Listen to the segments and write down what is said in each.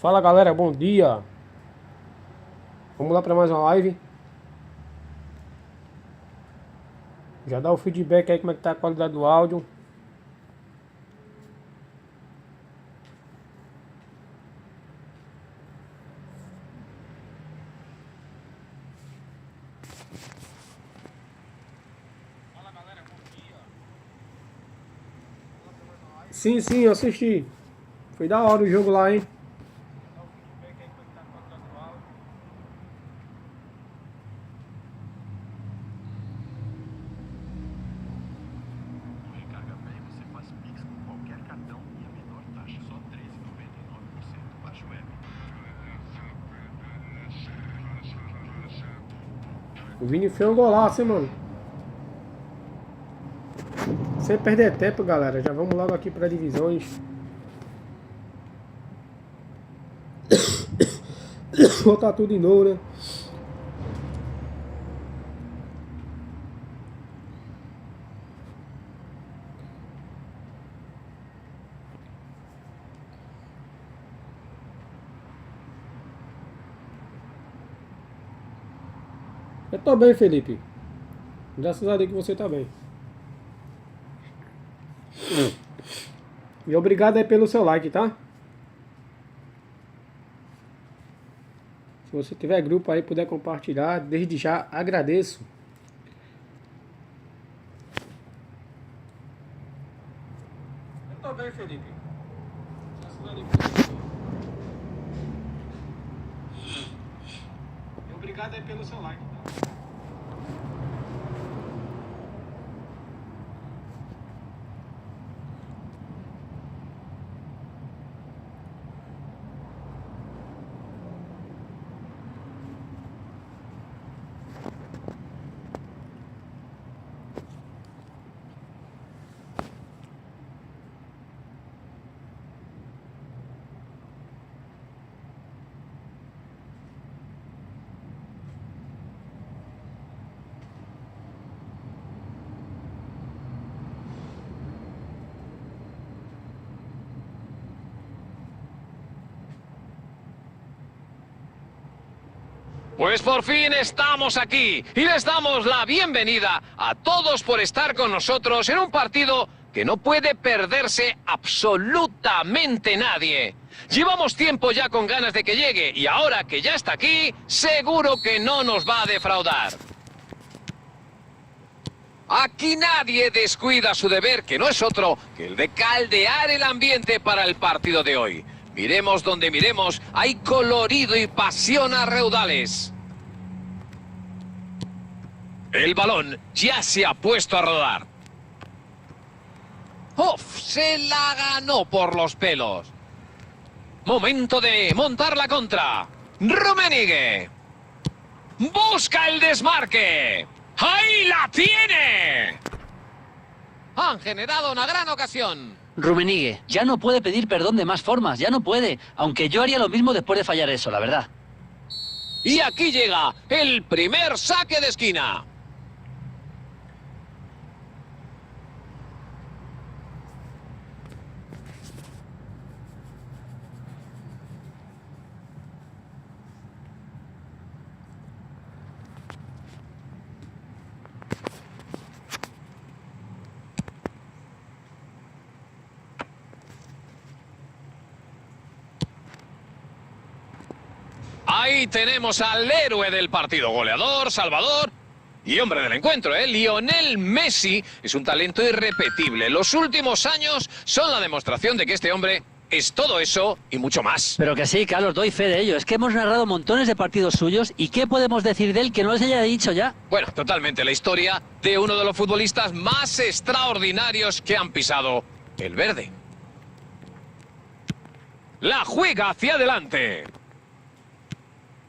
Fala galera, bom dia. Vamos lá para mais uma live. Já dá o feedback aí como é que tá a qualidade do áudio. Fala galera, bom dia. Sim, eu assisti. Foi da hora o jogo lá, hein? O Vini fez um golaço, hein, mano. Sem perder tempo, galera. Já vamos logo aqui para divisões. Botar tudo de novo, né? Eu tô bem, Felipe. Graças a Deus que você tá bem. E obrigado aí pelo seu like, tá? Se você tiver grupo aí, puder compartilhar, desde já agradeço. Eu tô bem, Felipe. Graças a Deus que você tá bem. E obrigado aí pelo seu like, tá? Pues por fin estamos aquí y les damos la bienvenida a todos por estar con nosotros en un partido que no puede perderse absolutamente nadie. Llevamos tiempo ya con ganas de que llegue y ahora que ya está aquí, seguro que no nos va a defraudar. Aquí nadie descuida su deber, que no es otro que el de caldear el ambiente para el partido de hoy. Miremos donde miremos, hay colorido y pasión a raudales. El balón ya se ha puesto a rodar. ¡Uf! Se la ganó por los pelos. Momento de montar la contra. Rummenigge. Busca el desmarque. ¡Ahí la tiene! Han generado una gran ocasión. Rummenigge, ya no puede pedir perdón de más formas, ya no puede. Aunque yo haría lo mismo después de fallar eso, la verdad. Y aquí llega el primer saque de esquina. Ahí tenemos al héroe del partido, goleador, salvador y hombre del encuentro, ¿eh? Lionel Messi es un talento irrepetible. Los últimos años son la demostración de que este hombre es todo eso y mucho más. Pero que sí, Carlos, doy fe de ello. Es que hemos narrado montones de partidos suyos y ¿qué podemos decir de él que no les haya dicho ya? Bueno, totalmente la historia de uno de los futbolistas más extraordinarios que han pisado el verde. La juega hacia adelante.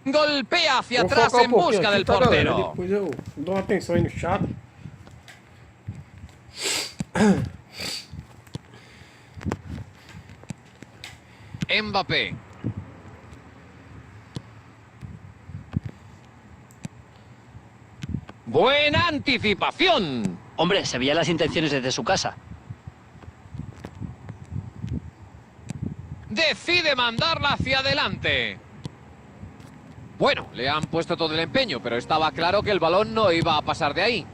Golpea hacia atrás en busca del portero. Depois eu dou uma atenção aí no chat. Mbappé. Buena anticipación. Hombre, se veían las intenciones desde su casa. decide mandarla hacia adelante. Bueno, le han puesto todo el empeño, pero estaba claro que el balón no iba a pasar de ahí.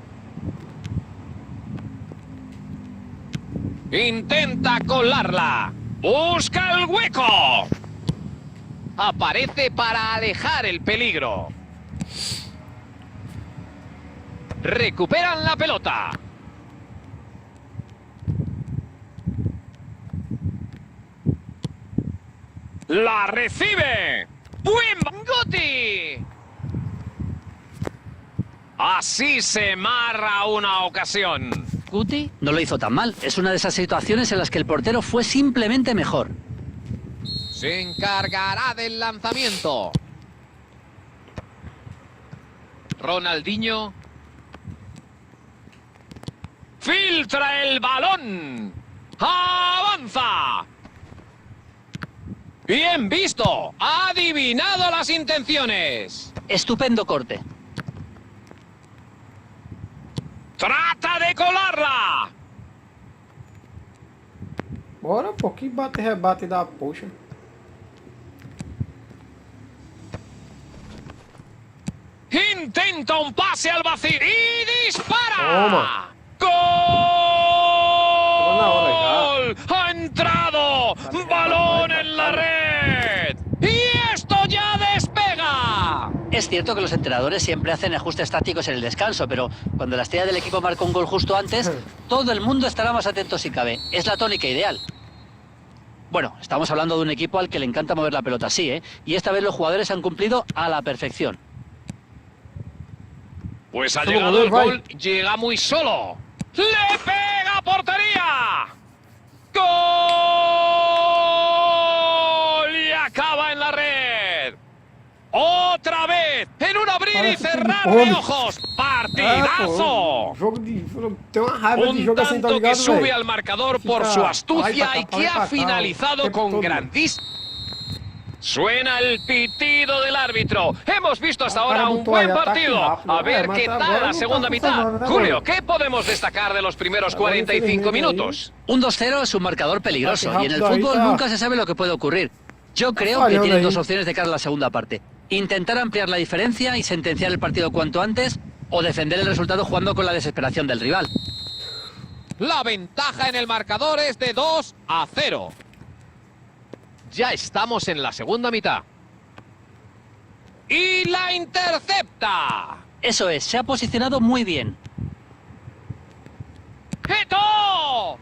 Intenta colarla. Busca el hueco. Aparece para alejar el peligro. Recuperan la pelota. La recibe. ¡Buen Guti! Así se marra una ocasión. Guti no lo hizo tan mal. Es una de esas situaciones en las que el portero fue simplemente mejor. Se encargará del lanzamiento. Ronaldinho. Filtra el balón. ¡Avanza! Bien visto. Ha adivinado las intenciones. Estupendo corte. Trata de colarla. Bora, pô, que bate-rebate da poxa. Intenta un pase al vacío y dispara. Toma. ¡Gol! ¡Ha entrado! ¡Balón en la red! ¡Y esto ya despega! Es cierto que los entrenadores siempre hacen ajustes tácticos en el descanso, pero cuando la estrella del equipo marca un gol justo antes, todo el mundo estará más atento si cabe. Es la tónica ideal. Bueno, estamos hablando de un equipo al que le encanta mover la pelota así, ¿eh? Y esta vez los jugadores han cumplido a la perfección. Pues ha llegado el gol, llega muy solo. ¡Le pega a portería! ¡Gol! Y acaba en la red. ¡Otra vez! En un abrir y cerrar de ojos. ¡Partidazo! Un tanto que sube al marcador por su astucia y que ha finalizado con grandísimo. Suena el pitido del árbitro. Hemos visto hasta ahora un buen partido. A ver qué tal la segunda mitad. Julio, ¿qué podemos destacar de los primeros 45 minutos? Un 2-0 es un marcador peligroso y en el fútbol nunca se sabe lo que puede ocurrir. Yo creo que tienen dos opciones de cara a la segunda parte. Intentar ampliar la diferencia y sentenciar el partido cuanto antes, o defender el resultado jugando con la desesperación del rival. La ventaja en el marcador es de 2-0. Ya estamos en la segunda mitad. ¡Y la intercepta! Eso es, se ha posicionado muy bien. ¡Eto!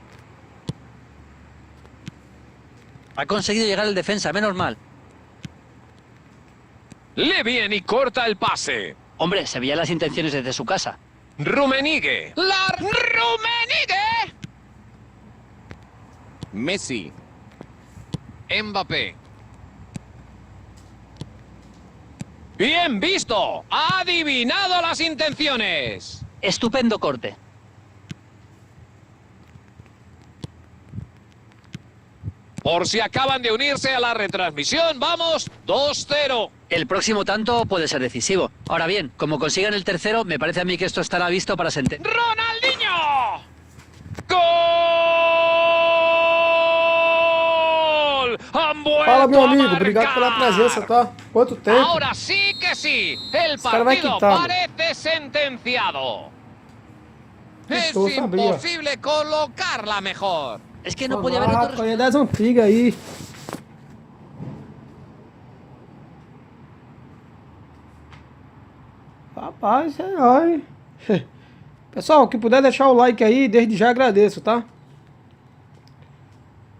Ha conseguido llegar el defensa, menos mal. Le viene y corta el pase. Hombre, se veían las intenciones desde su casa. Rummenigge. ¡La Rummenigge! Messi. Mbappé. Bien visto. Ha adivinado las intenciones. Estupendo corte. Por si acaban de unirse a la retransmisión, vamos, 2-0. El próximo tanto puede ser decisivo. Ahora bien, como consigan el tercero, me parece a mí que esto estará visto para sentenciar. ¡Ronaldinho! ¡Gol! ¡Han vuelto Fala, meu a amigo. marcar! Obrigado pela presença, tá? Quanto tempo? Ahora sí que sí. El cara vai partido quitando. parece sentenciado. Es Estou sabia. imposible colocarla mejor. Es que no podía haber otro Olha das antigas aí. Rapaz, sei lá, hein? Pessoal, que puder deixar o like aí, desde já agradeço, tá?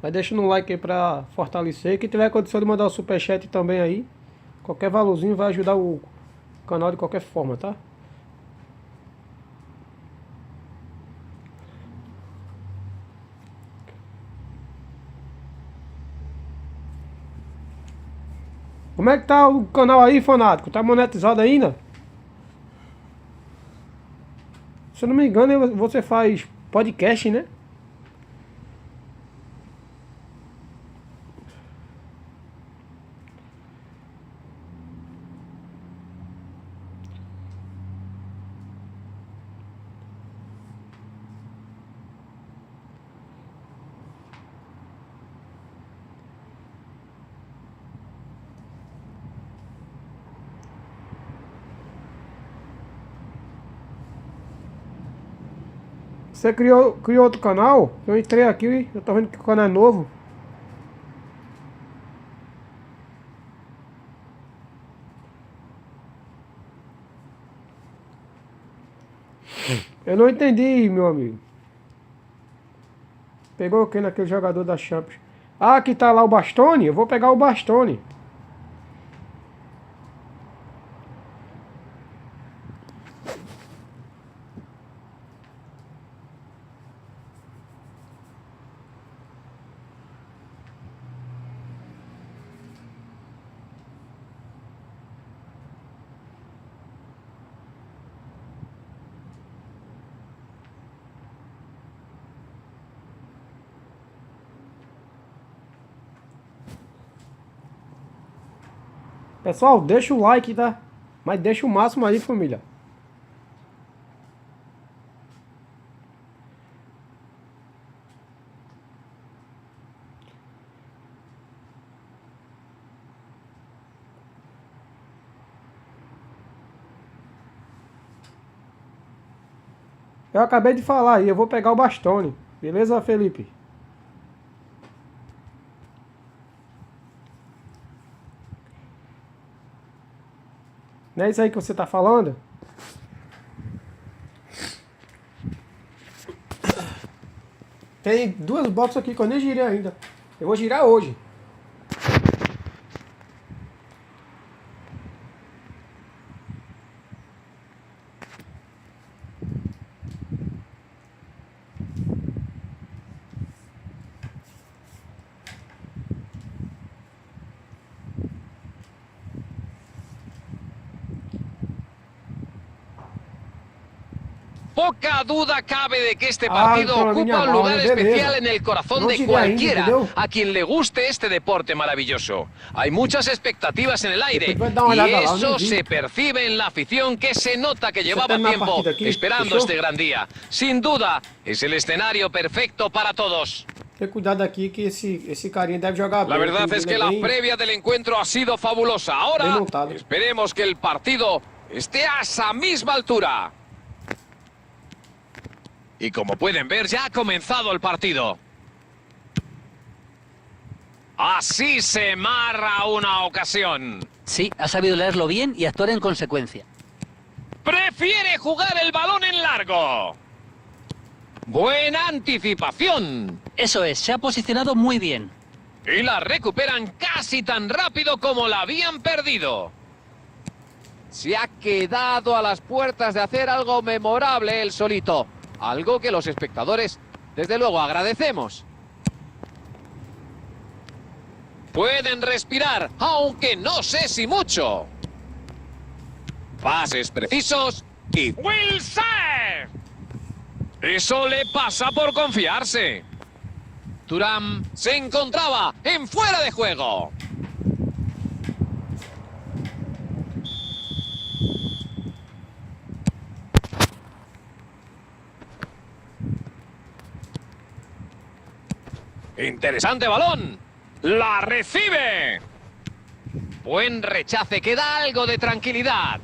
Vai deixando um like aí pra fortalecer. Quem tiver condição de mandar o superchat também aí, qualquer valorzinho vai ajudar o canal de qualquer forma, tá? Como é que tá o canal aí, fanático? Tá monetizado ainda? Se eu não me engano, você faz podcast, né? Você criou outro canal? Eu entrei aqui, eu tô vendo que o canal é novo. Eu não entendi, meu amigo. Pegou o que naquele jogador da Champions? Ah, aqui tá lá o Bastoni. Eu vou pegar o Bastoni. Pessoal, deixa o like, tá? Mas deixa o máximo aí, família. Eu acabei de falar aí, eu vou pegar o Bastoni. Beleza, Felipe? Não é isso aí que você tá falando? Tem duas boxes aqui que eu nem girei ainda. Eu vou girar hoje. Poca duda cabe de que este partido ocupa un lugar especial en el corazón de cualquiera a quien le guste este deporte maravilloso. Hay muchas expectativas en el aire y eso se percibe en la afición, que se nota que llevaba tiempo esperando este gran día. Sin duda, es el escenario perfecto para todos. Ten cuidado aquí que ese carinha debe jogar. La verdad es que la previa del encuentro ha sido fabulosa. Ahora esperemos que el partido esté a esa misma altura. Y como pueden ver, ya ha comenzado el partido. Así se marra una ocasión. Sí, ha sabido leerlo bien y actuar en consecuencia. Prefiere jugar el balón en largo. Buena anticipación. Eso es, se ha posicionado muy bien. Y la recuperan casi tan rápido como la habían perdido. Se ha quedado a las puertas de hacer algo memorable él solito. Algo que los espectadores, desde luego, agradecemos. Pueden respirar, aunque no sé si mucho. Pases precisos y... ¡Wilson! Eso le pasa por confiarse. Thuram se encontraba en fuera de juego. Interesante balón. La recibe. Buen rechace, que da algo de tranquilidad.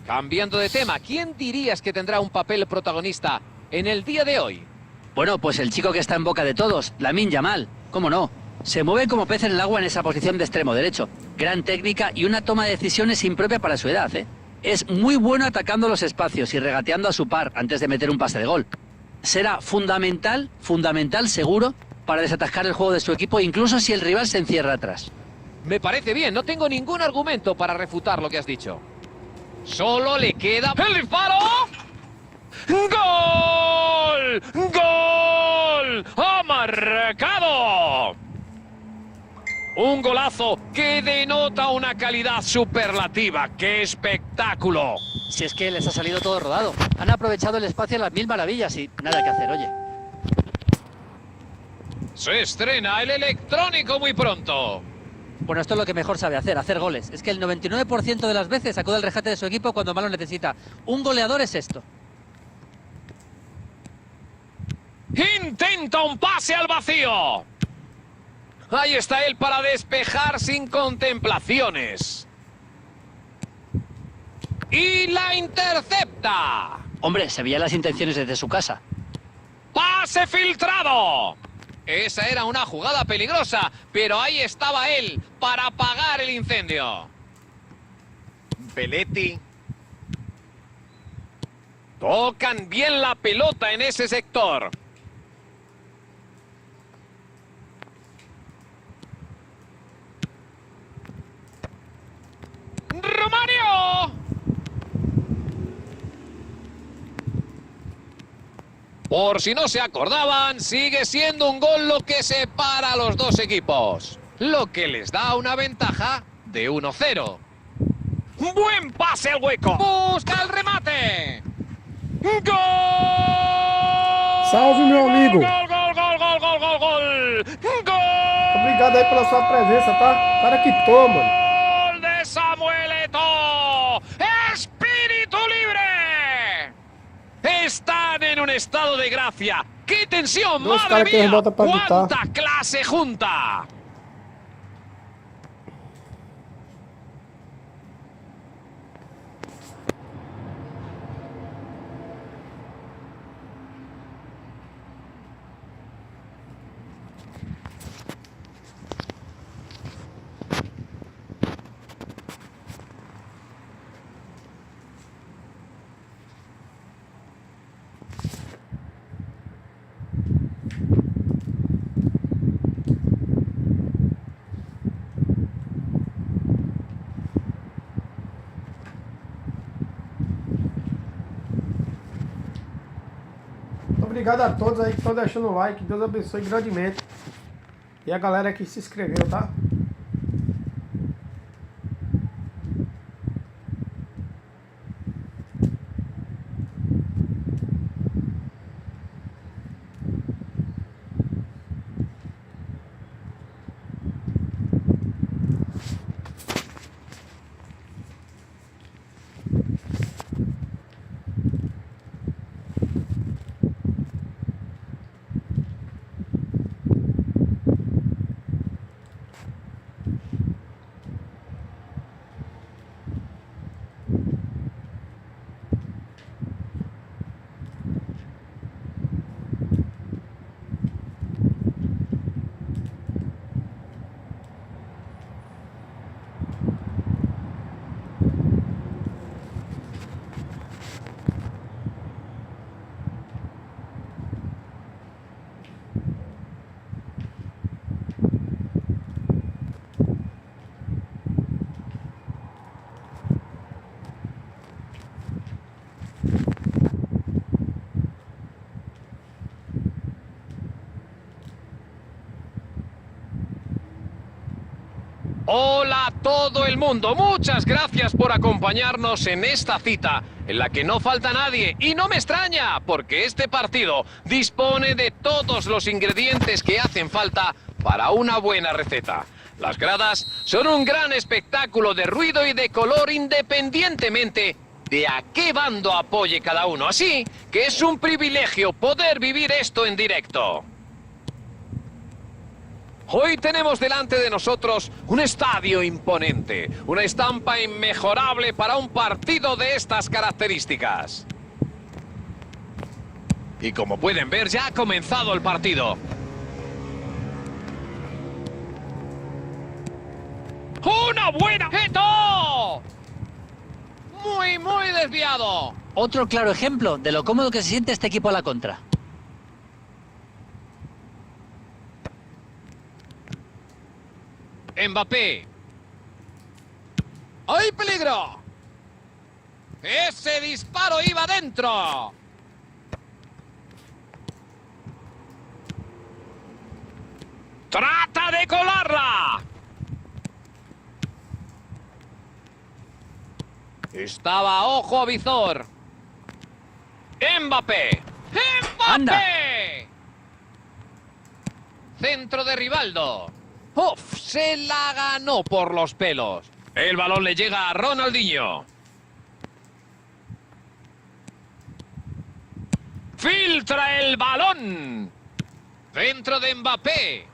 Cambiando de tema, ¿quién dirías que tendrá un papel protagonista en el día de hoy? Bueno, pues el chico que está en boca de todos, Lamine Yamal. ¿Cómo no? Se mueve como pez en el agua en esa posición de extremo derecho. Gran técnica y una toma de decisiones impropia para su edad, ¿eh? Es muy bueno atacando los espacios y regateando a su par antes de meter un pase de gol. Será fundamental seguro, para desatascar el juego de su equipo, incluso si el rival se encierra atrás. Me parece bien, no tengo ningún argumento para refutar lo que has dicho. Solo le queda... ¡el disparo! ¡Gol! ¡Gol! ¡Ha marcado! Un golazo que denota una calidad superlativa. ¡Qué espectáculo! Si es que les ha salido todo rodado. Han aprovechado el espacio a las mil maravillas y nada que hacer, oye. Se estrena el electrónico muy pronto. Bueno, esto es lo que mejor sabe hacer goles. Es que el 99% de las veces acude al rescate de su equipo cuando más lo necesita. Un goleador es esto. Intenta un pase al vacío. Ahí está él para despejar sin contemplaciones. Y la intercepta. Hombre, se veían las intenciones desde su casa. ¡Pase filtrado! Esa era una jugada peligrosa, pero ahí estaba él para apagar el incendio. Belletti. Tocan bien la pelota en ese sector. ¡Romario! Por si no se acordaban, sigue siendo un gol lo que separa a los dos equipos, lo que les da una ventaja de 1-0. ¡Buen pase al hueco! ¡Busca el remate! ¡Gol! Salve, meu amigo! ¡Gol, gol, gol, gol, gol, gol, gol! ¡Gol! Obrigado aí pela sua presença, tá? Cara que toma, mano. ¡Gol de Samuel Eto'o! ¡Espíritu libre! Están en un estado de gracia. ¡Qué tensión! Dos ¡Madre caras que mía! rebota para gritar. ¡Cuánta clase junta! Obrigado a todos aí que estão deixando o like. Deus abençoe grandemente. E a galera que se inscreveu, tá? Hola a todo el mundo, muchas gracias por acompañarnos en esta cita en la que no falta nadie y no me extraña porque este partido dispone de todos los ingredientes que hacen falta para una buena receta. Las gradas son un gran espectáculo de ruido y de color independientemente de a qué bando apoye cada uno, así que es un privilegio poder vivir esto en directo. Hoy tenemos delante de nosotros un estadio imponente, una estampa inmejorable para un partido de estas características. Y como pueden ver, ya ha comenzado el partido. ¡Una buena! ¡Eto'o! Muy desviado. Otro claro ejemplo de lo cómodo que se siente este equipo a la contra. Mbappé. ¡Hay peligro! ¡Ese disparo iba dentro! ¡Trata de colarla! Estaba ojo a visor. ¡Mbappé! ¡Mbappé! ¡Anda! Centro de Rivaldo. ¡Uf! Se la ganó por los pelos. El balón le llega a Ronaldinho. ¡Filtra el balón! Dentro de Mbappé.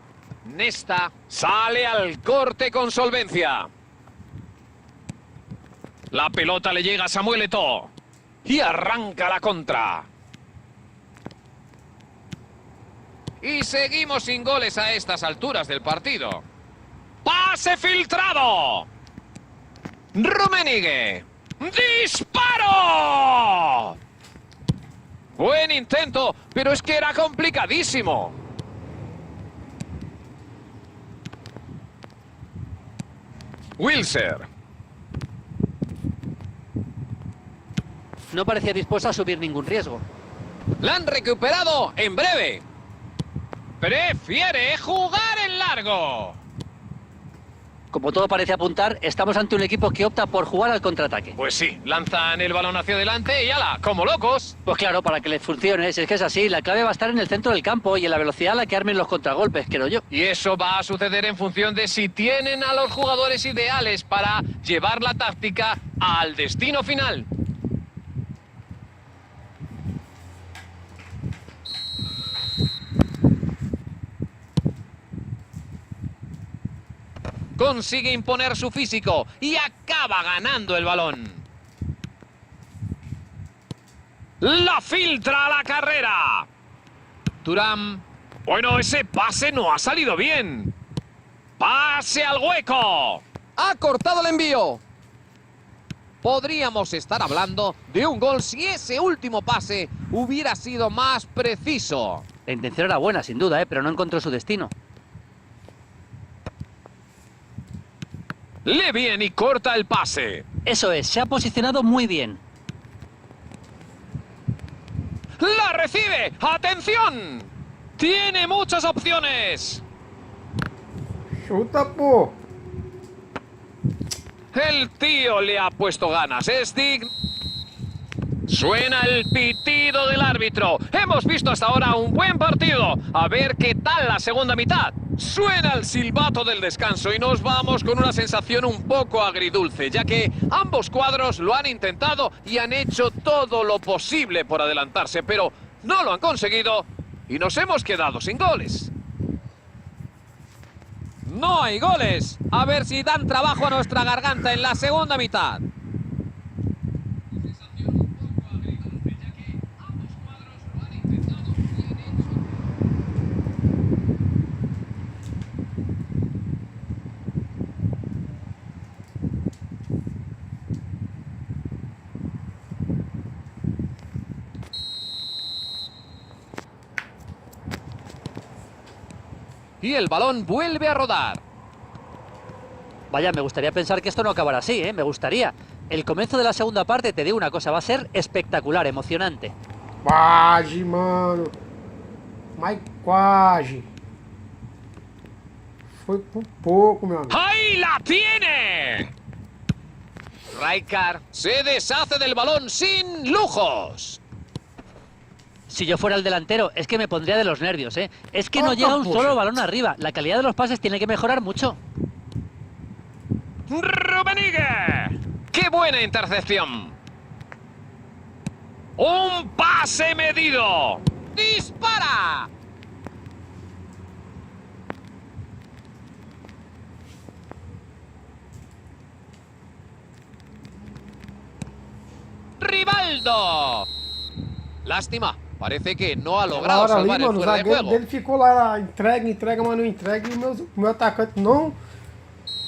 Nesta sale al corte con solvencia. La pelota le llega a Samuel Eto'o. Y arranca la contra. Y seguimos sin goles a estas alturas del partido. ¡Pase filtrado! Rummenigge. ¡Disparo! Buen intento, pero es que era complicadísimo. Wilser. No parecía dispuesto a subir ningún riesgo. La han recuperado en breve. Prefiere jugar en largo. Como todo parece apuntar, estamos ante un equipo que opta por jugar al contraataque. Pues sí, lanzan el balón hacia adelante y ala, como locos. Pues claro, para que les funcione, si es que es así, la clave va a estar en el centro del campo y en la velocidad a la que armen los contragolpes, creo yo. Y eso va a suceder en función de si tienen a los jugadores ideales para llevar la táctica al destino final. Consigue imponer su físico y acaba ganando el balón. La filtra a la carrera. Thuram. Bueno, ese pase no ha salido bien. Pase al hueco. Ha cortado el envío. Podríamos estar hablando de un gol si ese último pase hubiera sido más preciso. La intención era buena, sin duda, pero no encontró su destino. Lee bien y corta el pase. Eso es, se ha posicionado muy bien. ¡La recibe! ¡Atención! Tiene muchas opciones. Chuta, pô. El tío le ha puesto ganas. Es digno. Suena el pitido del árbitro. Hemos visto hasta ahora un buen partido. A ver qué tal la segunda mitad. Suena el silbato del descanso y nos vamos con una sensación un poco agridulce, ya que ambos cuadros lo han intentado y han hecho todo lo posible por adelantarse, pero no lo han conseguido y nos hemos quedado sin goles. No hay goles. A ver si dan trabajo a nuestra garganta en la segunda mitad. Y el balón vuelve a rodar. Vaya, me gustaría pensar que esto no acabará así, ¿eh? Me gustaría. El comienzo de la segunda parte, te digo una cosa, va a ser espectacular, emocionante. Quase, mano. Mas quase. Foi por pouco, meu amigo. ¡Ahí la tiene! Rijkaard se deshace del balón sin lujos. Si yo fuera el delantero, es que me pondría de los nervios, ¿eh? Es que no llega un solo balón arriba. La calidad de los pases tiene que mejorar mucho. ¡Rummenigge! ¡Qué buena intercepción! ¡Un pase medido! ¡Dispara! ¡Rivaldo! Lástima. Parece que no ha logrado Agora ali, salvar el mano, o fuera de zagueiro juego. dele ficou lá, entrega, mas não entrega. E o meu atacante não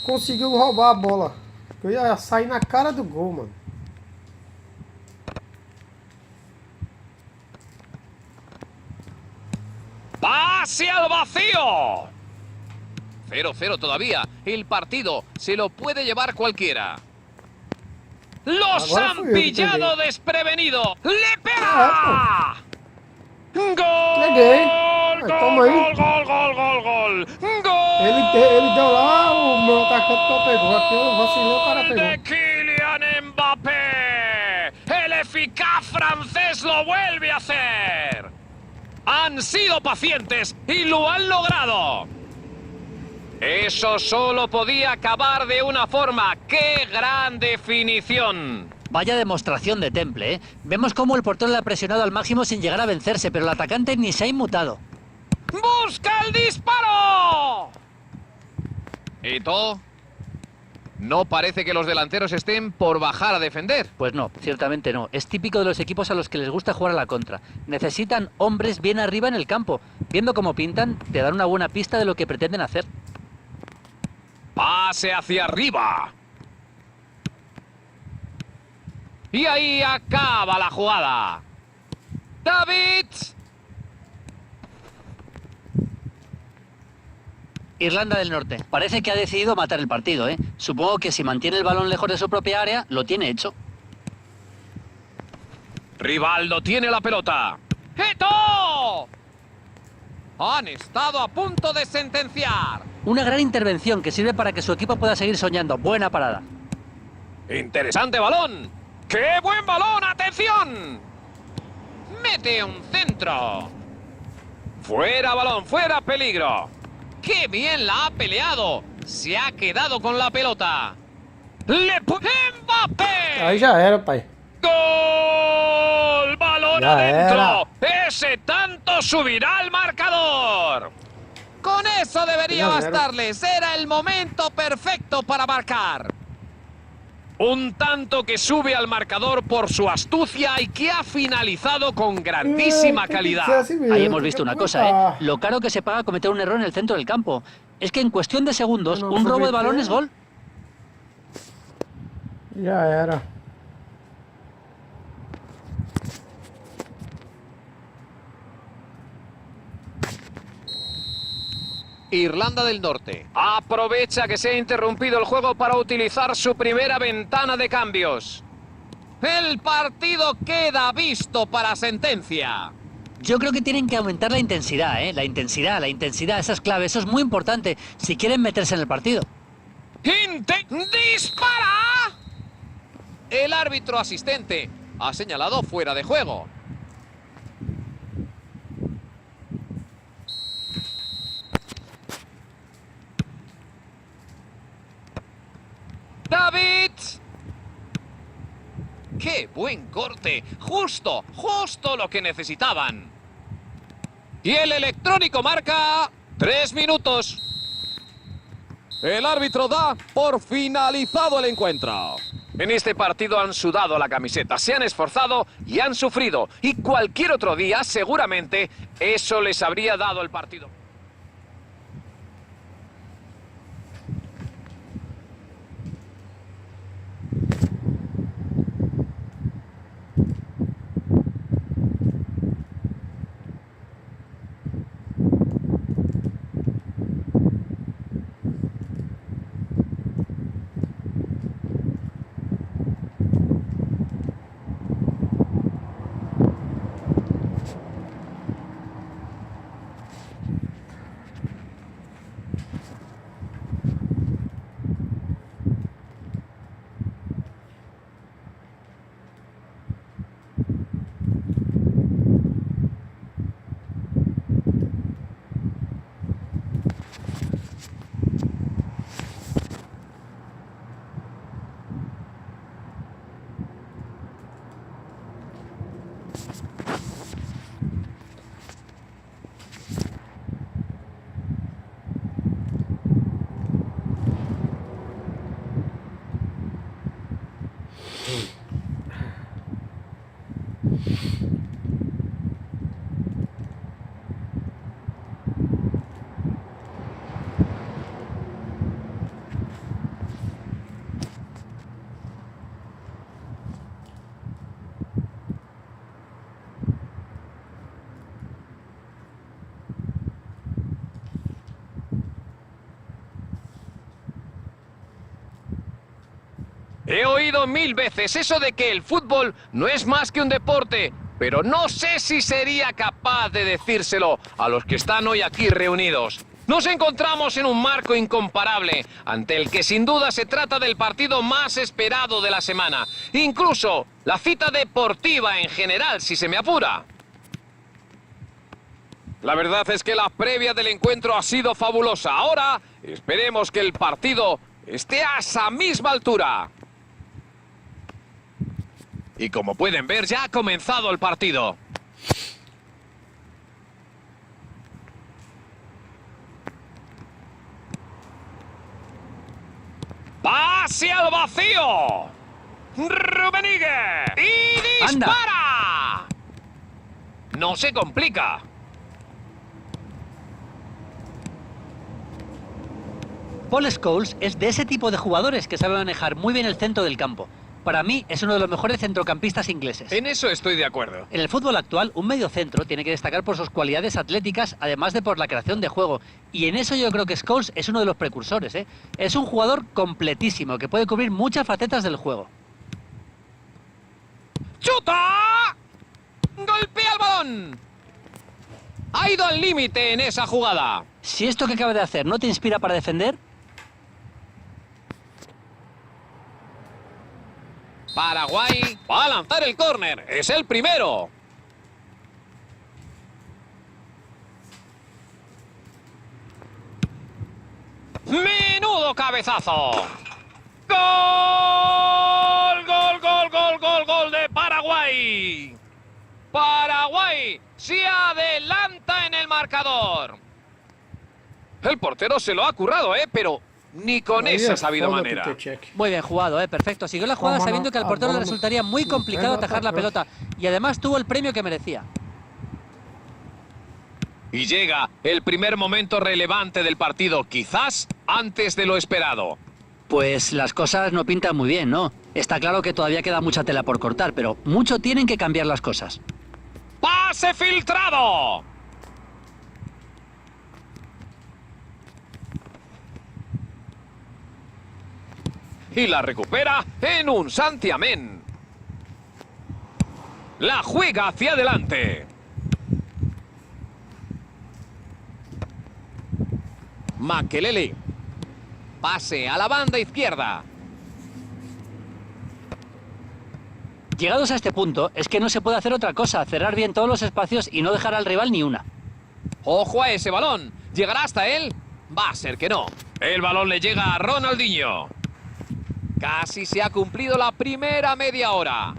conseguiu roubar a bola. Eu ia sair na cara do gol, mano. ¡Pase al vacío! 0-0 todavía. El partido se lo puede llevar cualquiera. ¡Los Ahora han fui yo que pillado pegué. desprevenido! ¡Le pega! ¡Gol! Peguei. ¡Gol, Toma aí. gol, gol, gol, gol, gol! ¡Gol! Ele deu lá, o meu atacante não pegou. Aqui eu vacilei, o cara de pegou. Kylian Mbappé. El eficaz francés lo vuelve a hacer. Han sido pacientes y lo han logrado. Eso solo podía acabar de una forma. ¡Qué gran definición! Vaya demostración de temple, ¿eh? Vemos cómo el portero le ha presionado al máximo sin llegar a vencerse, pero el atacante ni se ha inmutado. ¡Busca el disparo! Eto. No parece que los delanteros estén por bajar a defender. Pues no, ciertamente no. Es típico de los equipos a los que les gusta jugar a la contra. Necesitan hombres bien arriba en el campo. Viendo cómo pintan, te dan una buena pista de lo que pretenden hacer. Pase hacia arriba. Y ahí acaba la jugada. David. Irlanda del Norte. Parece que ha decidido matar el partido, ¿eh? Supongo que si mantiene el balón lejos de su propia área, lo tiene hecho. Rivaldo tiene la pelota. ¡Eto! Han estado a punto de sentenciar. Una gran intervención que sirve para que su equipo pueda seguir soñando. Buena parada. Interesante balón. ¡Qué buen balón! ¡Atención! Mete un centro. Fuera balón, fuera peligro. ¡Qué bien la ha peleado! Se ha quedado con la pelota. ¡Mbappé! Ahí ya era, pai. ¡Gol! ¡Balón Ya adentro! ¡Ese tanto subirá al marcador! Con eso debería Ya era. bastarles. Era el momento perfecto para marcar. Un tanto que sube al marcador por su astucia y que ha finalizado con grandísima calidad. Ahí hemos visto una cosa, ¿eh? Lo caro que se paga cometer un error en el centro del campo. Es que en cuestión de segundos, Bueno, un robo de pues, balón es gol. Ya era. Irlanda del Norte aprovecha que se ha interrumpido el juego para utilizar su primera ventana de cambios. El partido queda visto para sentencia. Yo creo que tienen que aumentar la intensidad, ¿eh? La intensidad, esa es clave, eso es muy importante si quieren meterse en el partido. ¡Dispara! El árbitro asistente ha señalado fuera de juego. ¡David! ¡Qué buen corte! ¡Justo lo que necesitaban! Y el electrónico marca 3 minutos. El árbitro da por finalizado el encuentro. En este partido han sudado la camiseta, se han esforzado y han sufrido. Y cualquier otro día, seguramente, eso les habría dado el partido. He oído 1000 veces eso de que el fútbol no es más que un deporte, pero no sé si sería capaz de decírselo a los que están hoy aquí reunidos. Nos encontramos en un marco incomparable, ante el que sin duda se trata del partido más esperado de la semana. Incluso la cita deportiva en general, si se me apura. La verdad es que la previa del encuentro ha sido fabulosa. Ahora esperemos que el partido esté a esa misma altura. Y como pueden ver, ya ha comenzado el partido. ¡Va! ¡Pase al vacío! ¡Rummenigge! ¡Y dispara! No se complica. Paul Scholes es de ese tipo de jugadores que sabe manejar muy bien el centro del campo. Para mí es uno de los mejores centrocampistas ingleses. En eso estoy de acuerdo. En el fútbol actual, un mediocentro tiene que destacar por sus cualidades atléticas, además de por la creación de juego. Y en eso yo creo que Scholes es uno de los precursores, ¿eh? Es un jugador completísimo, que puede cubrir muchas facetas del juego. ¡Chuta! ¡Golpea el balón! Ha ido al límite en esa jugada. Si esto que acaba de hacer no te inspira para defender... Paraguay va a lanzar el córner. Es el primero. ¡Menudo cabezazo! ¡Gol! ¡Gol, gol, gol, gol, gol de Paraguay! Paraguay se adelanta en el marcador. El portero se lo ha currado, pero ni con esa sabida manera. Muy bien jugado, perfecto. Siguió la jugada sabiendo que al portero le resultaría muy complicado atajar la pelota. Y además tuvo el premio que merecía. Y llega el primer momento relevante del partido, quizás antes de lo esperado. Pues las cosas no pintan muy bien, ¿no? Está claro que todavía queda mucha tela por cortar, pero mucho tienen que cambiar las cosas. ¡Pase filtrado! Y la recupera en un santiamén. La juega hacia adelante. Makelele. Pase a la banda izquierda. Llegados a este punto, es que no se puede hacer otra cosa, cerrar bien todos los espacios y no dejar al rival ni una. ¡Ojo a ese balón! ¿Llegará hasta él? Va a ser que no. El balón le llega a Ronaldinho. Casi se ha cumplido la primera media hora.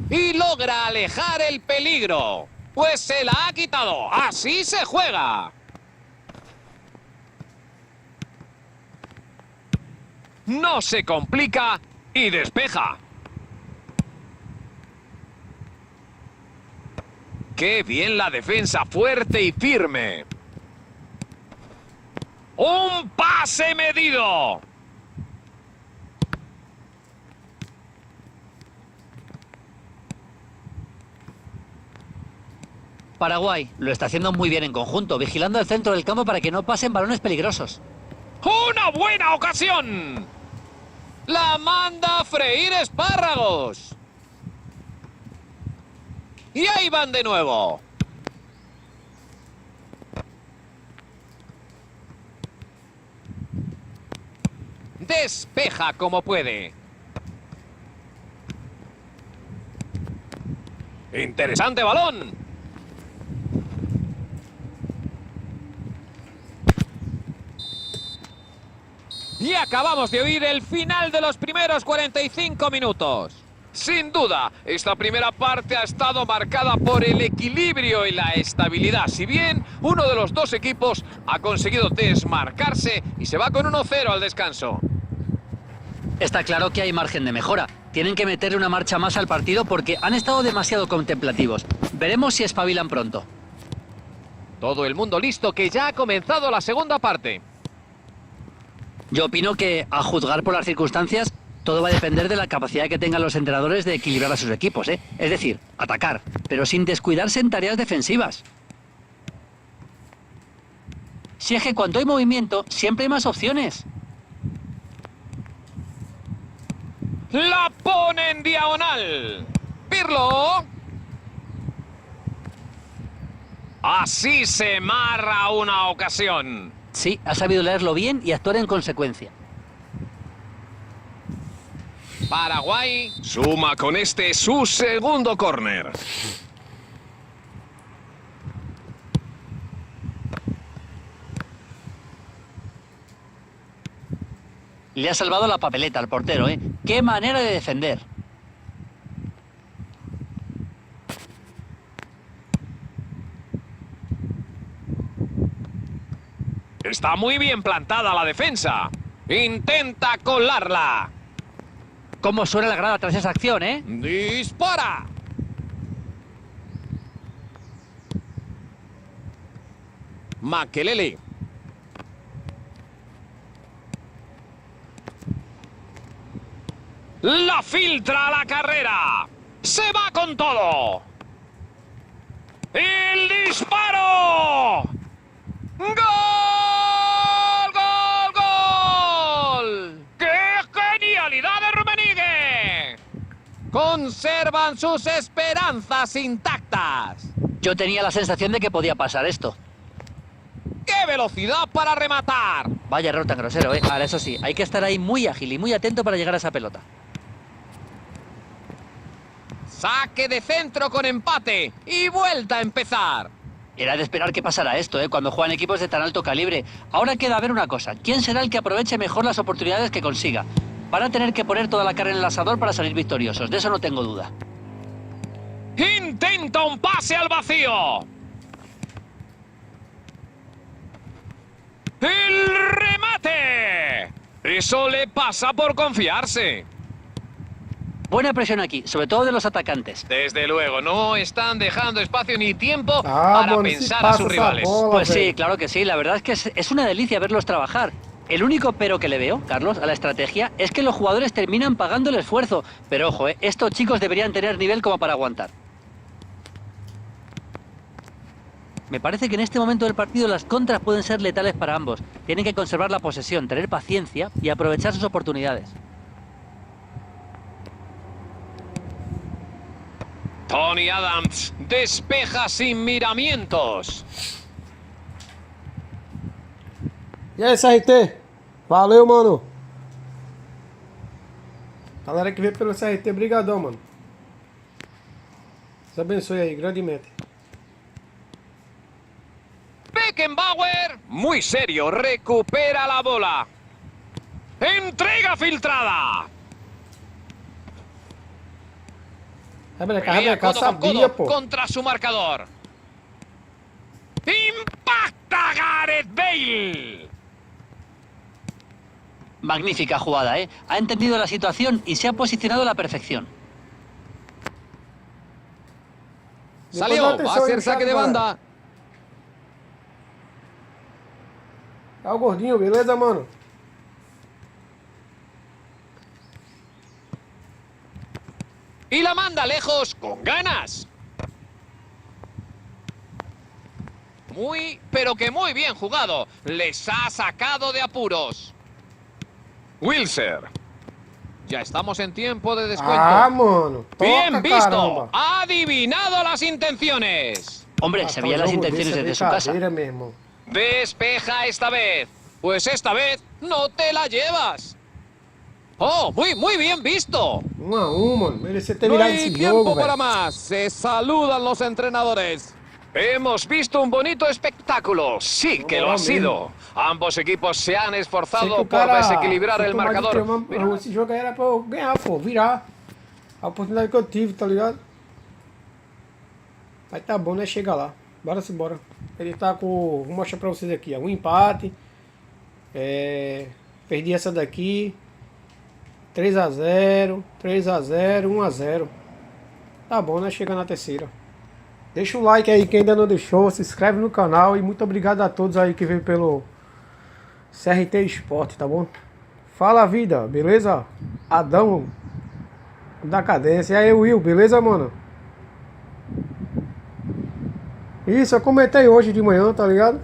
Y logra alejar el peligro. Pues se la ha quitado. ¡Así se juega! No se complica y despeja. ¡Qué bien la defensa, fuerte y firme! ¡Un pase medido! Paraguay lo está haciendo muy bien en conjunto, vigilando el centro del campo para que no pasen balones peligrosos. ¡Una buena ocasión! ¡La manda a freír espárragos! Y ahí van de nuevo. Despeja como puede. Interesante balón. Y acabamos de oír el final de los primeros 45 minutos. Sin duda, esta primera parte ha estado marcada por el equilibrio y la estabilidad. Si bien uno de los dos equipos ha conseguido desmarcarse y se va con 1-0 al descanso. Está claro que hay margen de mejora. Tienen que meterle una marcha más al partido porque han estado demasiado contemplativos. Veremos si espabilan pronto. Todo el mundo listo, que ya ha comenzado la segunda parte. Yo opino que, a juzgar por las circunstancias, todo va a depender de la capacidad que tengan los entrenadores de equilibrar a sus equipos, ¿eh? Es decir, atacar, pero sin descuidarse en tareas defensivas. Si es que cuando hay movimiento, siempre hay más opciones. La pone en diagonal. Pirlo. Así se marra una ocasión. Sí, ha sabido leerlo bien y actuar en consecuencia. Paraguay suma con este su segundo córner. Le ha salvado la papeleta al portero, ¿eh? ¡Qué manera de defender! Está muy bien plantada la defensa. Intenta colarla. ¿Cómo suena la grada tras esa acción, eh? ¡Dispara! Makelele. La filtra a la carrera. Se va con todo. ¡El disparo! ¡Gol! ¡Gol! ¡Gol! ¡Qué genialidad de Rummenigge! Conservan sus esperanzas intactas. Yo tenía la sensación de que podía pasar esto. ¡Qué velocidad para rematar! Vaya error tan grosero, eh. Ahora, eso sí, hay que estar ahí muy ágil y muy atento para llegar a esa pelota. Saque de centro con empate y vuelta a empezar. Era de esperar que pasara esto, cuando juegan equipos de tan alto calibre. Ahora queda ver una cosa. ¿Quién será el que aproveche mejor las oportunidades que consiga? Van a tener que poner toda la carne en el asador para salir victoriosos. De eso no tengo duda. Intenta un pase al vacío. ¡El remate! Eso le pasa por confiarse. Buena presión aquí, sobre todo de los atacantes. Desde luego, no están dejando espacio ni tiempo Ah, para bueno, pensar sí a pasa sus esa rivales. bola. Pues sí, velho. claro que sí. La verdad es que es una delicia verlos trabajar. El único pero que le veo, Carlos, a la estrategia es que los jugadores terminan pagando el esfuerzo. Pero ojo, estos chicos deberían tener nivel como para aguantar. Me parece que en este momento del partido las contras pueden ser letales para ambos. Tienen que conservar la posesión, tener paciencia y aprovechar sus oportunidades. Tony Adams despeja sin miramientos. E aí, CRT? Valeu, mano. Galera que veio pelo CRT, brigadão, mano. Deus abençoe aí, grandemente. Beckenbauer, muy serio, recupera la bola. Entrega filtrada. Rebreca, Pelea Rebreca, eu codo con sabia, codo pô. contra su marcador. ¡Impacta Gareth Bale! Magnífica jugada, ¿eh? Ha entendido la situación y se ha posicionado a la perfección. Depois dá Salió, va atenção a aí ser no chat, saque de galera. banda. É o gordinho, beleza, mano? Y la manda lejos con ganas. Muy, pero que muy bien jugado. Les ha sacado de apuros. Wilser. Ya estamos en tiempo de descuento. Ah, mano. Bien Toca, visto. caramba. Ha adivinado las intenciones. Hombre, Ah, se tá veían um las jogo intenciones desse é desde su casa. brincadeira, meu irmão. Despeja esta vez. Pues esta vez no te la llevas. Oh, muy bien visto. 1-1, mano. Merecia ter No virado hay esse tiempo jogo, para velho. más. Se saludan los entrenadores. Hemos visto un bonito espectáculo. Sí que lo ha sido. Ambos equipos se han Sei que esforzado o por cara desequilibrar foi el tomar de marcador. trema, esse jogo aí era pra eu ganhar, pô, virar. A oportunidade que eu tive, tá ligado? Mas tá bom, né? Chega lá. Bora se bora. Ele tá com... Vou mostrar pra vocês aqui, ó. Um empate. Perdi essa daqui. 3-0, 3-0, 1-0. Tá bom, né? Chega na terceira. Deixa o like aí quem ainda não deixou. Se inscreve no canal. E muito obrigado a todos aí que veio pelo CRT Esporte, tá bom? Fala vida, beleza? Adão da cadência. E aí, Will, beleza, mano? Isso, eu comentei hoje de manhã, tá ligado?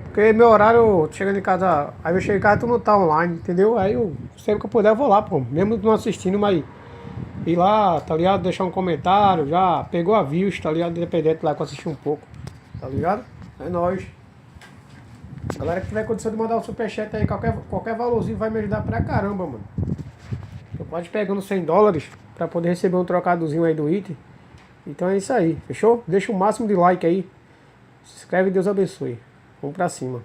Porque meu horário, chegando em casa, aí eu chego em casa, tu não tá online, entendeu? Aí eu, sempre que eu puder, eu vou lá, pô. Mesmo não assistindo, mas ir lá, tá ligado? Deixar um comentário, já pegou a views, tá ligado? Independente lá que eu assisti um pouco, tá ligado? É nóis. Galera que tiver condição de mandar um superchat aí, qualquer valorzinho vai me ajudar pra caramba, mano. Eu pode ir pegando $100 pra poder receber um trocadozinho aí do item. Então é isso aí, fechou? Deixa o máximo de like aí. Se inscreve e Deus abençoe. Vamos pra cima.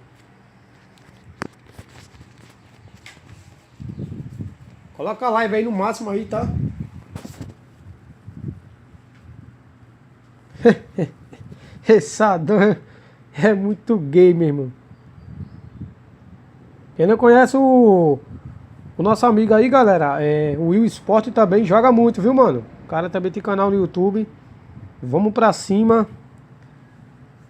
Coloca a live aí no máximo aí, tá? Esse Adão é muito gay, meu irmão. Quem não conhece o nosso amigo aí, galera, o Will Sport também joga muito, viu, mano? O cara também tem canal no YouTube. Vamos pra cima.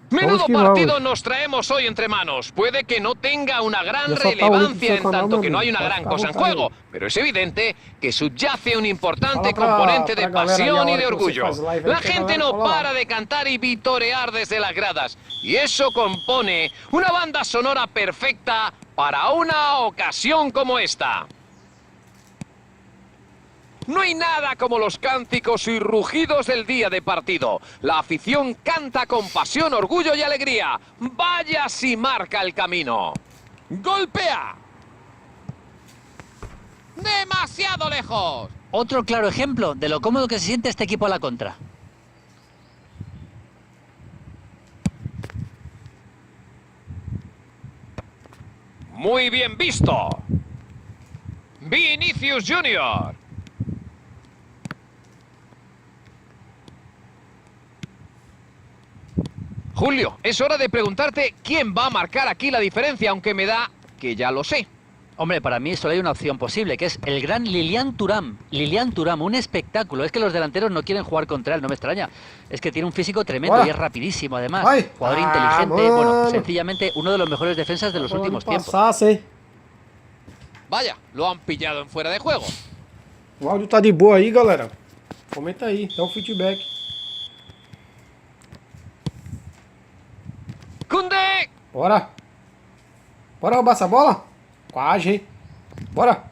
Menudo que partido vamos. nos traemos hoy entre manos. Puede que no tenga una gran Ya soltado relevancia el en canal, tanto que mami. no hay una Para gran ficar cosa en vontade. juego, pero es evidente que subyace un importante Fala pra- componente pra de galera aí, a pasión y hora de que você orgullo. faz live aí, La que a gente galera no cola lá. para de cantar y vitorear desde las gradas, y eso compone una banda sonora perfecta para una ocasión como esta. No hay nada como los cánticos y rugidos del día de partido. La afición canta con pasión, orgullo y alegría. Vaya si marca el camino. ¡Golpea! ¡Demasiado lejos! Otro claro ejemplo de lo cómodo que se siente este equipo a la contra. Muy bien visto. Vinicius Junior. Julio, es hora de preguntarte quién va a marcar aquí la diferencia, aunque me da que ya lo sé. Hombre, para mí solo hay una opción posible, que es el gran Lilian Thuram. Lilian Thuram, un espectáculo. Es que los delanteros no quieren jugar contra él, no me extraña. Es que tiene un físico tremendo Hola. y es rapidísimo, además. Ay. Jugador Ah, inteligente, bueno, mano. sencillamente uno de los mejores defensas de los últimos tiempos. Passasse, Vaya, lo han pillado en fuera de juego. o áudio tá de boa aí, galera. Comenta aí, dá um feedback. ¡Kunde! Bora. Bora roubar essa bola? Quase, hein? Bora.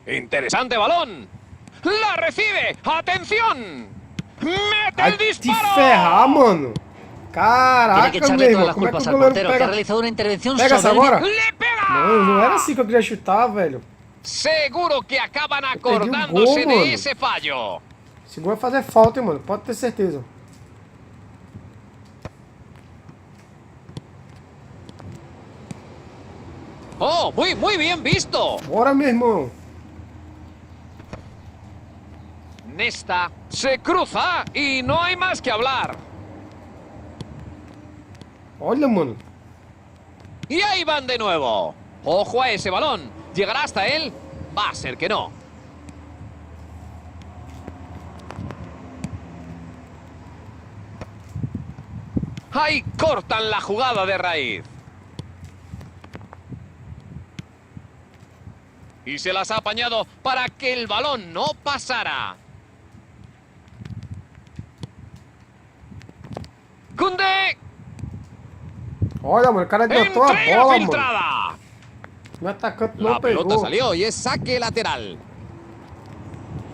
Interesante balón. ¡La recibe! ¡Atención! ¡Mete Vai el te disparo! ferrar, mano. Tiene Caraca, que meu echarle todas irmão. las Como é que culpas o al goleiro portero, que ha pega? realizado una intervención Pega essa soberbia. bola. ¡Le pega! Não era assim que eu queria chutar, velho. Seguro que acaban perdi acordándose gol, mano. de ese fallo. Esse gol vai fazer falta, hein, mano. Pode ter certeza. ¡Oh, muy bien visto! Bora, meu irmão. Nesta se cruza y no hay más que hablar. Olha, mano. Y ahí van de nuevo. Ojo a ese balón. ¿Llegará hasta él? Va a ser que no. Ahí cortan la jugada de raíz. Y se las ha apañado para que el balón no pasara. ¡Kunde! Olha, mano. O cara adiantou a ¡Entrega bola, mano. filtrada! O atacante não La pelota pegou. salió y es saque lateral.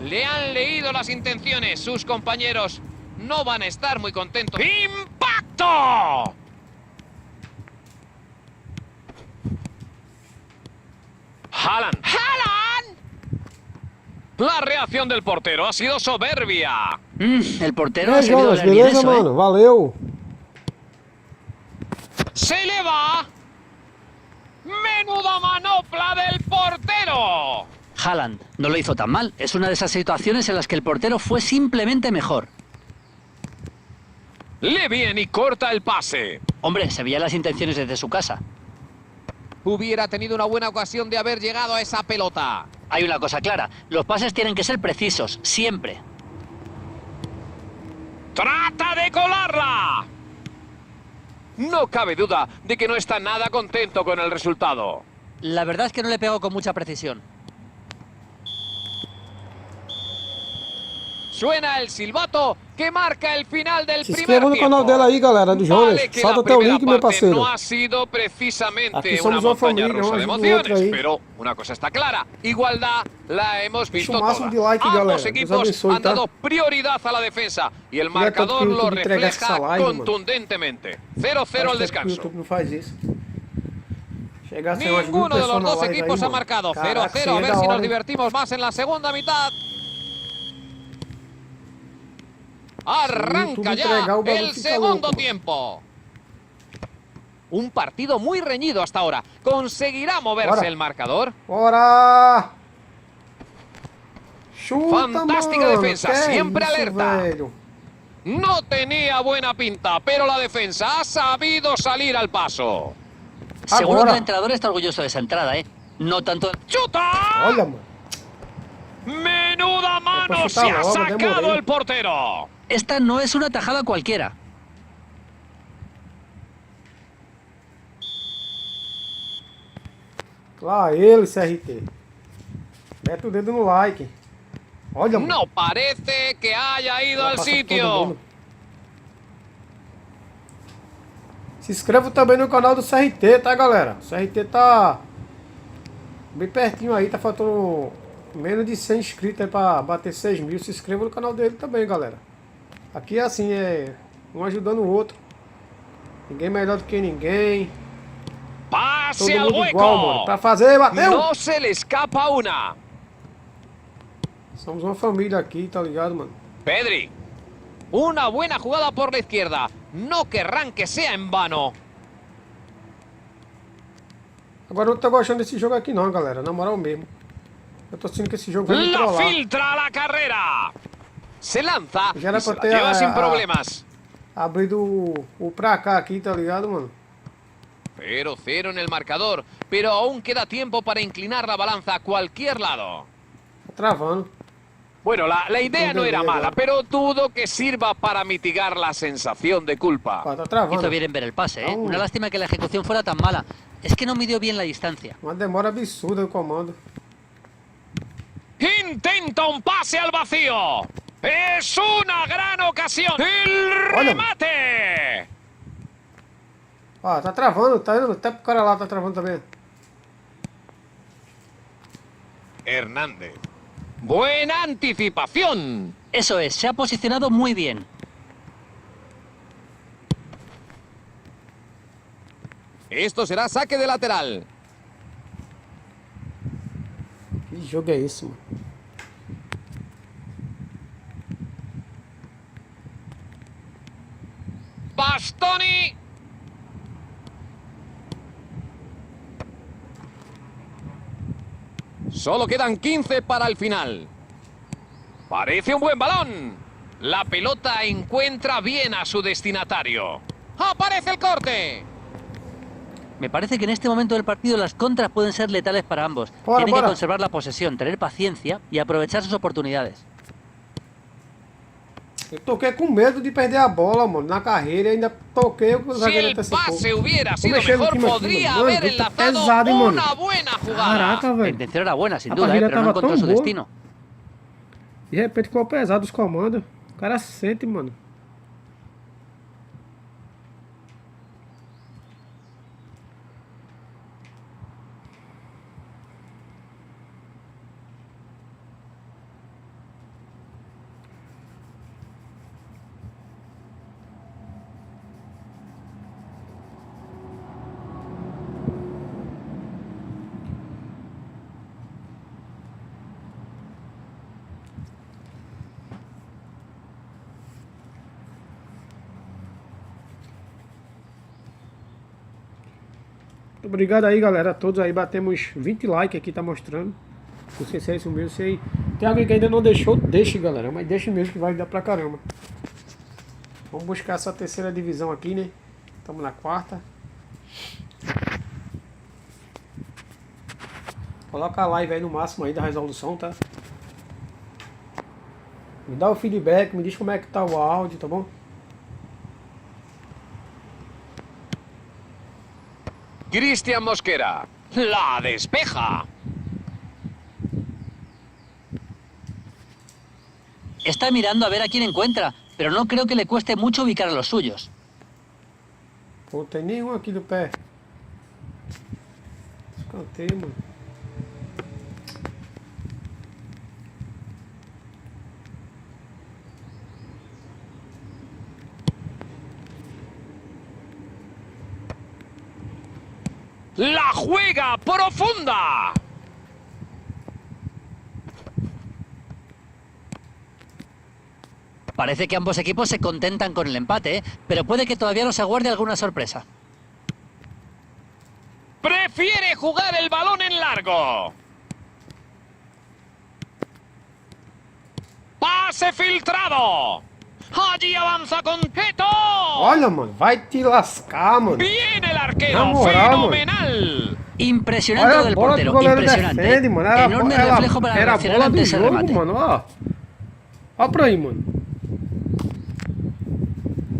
Le han leído las intenciones sus compañeros. No van a estar muy contentos. ¡Impacto! ¡Haaland! ¡Haaland! La reacción del portero ha sido soberbia. El portero E ha aí, sabido Jonas, leer bien beleza, eso, ¿eh? mano? Valeu. ¡Se le va! ¡Menuda manopla del portero! Haaland no lo hizo tan mal. Es una de esas situaciones en las que el portero fue simplemente mejor. Le viene y corta el pase. Hombre, se veían las intenciones desde su casa. Hubiera tenido una buena ocasión de haber llegado a esa pelota. Hay una cosa clara, los pases tienen que ser precisos, siempre. ¡Trata de colarla! No cabe duda de que no está nada contento con el resultado. La verdad es que no le pegó con mucha precisión. Suena el silbato que marca el final del Se primer inscreva no tiempo. canal dela aí, galera, do Jonas. Vale que Salta la até o primera link, meu parte parceiro. no ha sido precisamente Aquí una somos una montaña familia, rusa de uno ayuda a otro emociones, ahí. pero una cosa está clara, igualdad la hemos visto Deixa o máximo toda. de like, galera. Ambos Deus equipos abençoe, han tá? dado prioridad a la defensa y el Queria tanto que marcador o lo YouTube entregasse essa refleja live, mano. contundentemente. 0-0 al Faz tempo que o descanso. YouTube não faz isso. Chegar a ser umas mil Ninguno de los pessoas na dos live equipos aí, ha mano. marcado. 0-0, Caraca, a seria ver da si nos hora, hein? divertimos más en la segunda mitad. Arranca YouTube ya entregar, o bagulho el fica segundo louco, mano. tiempo. Un partido muy reñido hasta ahora. ¿Conseguirá moverse Bora. el marcador? Bora! Chuta, Fantástica mano. defensa, Que siempre isso, alerta. velho? No tenía buena pinta, pero la defensa ha sabido salir al paso. Seguro Ahora. que el entrenador está orgulloso de esa entrada, ¿eh? No tanto... ¡Chuta! Olha, mano. ¡Menuda mano Después se chutar ha logo, sacado demorei. el portero! Esta no es una tajada cualquiera. Lá ele, CRT. Mete o dedo no like. Olha, mano. No parece que haya ido Vai al passar por todo sitio. mundo. Se inscreva também no canal do CRT, tá, galera? O CRT tá bem pertinho aí, tá faltando menos de 100 inscritos aí pra bater 6 mil. Se inscreva no canal dele também, galera. Aqui é assim, é um ajudando o outro. Ninguém melhor do que ninguém. Todo Pase al mundo igual, mano. hueco. Pra fazer, bateu! No se le escapa una. Somos uma família aqui, tá ligado, mano? Pedri. Una buena jugada por la izquierda. No querrán que sea en vano. Agora eu não tô gostando desse jogo aqui não, galera. Na moral mesmo. Eu tô sentindo que esse jogo vai me La trollar. filtra a la carrera. Se lanza Ya la y se la patea lleva sin problemas. Abrindo o pra cá aqui, tá ligado, mano? 0-0 en el marcador, pero aún queda tiempo para inclinar la balanza a cualquier lado. Tá travando. Bueno, la idea no era mala, Claro. pero dudo que sirva para mitigar la sensación de culpa. Ó, tá travando. Hizo bien en ver el pase, ¿eh? Aún. Una lástima que la ejecución fuera tan mala. Es que no midió bien la distancia. Uma demora absurda o comando. Intenta un pase al vacío. Es una gran ocasión. ¡El Hola. remate! Ó, tá travando, tá vendo? Até pro cara lá tá travando também. Hernández. Buena anticipación. Eso es, se ha posicionado muy bien. Esto será saque de lateral. Que jogo é esse, mano? Bastoni. Solo quedan 15 para el final. Parece un buen balón. La pelota encuentra bien a su destinatario. ¡Aparece el corte! Me parece que en este momento del partido las contras pueden ser letales para ambos. Bora, Tienen que bora. conservar la posesión, tener paciencia y aprovechar sus oportunidades. Eu toquei com medo de perder a bola, mano, na carreira e ainda toquei o Si zagueiro el antecipou. pase hubiera Vou sido mexer no mejor, time aqui, podría mano. haber Mano, tá enlazado pesado, hein, mano? una buena jugada. Caraca, La velho. intención era buena, sin La duda, partida pero no estaba encontró tan su boa. destino. De repente ficou pesado os comandos. O cara sente, mano. Muito obrigado aí, galera. A todos aí. Batemos 20 likes aqui, tá mostrando. Não sei se é isso mesmo. Se aí tem alguém que ainda não deixou, deixe, galera. Mas deixe mesmo que vai dar pra caramba. Vamos buscar essa terceira divisão aqui, né? Estamos na quarta. Coloca a live aí no máximo aí da resolução, tá? Me dá o feedback, me diz como é que tá o áudio, tá bom? Cristian Mosquera. La despeja. Está mirando a ver a quién encuentra, pero no creo que le cueste mucho ubicar a los suyos. Pô, não tem nenhum aqui do pé. Escanteio, mano. La juega profunda. Parece que ambos equipos se contentan con el empate, ¿eh? Pero puede que todavía nos aguarde alguna sorpresa. Prefiere jugar el balón en largo. Pase filtrado. Allí avanza con Teto. Olha, mano, vai te lascar, mano. Bien el arquero. Na moral, Fenomenal. Impresionante Olha lo a del bola que o portero, goleiro impresionante. defende, mano. Era, Enorme reflejo para era a reaccionar bola ante do ese jogo, remate. mano, ó. Ó pra aí, mano.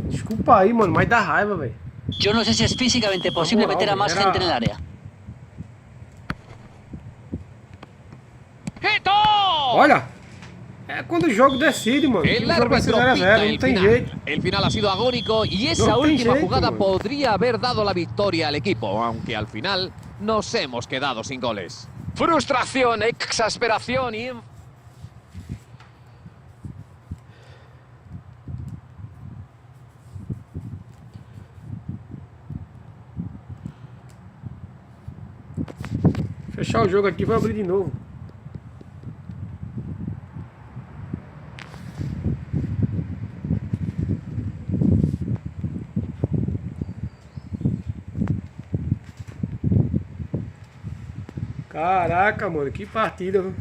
Desculpa aí, mano, mas dá raiva, velho. Yo no sé si es físicamente posible moral, meter a más era- gente en el área. Teto. Olha, é quando o jogo decide, mano. El O jogo vai ser árbitro 0 a pita 0, el não tem final. jeito. El final ha sido agónico y esa No tem última jeito, jugada mano. podría haber dado la victoria al equipo, aunque al final nos hemos quedado sin goles. Frustración, exasperación y... Fechar o jogo aqui, vai abrir de novo. Caraca, mano, que partida, viu?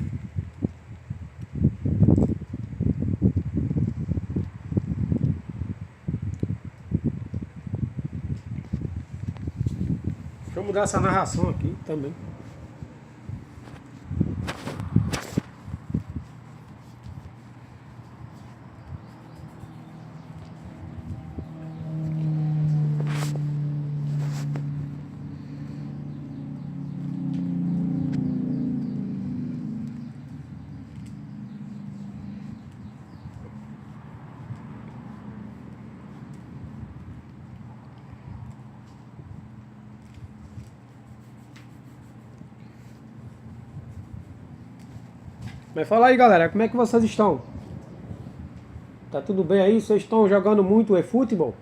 Deixa eu mudar essa narração aqui também. Mas fala aí, galera, como é que vocês estão? Tá tudo bem aí? Vocês estão jogando muito eFootbal?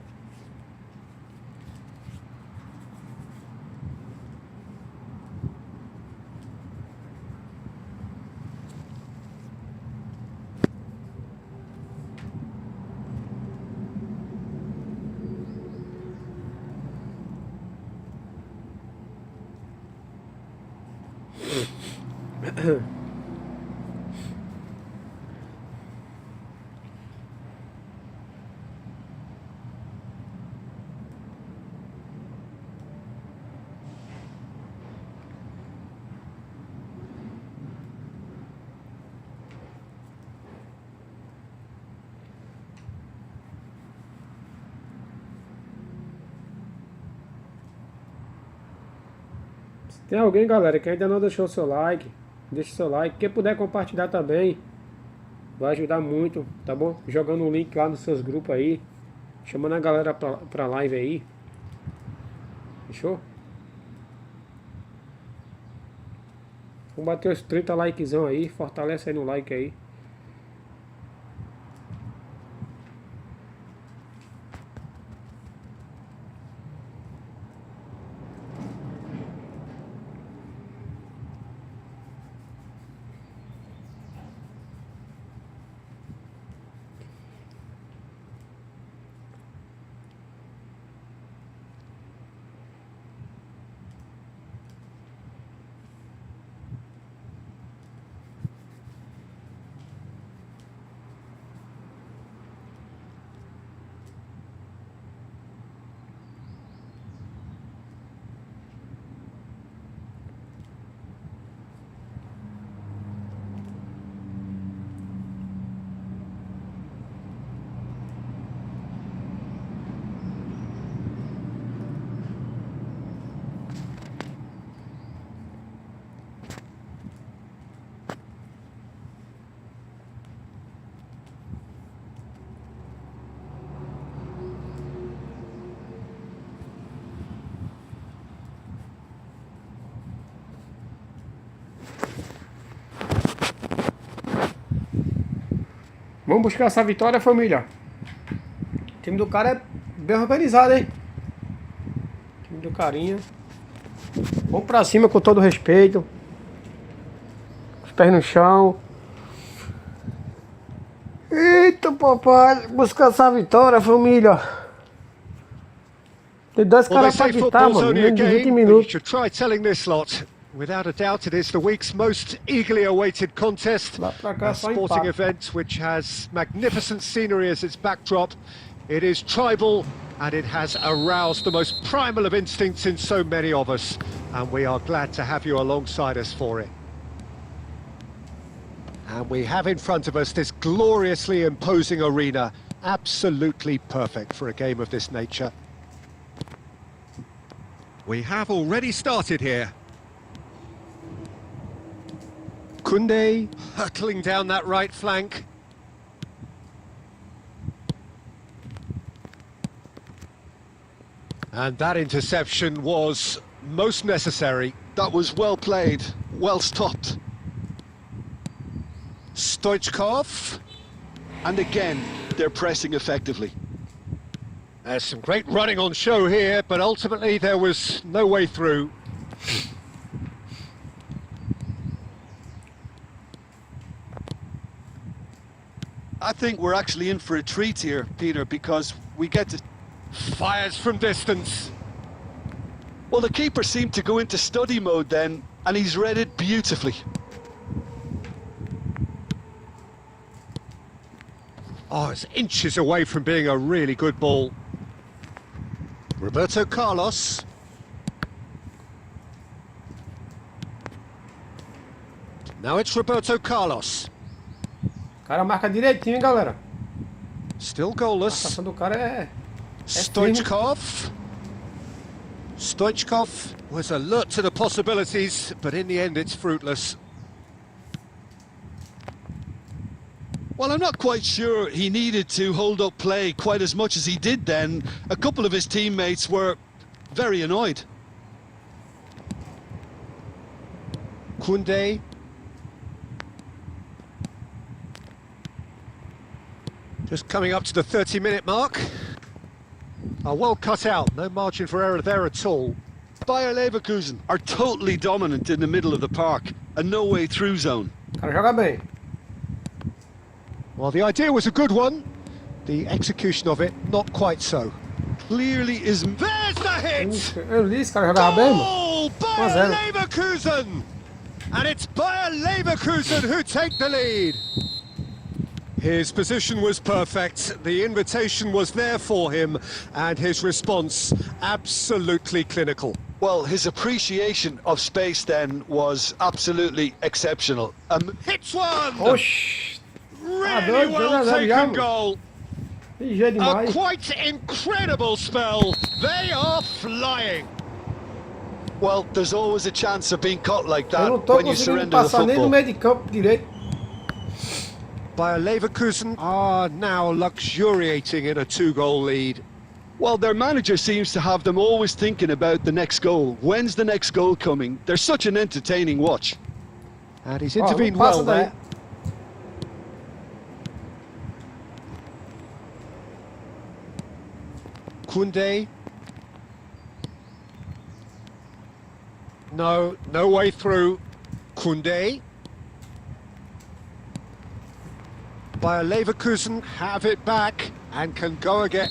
Tem alguém, galera, que ainda não deixou o seu like, deixa o seu like. Quem puder compartilhar também, vai ajudar muito, tá bom? Jogando um link lá nos seus grupos aí, chamando a galera pra live aí. Fechou? Vamos bater os 30 likezão aí, fortalece aí no like aí. Vamos buscar essa vitória, família. O time do cara é bem organizado, hein? O time do carinha. Vamos pra cima com todo respeito. Os pés no chão. Eita, papai. Buscar essa vitória, família. Tem dois caras pra quitar, mano. Menos de 20 minutos. Without a doubt, it is the week's most eagerly awaited contest. Lá pra cá A só sporting empate. event which has magnificent scenery as its backdrop. It is tribal and it has aroused the most primal of instincts in so many of us. And we are glad to have you alongside us for it. And we have in front of us this gloriously imposing arena, absolutely perfect for a game of this nature. We have already started here. Koundé hurtling down that right flank. And that interception was most necessary. That was well played, well stopped. Stoichkov. And again, they're pressing effectively. There's some great running on show here, but ultimately there was no way through. I think we're actually in for a treat here, Peter, because we get to... Fires from distance. Well, the keeper seemed to go into study mode then, and he's read it beautifully. Oh, it's inches away from being a really good ball. Roberto Carlos. Now it's Roberto Carlos. O cara marca direitinho, hein, galera. Still A goalless. marcação do cara é Stoichkov. Stoichkov was alert to the possibilities, but in the end it's fruitless. Well, I'm not quite sure he needed to hold up play quite as much as he did then. A couple of his teammates were very annoyed. Koundé. Just coming up to the 30-minute mark. Well cut out, no margin for error there at all. Bayer Leverkusen are totally dominant in the middle of the park, a no-way through zone. O cara joga bem. Well, the idea was a good one. The execution of it, not quite so. Clearly is... There's the hit! Eu li, esse cara jogava bem, mano. Goal! 1 a Bayer 0. Leverkusen! And it's Bayer Leverkusen who take the lead. His position was perfect, the invitation was there for him, and his response absolutely clinical. Well, his appreciation of space then was absolutely exceptional. Hits one! Oxi. Really doido, well 2 a 0 já, taken mano. goal. Ligeiro A demais. quite incredible spell. They are flying. Well, there's always a chance of being caught like Eu não that tô when you conseguindo surrender the passar nem no football. meio de campo direito. Bayer Leverkusen are now luxuriating in a 2-goal lead. Well, their manager seems to have them always thinking about the next goal. When's the next goal coming? They're such an entertaining watch. And he's Ó, intervened não passa well daí. there. Koundé. No way through. Koundé. Bayer Leverkusen have it back and can go again.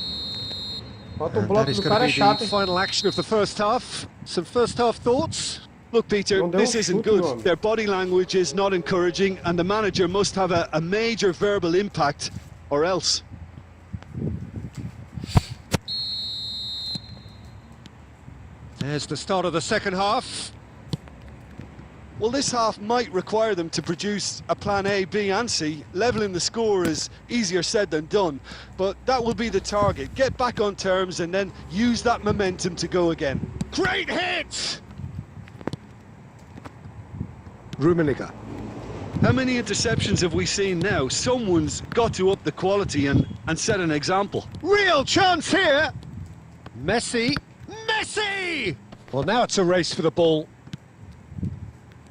Bota o And that bloco is do going cara to é be chato, the hein. final action of the first half. Some first half thoughts? Look, Peter, Não deu this um isn't chute, good. meu amigo. Their body language is not encouraging, and the manager must have a major verbal impact, or else. There's the start of the second half. Well, this half might require them to produce a plan A, B and C. Levelling the score is easier said than done, but that will be the target. Get back on terms and then use that momentum to go again. Great hit! Rummenigge. How many interceptions have we seen now? Someone's got to up the quality and set an example. Real chance here! Messi. Messi! Well, now it's a race for the ball.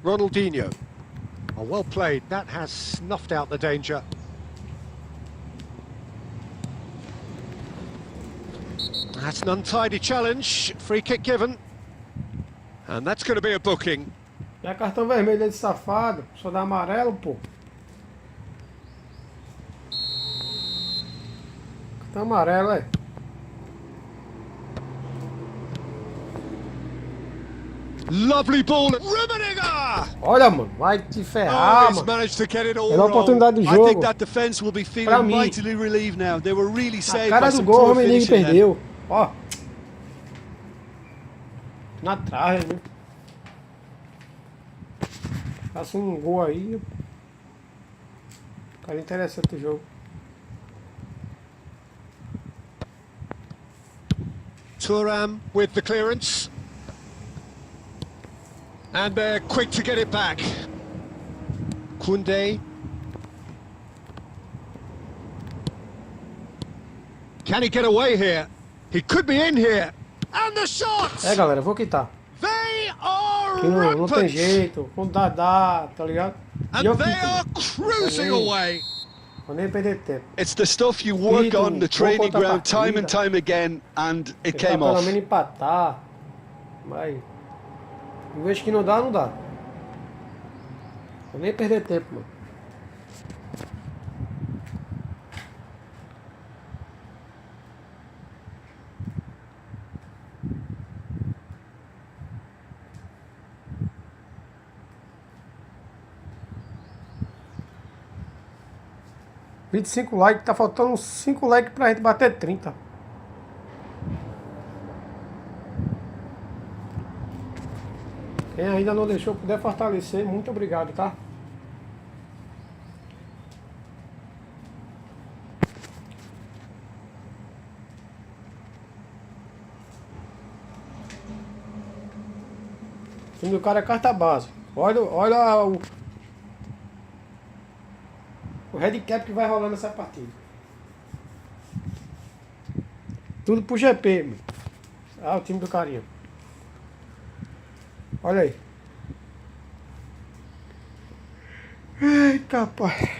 Ronaldinho. Oh, well played. That has snuffed out the danger. That's an untidy challenge. Free kick given. And that's going to be a booking. É cartão vermelho desse safado. Só dá amarelo, pô. Cartão amarelo, é. Lovely ball. Rummenigge! Olha, mano, vai te Oh, ferrar, he's mano. managed to get it all Era a wrong. oportunidade do I jogo. think that defence will be Pra feeling mim. mightily relieved now. They were really A saved by cara do some gol, o poor Rummenigge finishing there. perdeu. Ó. Na trave, né? Passa um gol aí. Cara, interessante o jogo. Thuram with the clearance. And they're quick to get it back. Koundé. Can he get away here? He could be in here. And the shots! É, galera, vou quitar. They are Que não tem rampant. jeito. Quando dá, tá ligado? E And eu they quito, are mano. cruising Também. away. Vou nem perder tempo. It's the stuff you work Quito, on the bom training contra a ground time and partida. time again, and it Tentar came pelo off. menos empatar. Vai. Em vez que não dá, não dá. Vou nem perder tempo, mano. $25 likes, tá faltando uns 5 likes pra gente bater 30. Quem ainda não deixou, puder fortalecer, muito obrigado, tá? O time do cara é carta base. Olha o handicap que vai rolar nessa partida. Tudo pro GP, meu. Ah, o time do carinha. Olha aí. Eita, pai.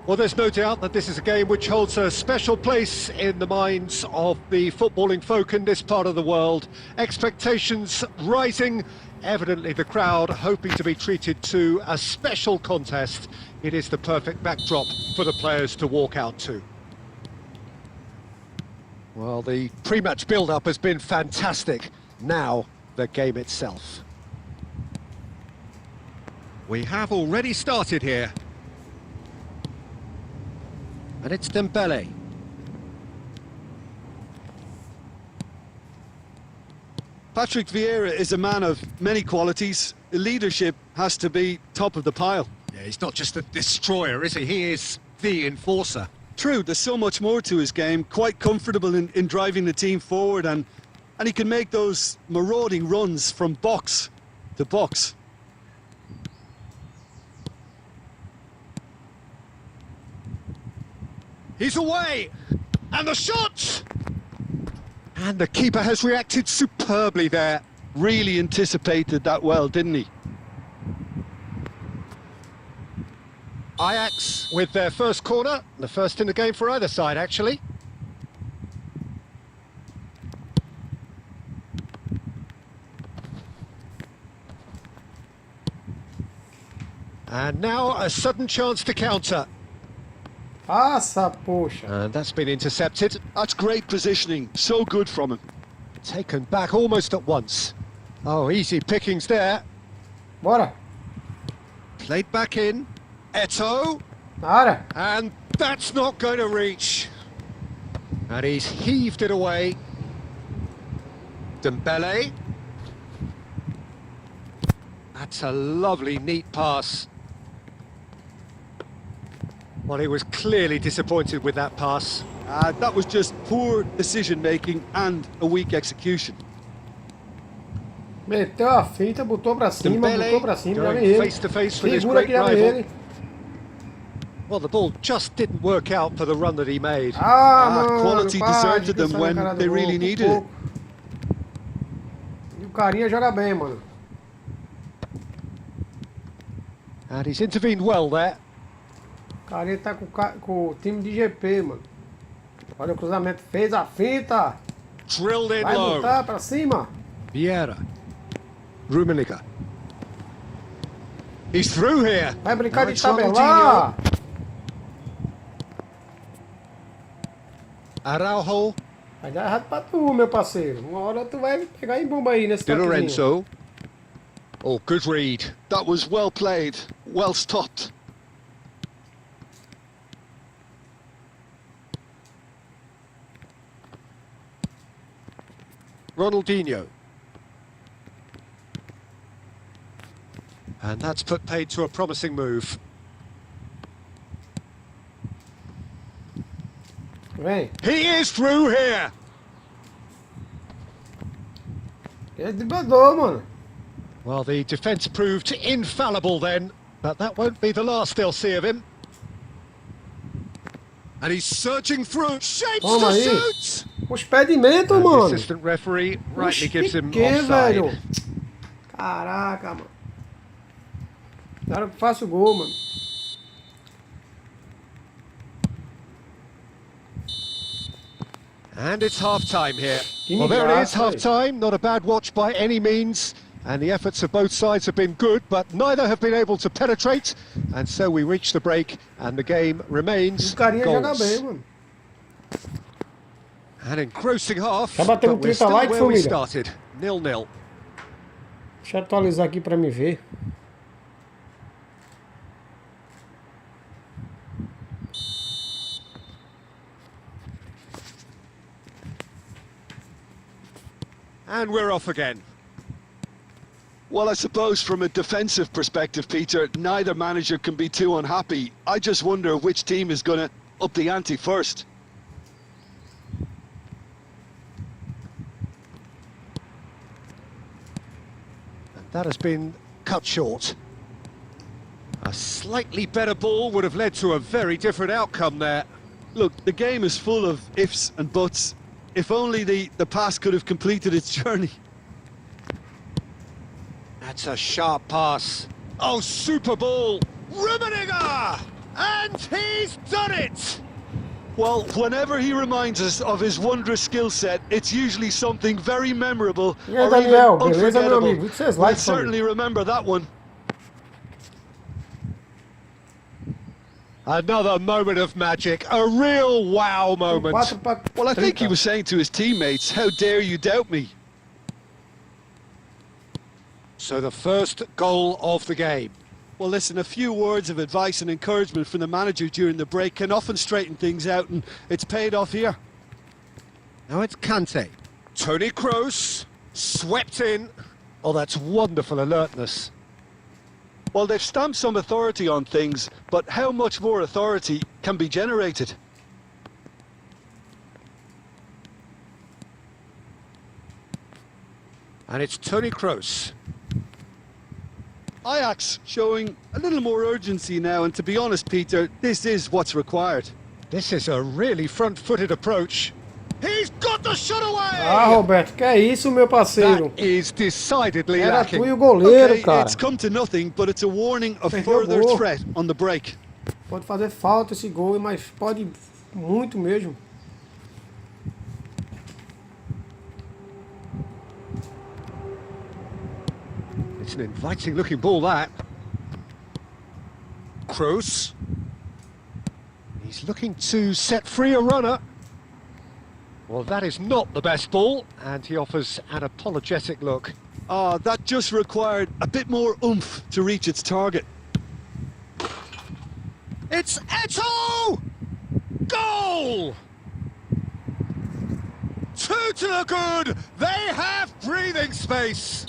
Well, there's no doubt that this is a game which holds a special place in the minds of the footballing folk in this part of the world. Expectations rising, evidently the crowd hoping to be treated to a special contest. It is the perfect backdrop for the players to walk out to. Well, the pre-match build-up has been fantastic. Now, the game itself. We have already started here. And it's Dembele. Patrick Vieira is a man of many qualities. The leadership has to be top of the pile. Yeah, he's not just a destroyer, is he? He is the enforcer. True, there's so much more to his game. Quite comfortable in driving the team forward, and he can make those marauding runs from box to box. He's away! And the shot! And the keeper has reacted superbly there. Really anticipated that well, didn't he? Ajax with their first corner, the first in the game for either side, actually. And now a sudden chance to counter. Passa, poxa. And that's been intercepted. That's great positioning. So good from him. Taken back almost at once. Oh, easy pickings there. Bora. Played back in. Eto'o. Na área. And that's not going to reach. And he's heaved it away. Dembele. That's a lovely, neat pass. Well, he was clearly disappointed with that pass. That was just poor decision-making and a weak execution. Meteu a finta, botou pra cima, botou pra cima, já vem going ele. face to face with his Segura great que já vem rival. ele. Well, the ball just didn't work out for the run that he made. Mano, quality para deserted de them pensar na when cara do they gol, really por needed it. pouco. E o carinha joga bem, mano. And he's intervened well there. O carinha tá com o time de GP, mano. Olha o cruzamento, fez a finta. Drilled in Vai low. botar pra cima. Vieira. Rummenigge. He's through here. Vai brincar Now de it's tabelar. Araujo. Vai dar errado pra tu, meu parceiro. Uma hora tu vai pegar em bomba aí nesse Di toquezinho. Lorenzo. Oh, good read. That was well played, well stopped. Ronaldinho. And that's put paid to a promising move. Vem. He is through here. Ele driblador, mano. Well, the defence proved infallible then, but that won't be the last they'll see of him. And he's surging through. Shapes Toma to aí. shoot! Os pedimentos, And the mano. assistant referee rightly Oxe, gives him que, offside. velho? Caraca, mano. Claro que faço gol, mano. And it's half-time here. Que Well, there it is, graça, velho. half-time. Not a bad watch by any means. And the efforts of both sides have been good, but neither have been able to penetrate. And so we reach the break, and the game remains O carinha joga goals. bem, mano. An engrossing half, Tá batendo but we're 30 still likes, where we família? started. 0-0. Deixa eu atualizar aqui pra me ver. And we're off again. Well, I suppose from a defensive perspective, Peter, neither manager can be too unhappy. I just wonder which team is going to up the ante first. And that has been cut short. A slightly better ball would have led to a very different outcome there. Look, the game is full of ifs and buts. If only the pass could have completed its journey. That's a sharp pass. Oh, super ball. Rummenigge! And he's done it! Well, whenever he reminds us of his wondrous skill set, it's usually something very memorable E aí, or Daniel, even beleza, meu unforgettable. amigo? Vocês We'll like certainly remember that one. Another moment of magic. A real wow moment. 4 pra Well, I think he 30. was saying to his teammates, how dare you doubt me? So the first goal of the game. Well, listen, a few words of advice and encouragement from the manager during the break can often straighten things out, and it's paid off here. Now it's Kante. Tony Kroos. Swept in. Oh, that's wonderful alertness. Well, they've stamped some authority on things, but how much more authority can be generated? And it's Tony Kroos. Ajax showing a little more urgency now, and to be honest, Peter, this is what's required. This is a really front-footed approach. He's got the shot away! Ah, Roberto, que é isso, meu parceiro? That is decidedly Era lacking. tu e o goleiro, Okay, cara. it's come to nothing, but it's a warning of Perdeu o further gol. threat on the break. Pode fazer falta esse gol, mas pode muito mesmo. It's an inviting-looking ball, that. Kroos. He's looking to set free a runner. Well, that is not the best ball, and he offers an apologetic look. That just required a bit more oomph to reach its target. It's Eto'o! Goal! 2 to the good. They have breathing space.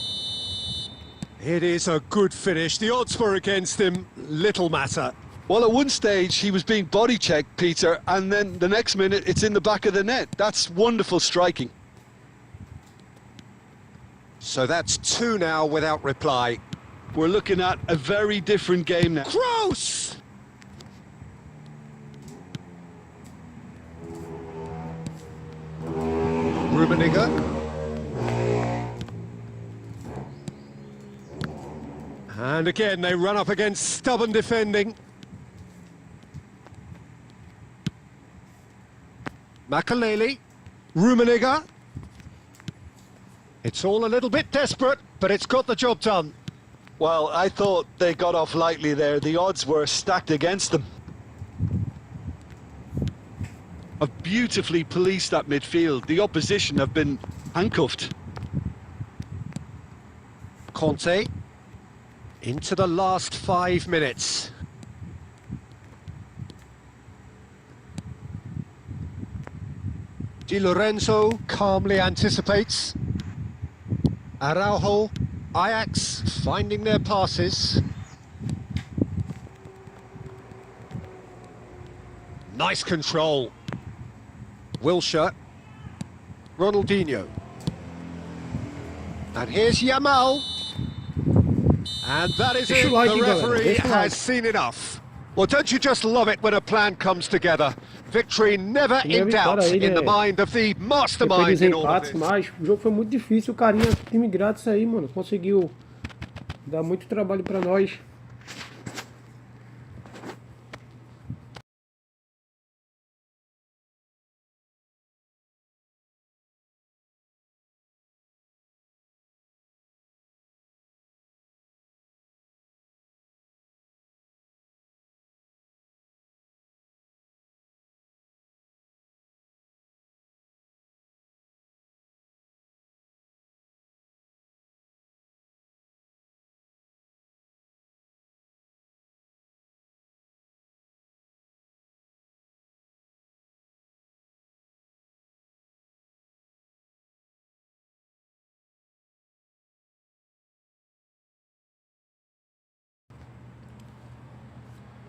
It is a good finish. The odds were against him. Little matter. Well, at one stage he was being body checked, Peter, and then the next minute it's in the back of the net. That's wonderful striking. So that's 2 now without reply. We're looking at a very different game now. Gross! Rummenigge. And again, they run up against stubborn defending. Makaleli. Rummenigge. It's all a little bit desperate, but it's got the job done. Well, I thought they got off lightly there. The odds were stacked against them. Have beautifully policed that midfield. The opposition have been handcuffed. Conte. Into the last 5 minutes. Di Lorenzo calmly anticipates. Araujo, Ajax finding their passes. Nice control. Wilshere. Ronaldinho. And here's Yamal. And that is it. The referee has seen enough. Well, don't you just love it when a plan comes together? Victory never in doubt in the mind of the mastermind in all of this. Mas o jogo foi muito difícil, o carinha, time grátis aí, mano, conseguiu dar muito trabalho pra nós.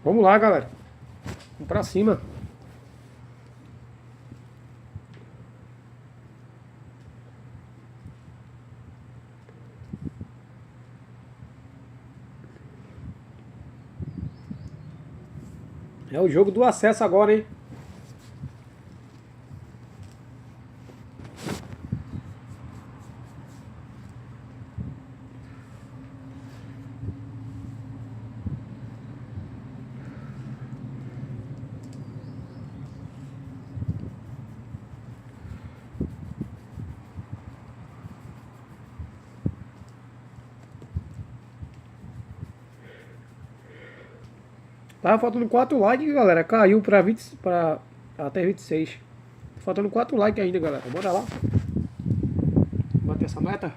Vamos lá, galera. Vamos pra cima. É o jogo do acesso agora, hein? Tava faltando 4 likes, galera. Caiu pra até 26. Tá faltando 4 likes ainda, galera. Bora lá. Bater essa meta.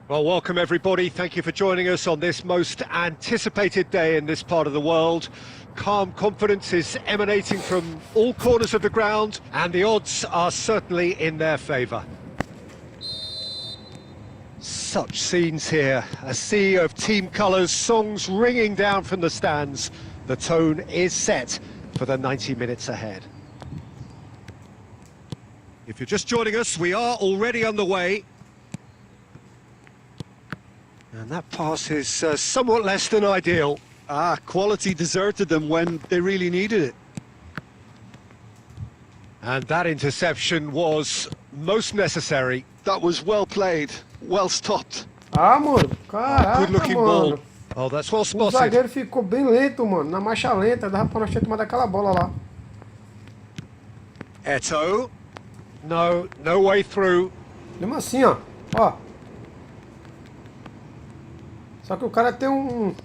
Well, welcome everybody. Thank you for joining us on this most anticipated day in this part of the world. Calm confidence is emanating from all corners of the ground, and the odds are certainly in their favour. Such scenes here, a sea of team colours, songs ringing down from the stands. The tone is set for the 90 minutes ahead. If you're just joining us, we are already underway. And that pass is somewhat less than ideal. Quality deserted them when they really needed it. And that interception was most necessary. That was well played, well stopped. Mano, caraca, Good looking mano. ball. Oh, that's well O spotted. zagueiro ficou bem lento, mano. Na marcha lenta, dava pra nós ter tomado aquela bola lá. Eto'o. No, no way through. Mesmo assim, ó. Ó. Só que o cara tem um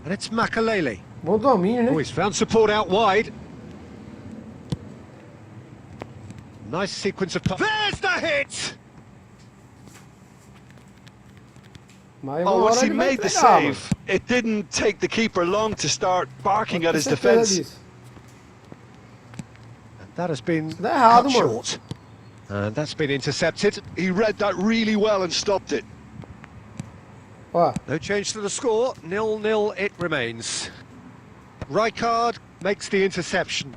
And it's Makalele. bom domínio, Oh, né? he's found support out wide. Nice sequence of... There's the hit! Mas Oh, uma once hora he ele vai made the entregar, mano. save, it didn't take the keeper long to start barking at Tenho his certeza defence. disso. And that has been Dá errado, cut mano. short. And that's been intercepted. He read that really well and stopped it. Ó. No change to the score. 0-0 it remains. Rijkaard makes the interception.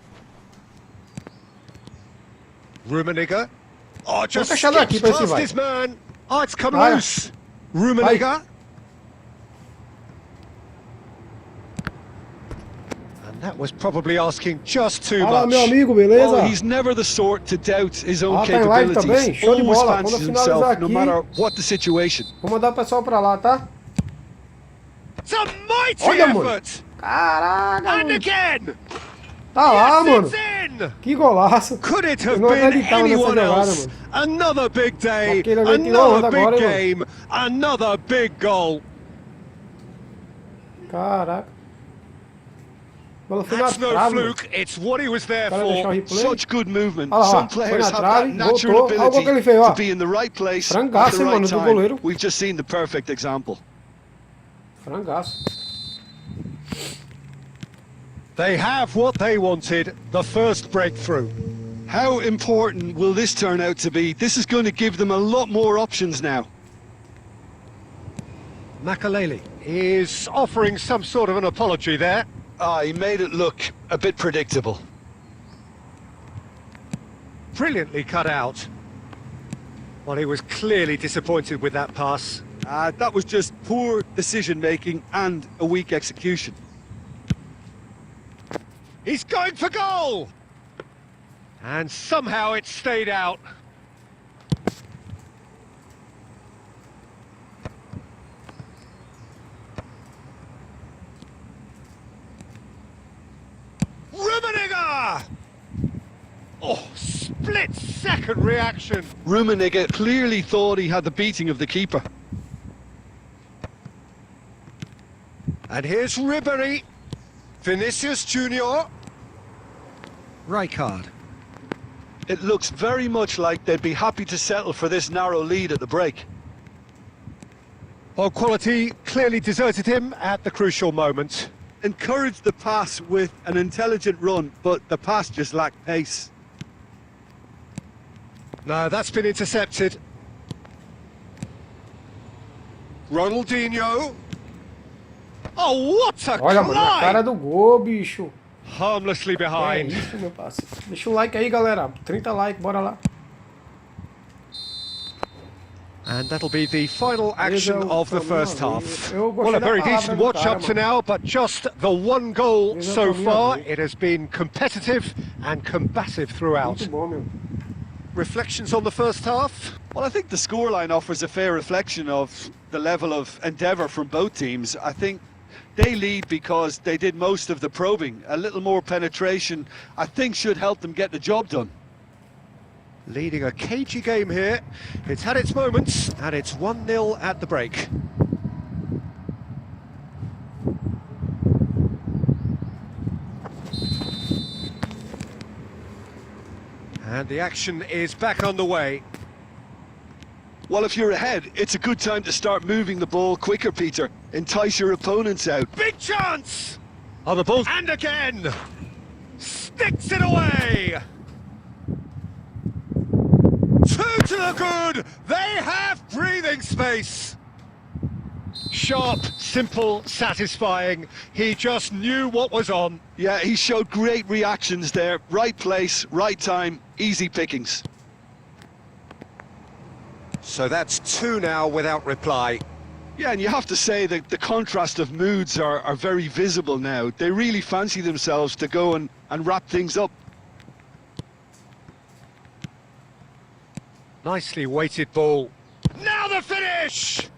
Rummenigge. Oh, just fechado aqui skips pra esse past vai. his man. Oh, it's come Vai. loose. Rummenigge. And that was probably asking just too Fala, much. meu amigo, beleza? Well, he's never the sort to doubt his own Ah, tá em live também? capabilities. Show de Always bola. fancies Quando finalizar himself, no aqui- matter what the situation. Vou mandar o pessoal pra lá, tá? It's a mighty Olha, mano. effort. Caraca, And mano. again. Tá lá, Yes, mano. it's in. Que golaço. Could it Eu have não been acreditava nessa anyone jogada, else? mano. Another big day, Aquele ali tirou another onda big agora, hein, game, another big goal. Caraca. Bola foi na That's no trave, mano. fluke, it's what he was there O cara deixar o for. replay. Such good movement. Olha lá, Some foi players na have trave, that natural voltou. Olha o gol que ele fez, ó. ability to be in the right place at Frangaço, the hein, right mano, do time. goleiro. We've just seen the perfect example. Frangaço. They have what they wanted, the first breakthrough. How important will this turn out to be? This is going to give them a lot more options now. Makalele is offering some sort of an apology there. Ah, he made it look a bit predictable. Brilliantly cut out. Well, he was clearly disappointed with that pass. That was just poor decision-making and a weak execution. He's going for goal! And somehow it stayed out. Rummenigge! Oh, split-second reaction. Rummenigge clearly thought he had the beating of the keeper. And here's Ribery. Vinicius Junior. Rijkaard. It looks very much like they'd be happy to settle for this narrow lead at the break. Well, quality clearly deserted him at the crucial moment. Encouraged the pass with an intelligent run, but the pass just lacked pace. No, that's been intercepted. Ronaldinho. Oh, what a Olha, mano, a cara climb! do gol, bicho. Harmlessly É behind. isso, meu parceiro. Deixa o like aí, galera. 30 likes, bora lá. And that'll be the final action Esse é o of the problema, first half. eu gostei Well, a da very palavra decent do watch cara, up to mano. now, but just the one goal Esse é o so caminho far. dele. It has been competitive and combative throughout. Muito bom, meu. Reflections on the first half? Well, I think the scoreline offers a fair reflection of the level of endeavour from both teams. I think they lead because they did most of the probing. A little more penetration, I think, should help them get the job done. Leading a cagey game here. It's had its moments, and it's 1-0 at the break. And the action is back underway. Well, if you're ahead, it's a good time to start moving the ball quicker, Peter. Entice your opponents out. Big chance! On the ball, and again! Sticks it away! Two to the good! They have breathing space! Sharp, simple, satisfying. He just knew what was on. Yeah, he showed great reactions there. Right place, right time, easy pickings. So that's two now without reply. Yeah, and you have to say that the contrast of moods are very visible now. They really fancy themselves to go and wrap things up. Nicely weighted ball. Now the finish!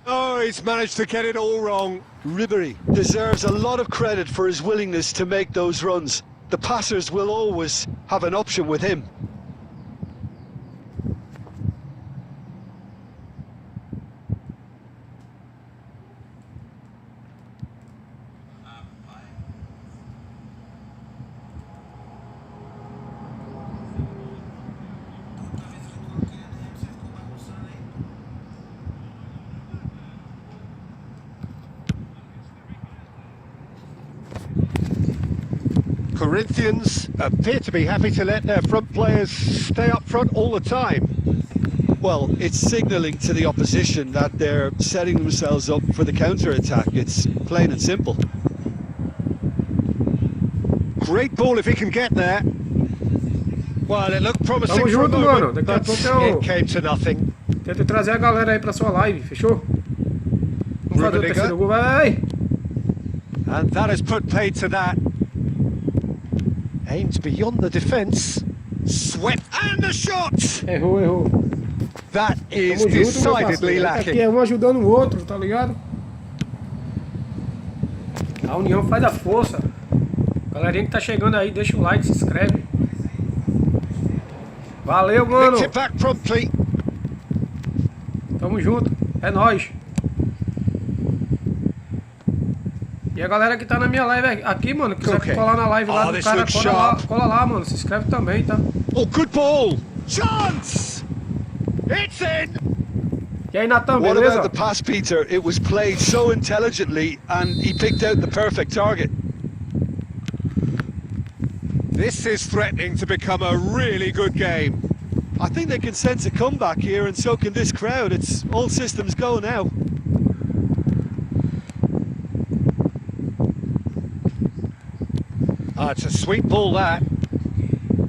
Oh, he's managed to get it all wrong. Ribery deserves a lot of credit for his willingness to make those runs. the passers will always have an option with him. Corinthians appear to be happy to let their front players stay up front all the time. Well, it's signalling to the opposition that they're setting themselves up for the counter-attack. It's plain and simple. Great ball if he can get there. Well, it looked promising Tamo for a junto, moment, mano. Daqui a but pouco eu it came to nothing. tento trazer a galera aí pra sua live, fechou? Vamos fazer o Ruben terceiro gol, vai! And that has put paid to that. Aims beyond the defence. Swept and the shot! Errou, errou. That is Tamo junto, meu decidedly parceiro. Aqui lacking. é um ajudando o outro, tá ligado? A união faz a força. Galerinha que tá chegando aí, deixa o like, se inscreve. Valeu, mano. Picked it back promptly. Tamo junto. É nóis. E a galera que tá na minha live aqui, mano, quiser Okay. colar na live lá Oh, do this cara, looks cola lá, mano. Se inscreve também, tá? Oh, good ball! Chance! It's in! E aí, Natan, What beleza? about the pass, Peter? It was played so intelligently and he picked out the perfect target. This is threatening to become a really good game. I think they can sense a comeback here, and so can this crowd. It's all systems go now. It's a sweet ball that.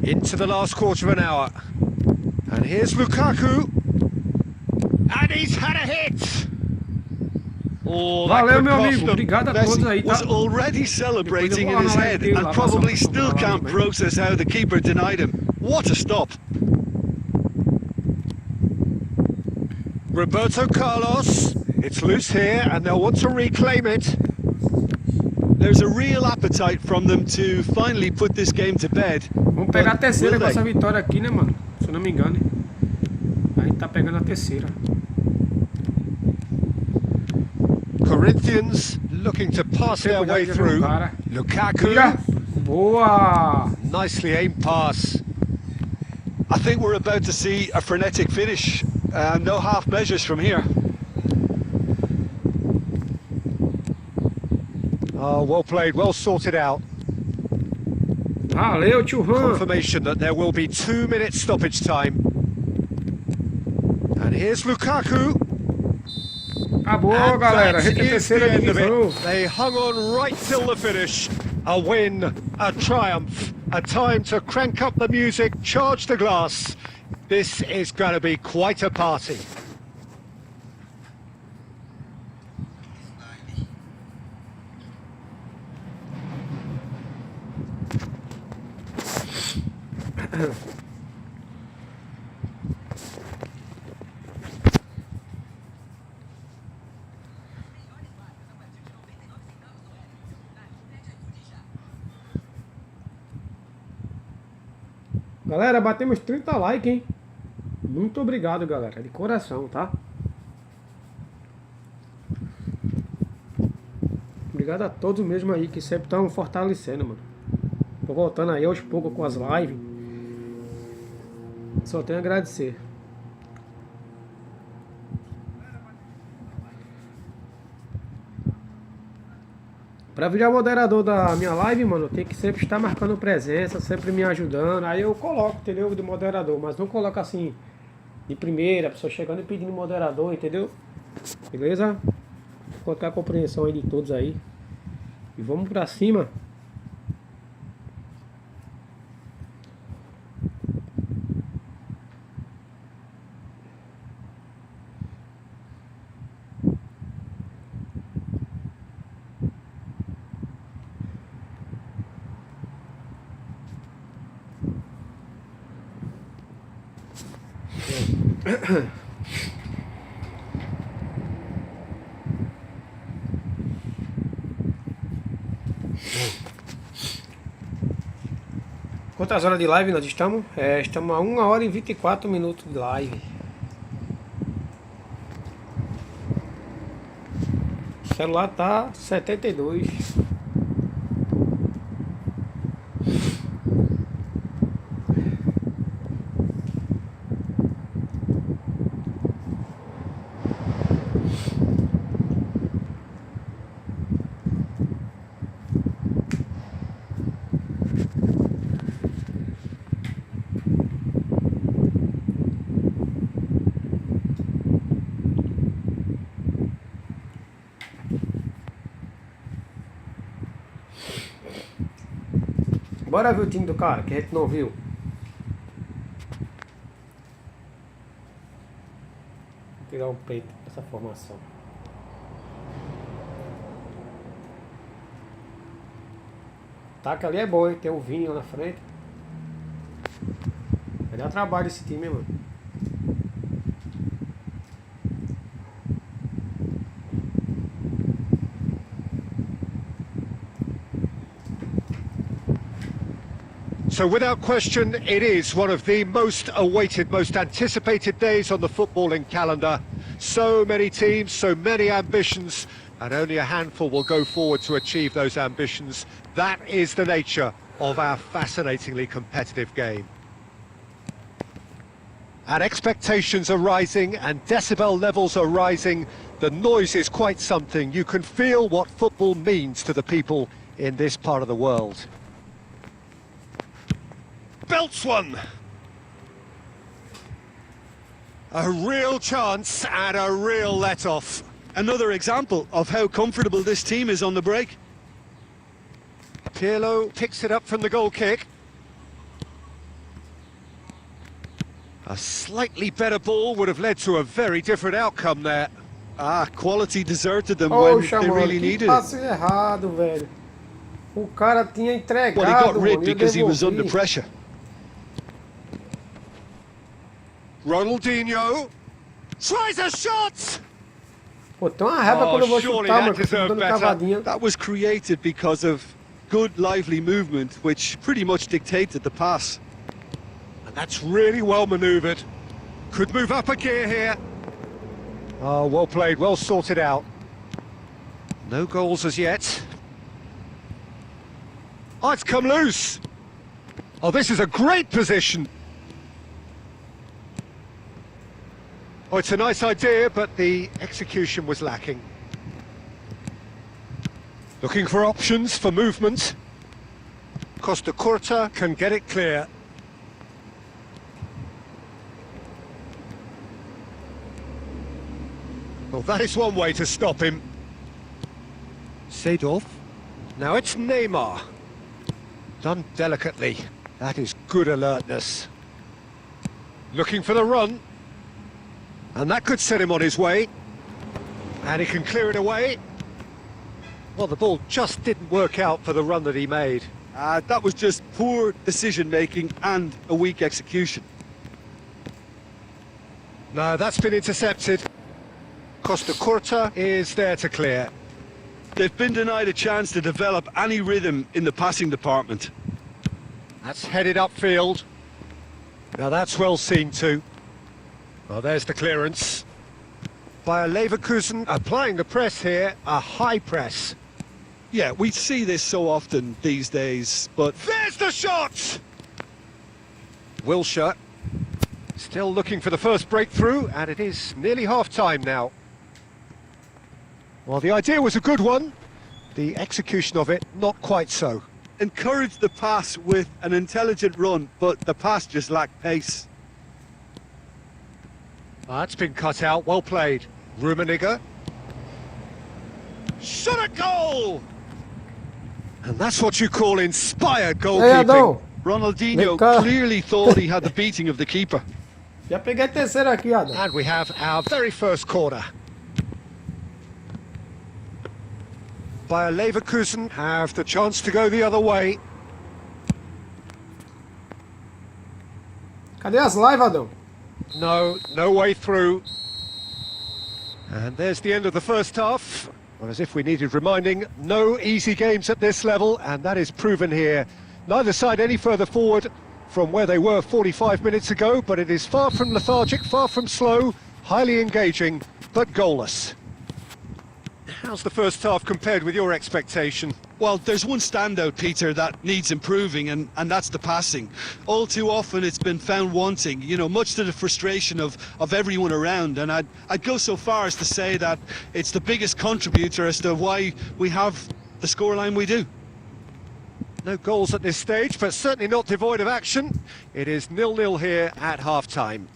Into the last quarter of an hour. And here's Lukaku. And he's had a hit! Oh, that Valeu, could meu cost amigo. them. Obrigado a todos aí, Messi tá? was already celebrating in Depois eu vou his lá na head live dele and lá, probably passar um still pouco lá can't também. process how the keeper denied him. What a stop! Roberto Carlos. It's loose here and they'll want to reclaim it. There's a real appetite from them to finally put this game to bed. Vamos pegar a But terceira will com they? essa vitória aqui, né, mano? Se eu não me engano. A gente tá pegando a terceira. Corinthians looking to pass their way through. Lukaku. Tira. Boa! Nicely aimed pass. I think we're about to see a frenetic finish. No half measures from here. Oh, well played, well sorted out. Valeu, tio Han. Confirmation that there will be 2 minutes stoppage time. And here's Lukaku. Acabou, And galera. A that gente é a is the terceira end of divisão. it. They hung on right till the finish. A win, a triumph, a time to crank up the music, charge the glass. This is going to be quite a party. Galera, batemos 30 likes, hein? Muito obrigado, galera. De coração, tá? Obrigado a todos mesmo aí que sempre estão fortalecendo, mano. Tô voltando aí aos poucos com as lives. Só tenho a agradecer. Pra virar moderador da minha live, mano, tem que sempre estar marcando presença, sempre me ajudando. Aí eu coloco, entendeu? De moderador, mas não coloco assim de primeira, a pessoa chegando e pedindo moderador, entendeu? Beleza? Vou colocar a compreensão aí de todos aí. E vamos pra cima. Quantas horas de live nós estamos? Estamos a 1 hora e 24 minutos de live. O celular tá 72. Bora ver o time do cara, que a gente não viu. Vou tirar um peito dessa formação. Ataque ali é bom, hein? Tem o Vinho na frente. Vai dar trabalho esse time, mano. So without question, it is one of the most awaited, most anticipated days on the footballing calendar. So many teams, so many ambitions, and only a handful will go forward to achieve those ambitions. That is the nature of our fascinatingly competitive game. And expectations are rising and decibel levels are rising. The noise is quite something. You can feel what football means to the people in this part of the world. Belts one. A real chance and a real let-off. Another example of how comfortable this team is on the break. Pirlo picks it up from the goal kick. A slightly better ball would have led to a very different outcome there. Ah, quality deserted them when Poxa, they mano, really que needed it. passe errado, velho. O cara tinha entregado, Well, he got rid mano, e eu because he was devolvi. under pressure. Ronaldinho tries a shot! Pô, tem uma raiva Oh, quando eu vou surely chutar, that mano, que eu fico deserved dando better. cavadinha. That was created because of good, lively movement, which pretty much dictated the pass. And that's really well manoeuvred. Could move up a gear here. Oh, well played, well sorted out. No goals as yet. Oh, it's come loose. Oh, this is a great position. Oh, it's a nice idea, but the execution was lacking. Looking for options for movement. Costa Curta can get it clear. Well, that is one way to stop him. Seedorf. Now it's Neymar. Done delicately. That is good alertness. Looking for the run. And that could set him on his way. And he can clear it away. Well, the ball just didn't work out for the run that he made. That was just poor decision-making and a weak execution. No, that's been intercepted. Costa Curta is there to clear. They've been denied a chance to develop any rhythm in the passing department. That's headed upfield. Now that's well seen too. Well, there's the clearance. Bayer Leverkusen applying the press here, a high press. Yeah, we see this so often these days, but There's the shot! Wilshere still looking for the first breakthrough, and it is nearly half-time now. Well, the idea was a good one. The execution of it, not quite so. encouraged the pass with an intelligent run, but the pass just lacked pace. That's been cut out, well played. Rummenigge. Shot at goal! And that's what you call inspired goalkeeping. Adão, Ronaldinho Vem cá. clearly thought he had the beating of the keeper. já peguei a terceira aqui, Adão. And we have our very first corner. Bayer Leverkusen have the chance to go the other way. Cadê as lives, Adão? No way through. And there's the end of the first half. Well, as if we needed reminding, no easy games at this level, and that is proven here Neither side any further forward from where they were 45 minutes ago, but it is far from lethargic, far from slow, highly engaging, but goalless. How's the first half compared with your expectation? Well, there's one standout, Peter, that needs improving, and that's the passing. All too often it's been found wanting, you know, much to the frustration of everyone around, and I'd go so far as to say that it's the biggest contributor as to why we have the scoreline we do. No goals at this stage, but certainly not devoid of action. It is 0-0 here at half-time.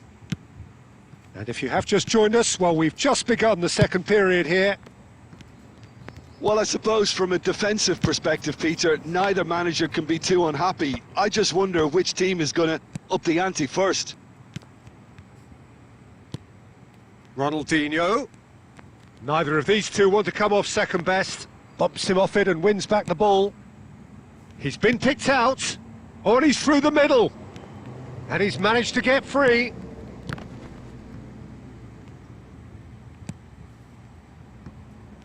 And if you have just joined us, well, we've just begun the second period here. Well, I suppose from a defensive perspective, Peter, neither manager can be too unhappy. I just wonder which team is going to up the ante first. Ronaldinho. Neither of these two want to come off second best. Bumps him off it and wins back the ball. He's been picked out. Oh, and he's through the middle. And he's managed to get free.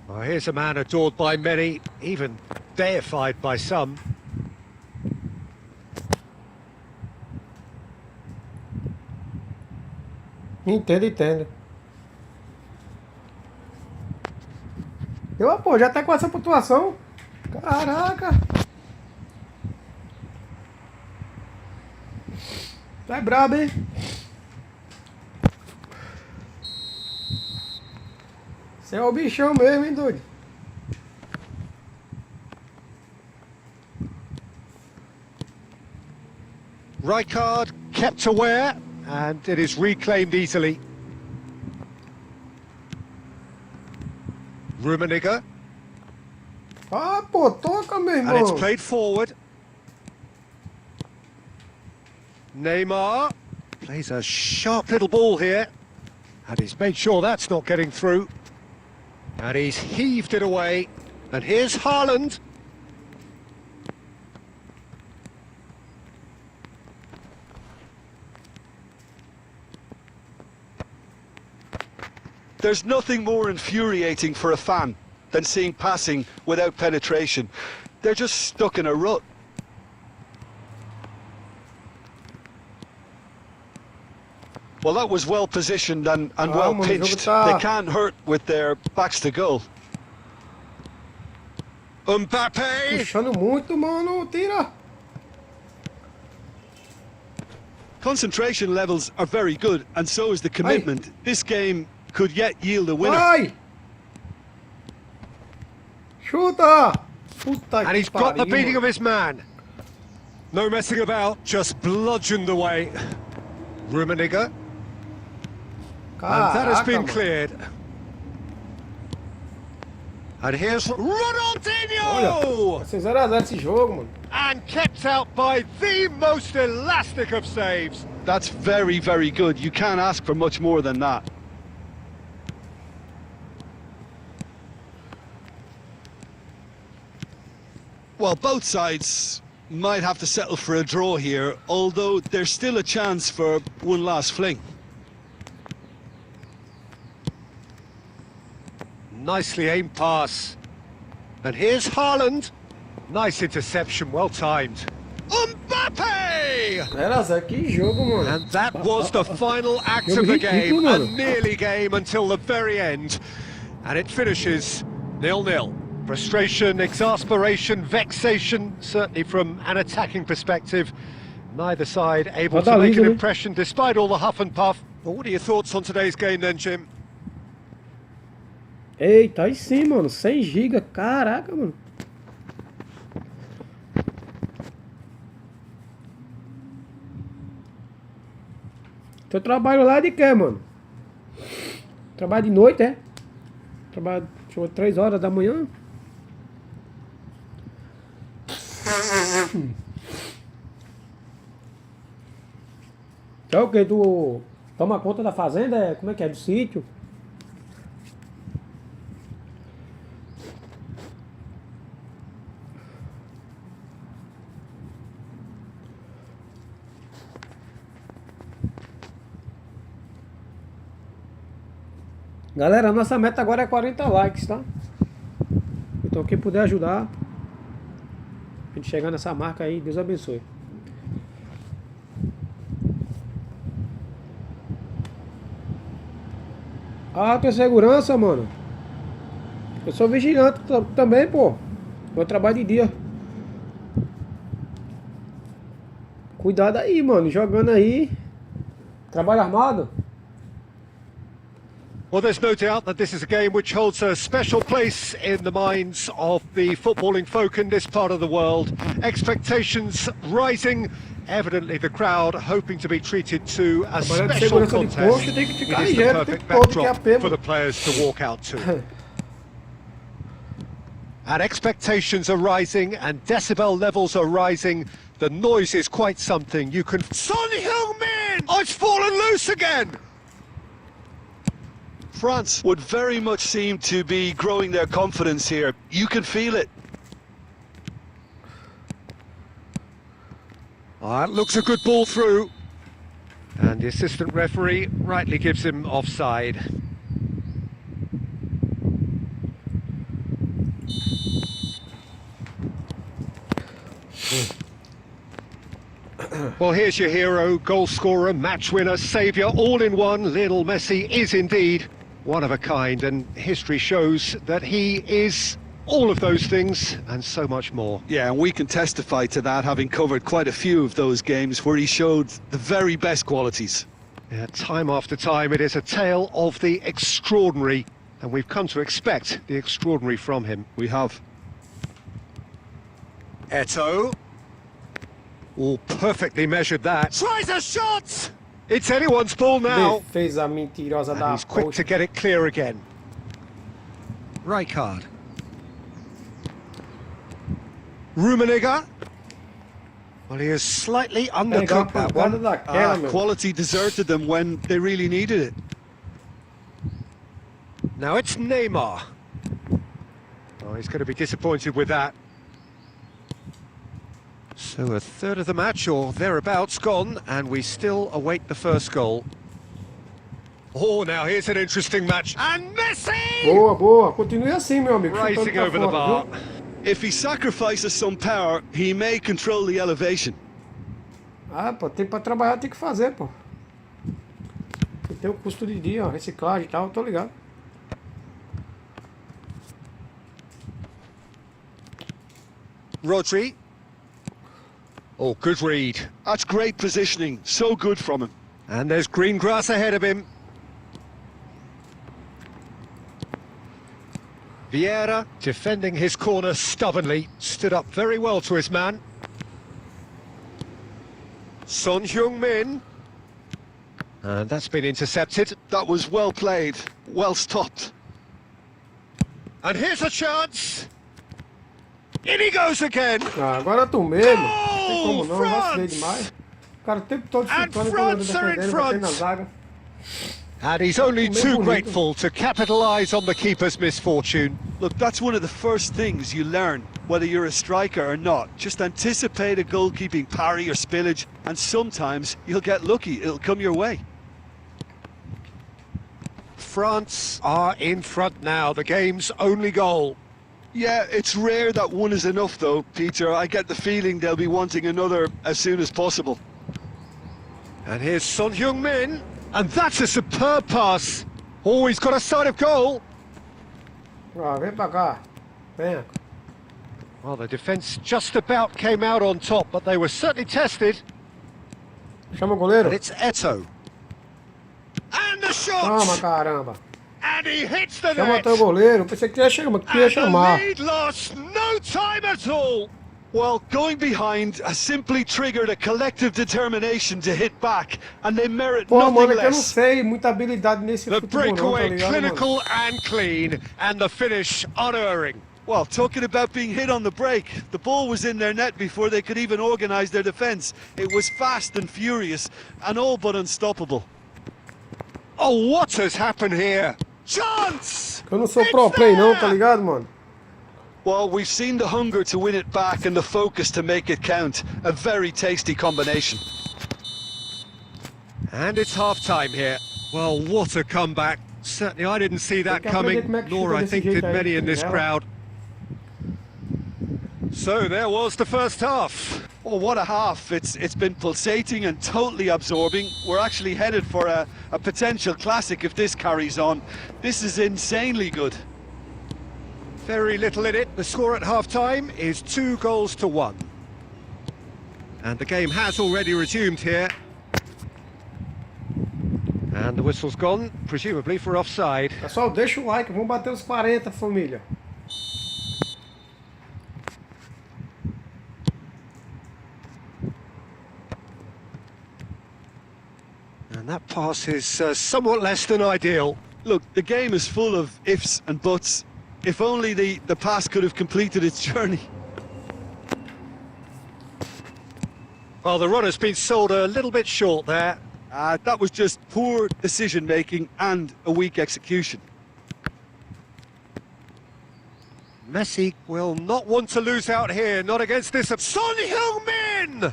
Well, here's a man adored by many, even deified by some. Entendo. Pô, já tá com essa pontuação. Caraca. Tá brabo, hein? Você é o bichão mesmo, hein, doido? Rijkaard kept aware, and it is reclaimed easily. Rummenigge, Ah, pô, toca, meu and it's irmão. played forward. Neymar plays a sharp little ball here, and he's made sure that's not getting through. And he's heaved it away, and here's Haaland. There's nothing more infuriating for a fan than seeing passing without penetration. They're just stuck in a rut. Well, that was well positioned and well Vamos, pinched. jogo tá- They can't hurt with their backs to goal. Mbappe! Puxando muito, mano. Tira. Concentration levels are very good, and so is the commitment. This game could yet yield a winner. Vai! Chuta! Puta And he's que got the pariu, beating mano. of his man. No messing about, just bludgeoned away. Rummenigge, and that has been Caraca, mano. cleared. And here's Olha, Ronaldinho! vai ser 0x0 esse jogo, mano. And kept out by the most elastic of saves. That's very, very good. You can't ask for much more than that. Well, both sides might have to settle for a draw here, although there's still a chance for one last fling. Nicely aimed pass. And here's Haaland. Nice interception, well timed. Mbappe! 0x0, que jogo, mano. And that was the final act Jogo of the ridículo, game, a mano. nearly game until the very end. And it finishes 0-0. Frustration, exasperation, vexation, certainly from an attacking perspective. Neither side able to make an impression despite all the huff and puff. Well, what are your thoughts on today's game then, Jim? Eita, aí sim, mano. 100 GB. Caraca, mano. Teu trabalho lá é de quê, mano? Trabalho de noite, é? Trabalho, deixa eu ver, 3 horas da manhã? É o que? Tu toma conta da fazenda? É? Como é que é? Do sítio? Galera, a nossa meta agora é 40 likes, tá? Então quem puder ajudar. A gente chegar nessa marca aí, Deus abençoe. Ah, tem segurança, mano. Eu sou vigilante também, pô. Meu trabalho de dia. Cuidado aí, mano. Jogando aí. Trabalho armado. Well, there's no doubt that this is a game which holds a special place in the minds of the footballing folk in this part of the world. Expectations rising. Evidently, the crowd hoping to be treated to a special contest. It is the perfect backdrop for the players to walk out to. And expectations are rising and decibel levels are rising. The noise is quite something. You can... Son Heung-min! Oh, it's fallen loose again! France would very much seem to be growing their confidence here. You can feel it. That looks a good ball through. And the assistant referee rightly gives him offside. Well, here's your hero, goal scorer, match winner, saviour, all in one. Lionel Messi is indeed one of a kind, and history shows that he is all of those things and so much more. Yeah, and we can testify to that, having covered quite a few of those games where he showed the very best qualities. Yeah, time after time, it is a tale of the extraordinary, and we've come to expect the extraordinary from him. We have. Eto'o. Oh, perfectly measured that. Tries a shot! It's anyone's ball now. Defesa mentirosa And da he's quick coxa. to get it clear again. Rijkaard. Rummenigge. Well, he is slightly undercooked that one. Quality deserted them when they really needed it. Now it's Neymar. Oh, he's going to be disappointed with that. So a third of the match, or thereabouts, gone, and we still await the first goal. Oh, now here's an interesting match. And Messi! Boa, boa. Continue assim, meu amigo. Rising over the bar. If he sacrifices some power, he may control the elevation. Ah, pô, tem pra trabalhar, tem que fazer, pô. Tem o custo de dia, ó, reciclagem e tal, tô ligado. Rodri. Oh, good read. That's great positioning, so good from him. And there's green grass ahead of him. Vieira, defending his corner stubbornly, stood up very well to his man. Son Heung-min. And that's been intercepted. That was well played, well stopped. And here's a chance. In he goes again. Ah, agora eu tomei, mano. Não tem como não, vacilei demais. O cara o tempo todo chutando, defendendo, batendo na zaga. And he's only too grateful to capitalise on the keeper's misfortune. Look, that's one of the first things you learn, whether you're a striker or not. Just anticipate a goalkeeping parry or spillage, and sometimes you'll get lucky, it'll come your way. France are in front now, the game's only goal. Yeah, it's rare that one is enough though, Peter. I get the feeling they'll be wanting another as soon as possible. And here's Son Heung-min, and that's a superb pass. Oh, he's got a side of goal. Ah, vem pra cá. Venha. Well, the defence just about came out on top, but they were certainly tested. Chama o goleiro. And it's Eto'o. And the shot! Toma, caramba. And he hits the Chama net. até o goleiro. Pensei que ia chamar. And the lead lost no time at all. Well, going behind has simply triggered a collective determination to hit back, and they merit Pô, nothing mano, é que eu não less. sei muita habilidade nesse The futebol não, tá breakaway ligado, clinical mano? and clean, and the finish unerring. Well, talking about being hit on the break, the ball was in their net before they could even organise their defence. It was fast and furious, and all but unstoppable. Oh, what has happened here? Chance! Eu não sou pro play não, tá ligado, mano? Well, we've seen the hunger to win it back and the focus to make it count. A very tasty combination. And it's half-time here. Well, what a comeback. Certainly I didn't see that coming, nor I think did many in this crowd. So there was the first half. Oh, what a half. It's been pulsating and totally absorbing. We're actually headed for a potential classic if this carries on. This is insanely good. Very little in it. The score at half-time is 2-1. And the game has already resumed here. And the whistle's gone, presumably for offside. Pessoal, deixa o like, vamos bater os 40, família. And that pass is somewhat less than ideal. Look, the game is full of ifs and buts. If only the pass could have completed its journey. Well, the runner's been sold a little bit short there. That was just poor decision-making and a weak execution. Messi will not want to lose out here, not against this. Son Heung-min!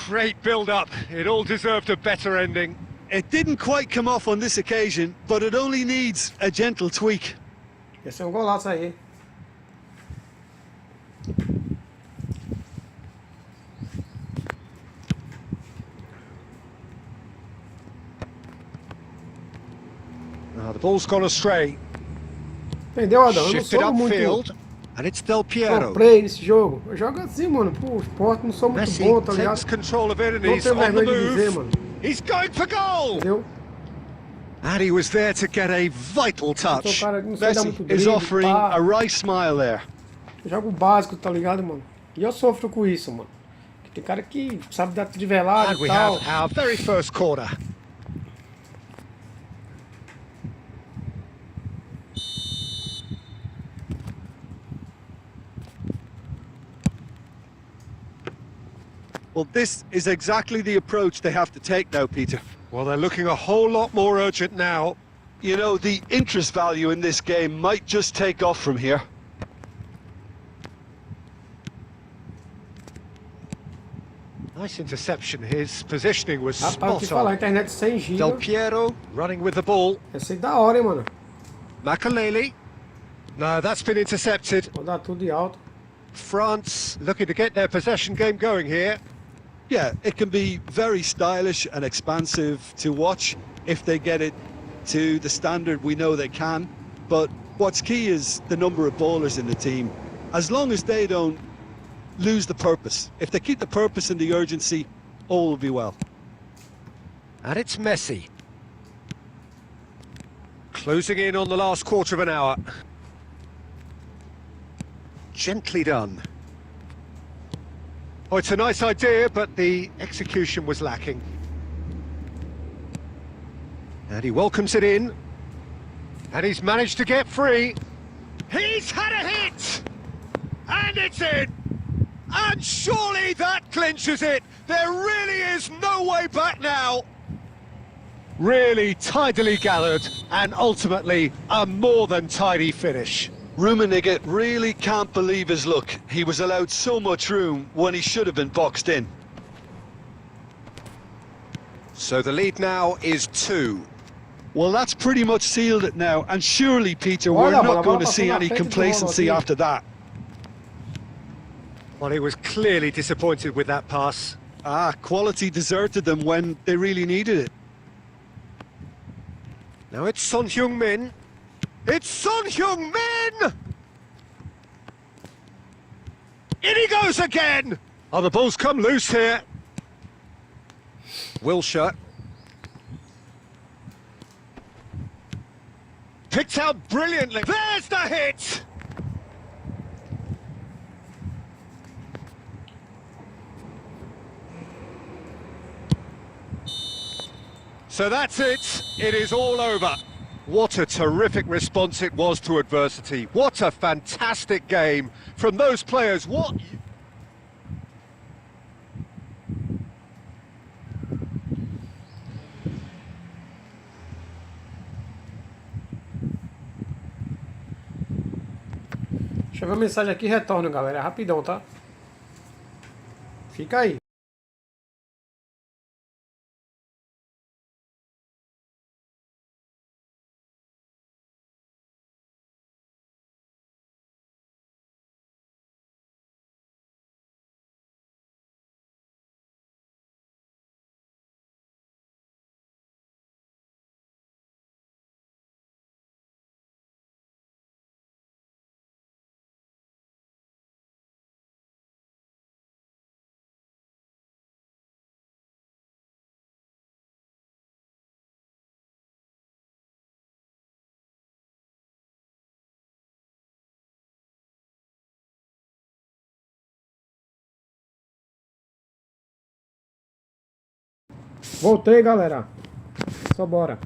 Great build-up. It all deserved a better ending. It didn't quite come off on this occasion, but it only needs a gentle tweak. Esse é um golaço aí. The ball's gone astray. Entendeu, Adão? Eu não Shifted sou muito... upfield, and it's Del Piero. Comprei nesse jogo. Eu jogo assim, mano. Pro esporte não sou muito Messi bom, tá takes ligado? control of it and Não he's tenho on the vergonha de dizer, move. mano. He's going for goal! Entendeu? And he was there to get a vital Eu sou um touch. cara que não sei dar Messi muito is drible, offering pá. a wry smile there. Eu jogo o básico, tá ligado, mano? E eu sofro com isso, mano. Porque tem cara que sabe dar de velado And e we tal. have our very first corner. Well, this is exactly the approach they have to take now, Peter. Well, they're looking a whole lot more urgent now. You know, the interest value in this game might just take off from here. Nice interception. His positioning was Rapaz, o que spot falar, on. internet 100 Del GB. Piero running with the ball. Essa aí da hora, hein, mano. Makaleli. No, that's been intercepted. Vou dar tudo de alto. France looking to get their possession game going here. Yeah, it can be very stylish and expansive to watch if they get it to the standard we know they can. But what's key is the number of bowlers in the team. As long as they don't lose the purpose, if they keep the purpose and the urgency, all will be well. And it's Messi. Closing in on the last quarter of an hour. Gently done. Oh, it's a nice idea, but the execution was lacking. And he welcomes it in. And he's managed to get free. He's had a hit! And it's in! And surely that clinches it! There really is no way back now! Really tidily gathered, and ultimately a more than tidy finish. Rummenigge really can't believe his luck. He was allowed so much room when he should have been boxed in. So the lead now is 2. Well, that's pretty much sealed it now, and surely, Peter, Olha, we're mano, not a going bola to see passou na any frente do complacency Ronaldinho. after that. Well, he was clearly disappointed with that pass. Quality deserted them when they really needed it. Now it's Son Heung-min. It's Son Heung-min! In he goes again! Oh, the ball's come loose here. Wilshere. Picked out brilliantly. There's the hit! So that's it. It is all over. What a terrific response it was to adversity. What a fantastic game from those players. What... Deixa eu ver a mensagem aqui e retorno, galera. É rapidão, tá? Fica aí. Voltei, galera. Só bora.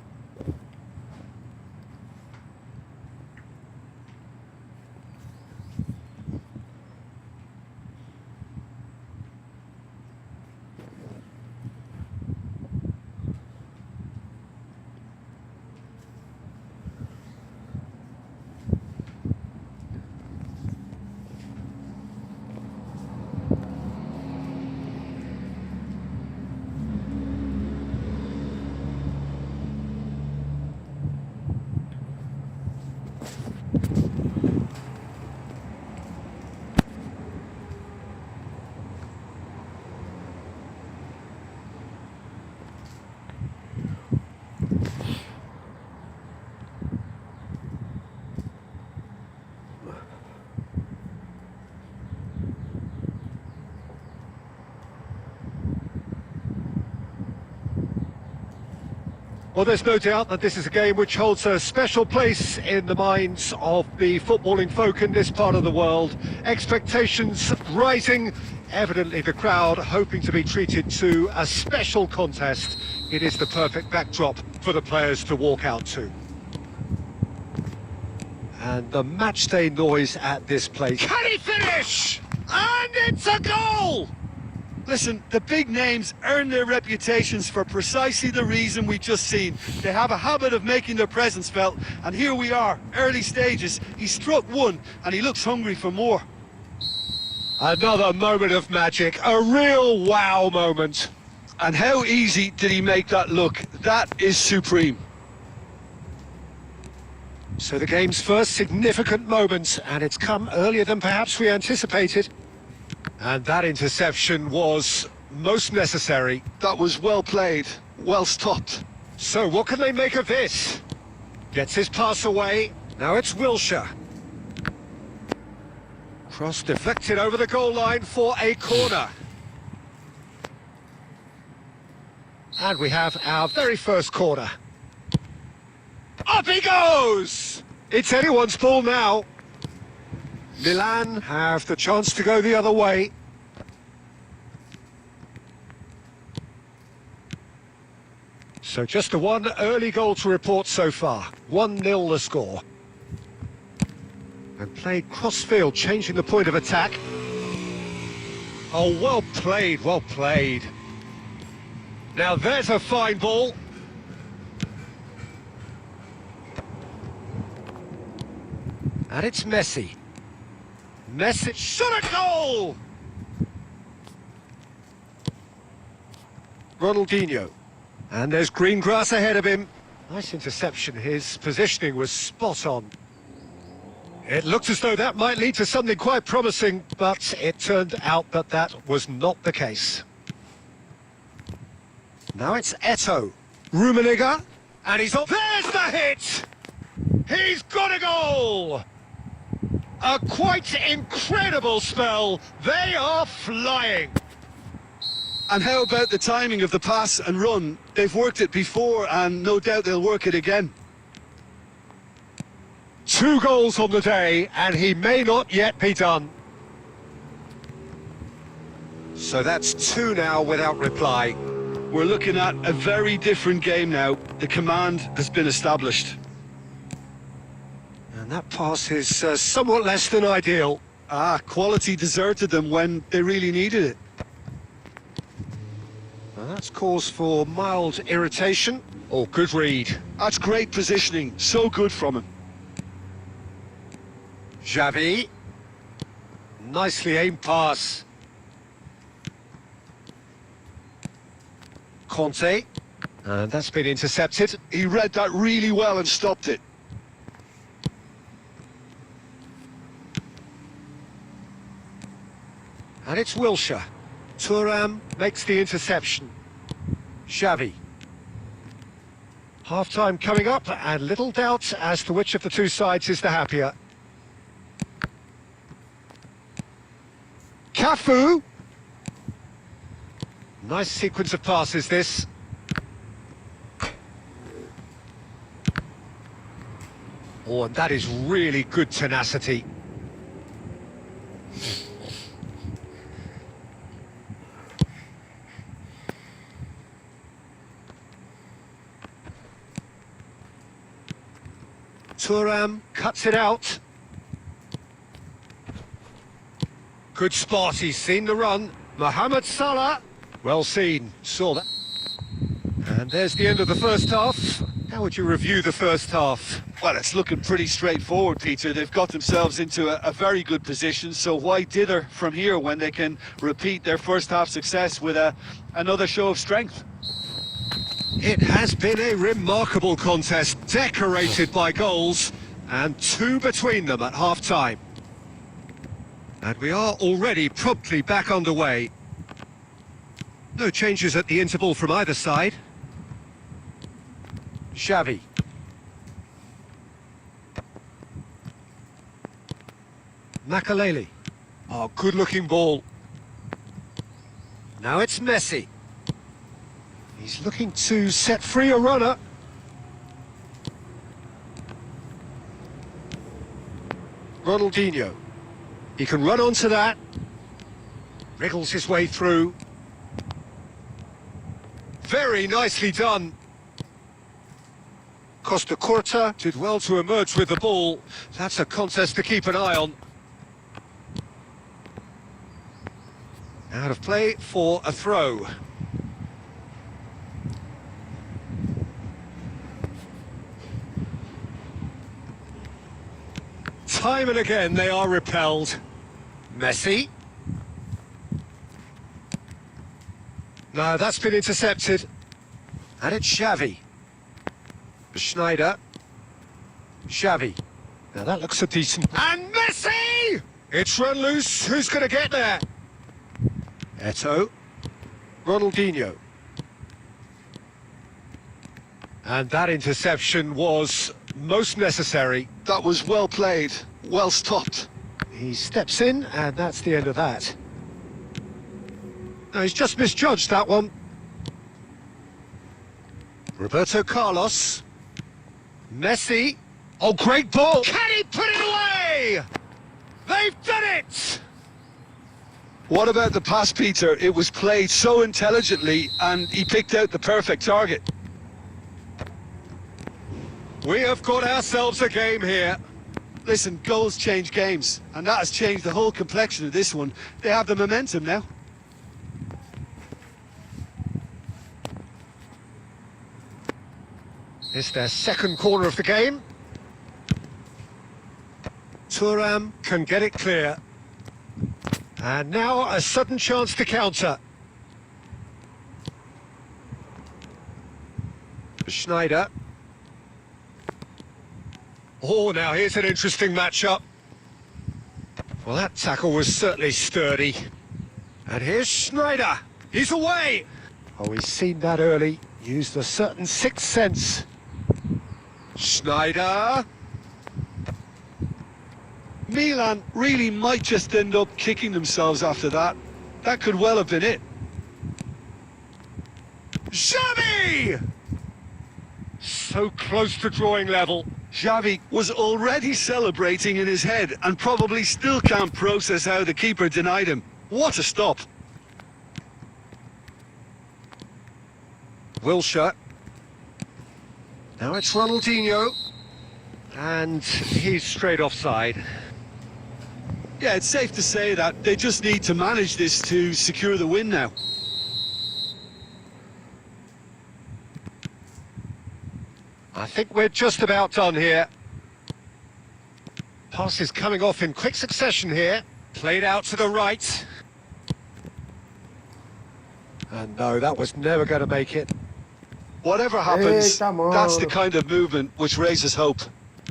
Well, there's no doubt that this is a game which holds a special place in the minds of the footballing folk in this part of the world. Expectations rising, evidently the crowd hoping to be treated to a special contest. It is the perfect backdrop for the players to walk out to. And the matchday noise at this place. Can he finish? And it's a goal! Listen, the big names earn their reputations for precisely the reason we've just seen. They have a habit of making their presence felt, and here we are, early stages. He struck one, and he looks hungry for more. Another moment of magic, a real wow moment. And how easy did he make that look? That is supreme. So the game's first significant moment, and it's come earlier than perhaps we anticipated. And that interception was most necessary. That was well played, well stopped. So what can they make of this? Gets his pass away. Now it's Wilshere. Cross deflected over the goal line for a corner. And we have our very first corner. Up he goes! It's anyone's ball now. Milan have the chance to go the other way. So just the one early goal to report so far. 1-0 the score. And played cross-field, changing the point of attack. Oh, well played, well played. Now there's a fine ball. And it's Messi. Messi shot a goal! Ronaldinho. And there's green grass ahead of him. Nice interception. His positioning was spot on. It looked as though that might lead to something quite promising, but it turned out that that was not the case. Now it's Eto'o. Rummenigge. And he's on. There's the hit! He's got a goal! A quite incredible spell. They are flying. And how about the timing of the pass and run? They've worked it before, and no doubt they'll work it again. 2 goals on the day, and he may not yet be done. So that's 2 now without reply. We're looking at a very different game now. The command has been established. And that pass is somewhat less than ideal. Quality deserted them when they really needed it. Well, that's cause for mild irritation. Oh, good read. That's great positioning. So good from him. Xavi. Nicely aimed pass. Conte. And that's been intercepted. He read that really well and stopped it. And it's Wilshere. Thuram makes the interception. Xavi. Half-time coming up, and little doubt as to which of the two sides is the happier. Cafu. Nice sequence of passes, this. Oh, and that is really good tenacity. Thuram cuts it out. Good spot, he's seen the run. Mohamed Salah, well seen, saw that. And there's the end of the first half. How would you review the first half? Well, it's looking pretty straightforward, Peter. They've got themselves into a very good position, so why dither from here when they can repeat their first half success with another show of strength? It has been a remarkable contest, decorated by goals, and 2 between them at half-time. And we are already promptly back underway. No changes at the interval from either side. Xavi. Makaleli. Oh, good-looking ball. Now it's Messi. He's looking to set free a runner. Ronaldinho. He can run onto that. Wriggles his way through. Very nicely done. Costa Curta did well to emerge with the ball. That's a contest to keep an eye on. Out of play for a throw. Time and again they are repelled. Messi. No, that's been intercepted. And it's Xavi. Schneider. Xavi. Now that looks a decent... And Messi! It's run loose. Who's going to get there? Eto'o. Ronaldinho. And that interception was most necessary. That was well played, well stopped. He steps in, and that's the end of that. No, he's just misjudged that one. Roberto Carlos. Messi. Oh, great ball. Can he put it away? They've done it! What about the pass, Peter? It was played so intelligently, and he picked out the perfect target. We have got ourselves a game here. Listen, goals change games, and that has changed the whole complexion of this one. They have the momentum now. It's their second corner of the game. Thuram can get it clear. And now a sudden chance to counter. Schneider. Oh, now here's an interesting matchup. Well, that tackle was certainly sturdy. And here's Schneider. He's away. Oh, he's seen that early. Used a certain sixth sense. Schneider. Milan really might just end up kicking themselves after that. That could well have been it. Xavi! So close to drawing level. Xavi was already celebrating in his head and probably still can't process how the keeper denied him. What a stop. Wilshere. Now it's Ronaldinho. And he's straight offside. Yeah, it's safe to say that they just need to manage this to secure the win now. I think we're just about done here. Pass is coming off in quick succession here. Played out to the right. And no, that was never going to make it. Whatever happens, Eita, mano. that's the kind of movement which raises hope.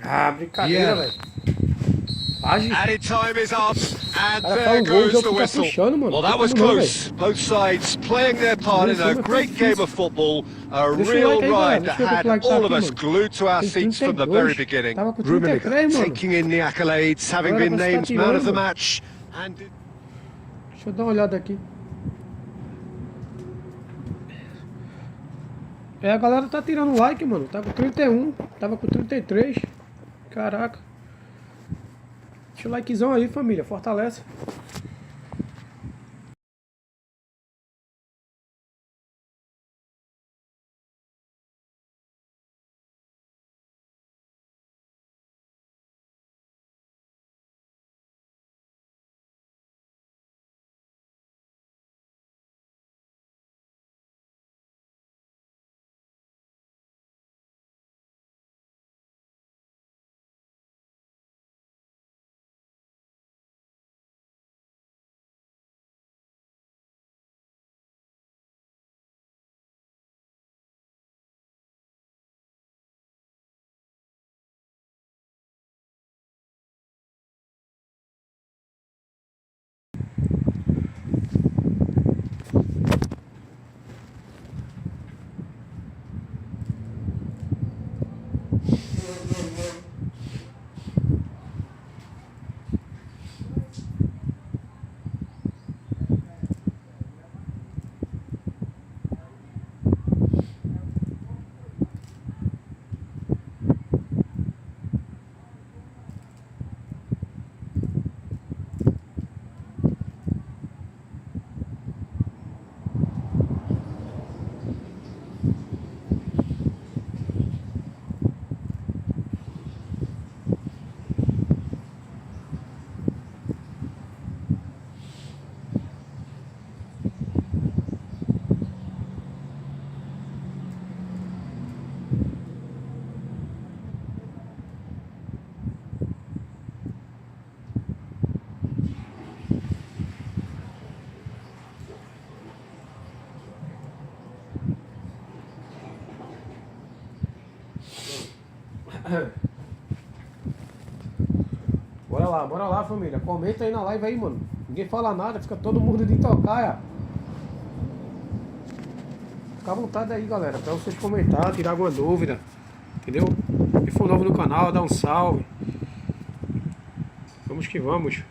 Ah, brincadeira, Yeah. velho. Age. Added time is up, and Cara, there tá um gol, o goes jogo the tá whistle. puxando, mano. Well, that Tá was como não, close. Both sides playing their part in a Deixa eu great ver game isso. of football. A Deixa o real like aí, galera. ride that Deixa eu ver had que like tá all of aqui, us mano. glued to our Tem seats from the 32. very beginning. Tava com Rummenigge 33, mano. taking in the accolades, having Agora been parece que named tá man of tirando, the mano. match. And Deixa eu dar uma olhada aqui. É, a galera tá tirando like, mano. Tá com 31. Tava com 33. Caraca. Deixa o likezão aí, família. Fortalece. Bora lá, família. Comenta aí na live aí, mano. Ninguém fala nada, fica todo mundo de tocaia. Fica à vontade aí, galera, pra vocês comentar, tirar alguma dúvida. Entendeu? Se for novo no canal, dá um salve. Vamos que vamos.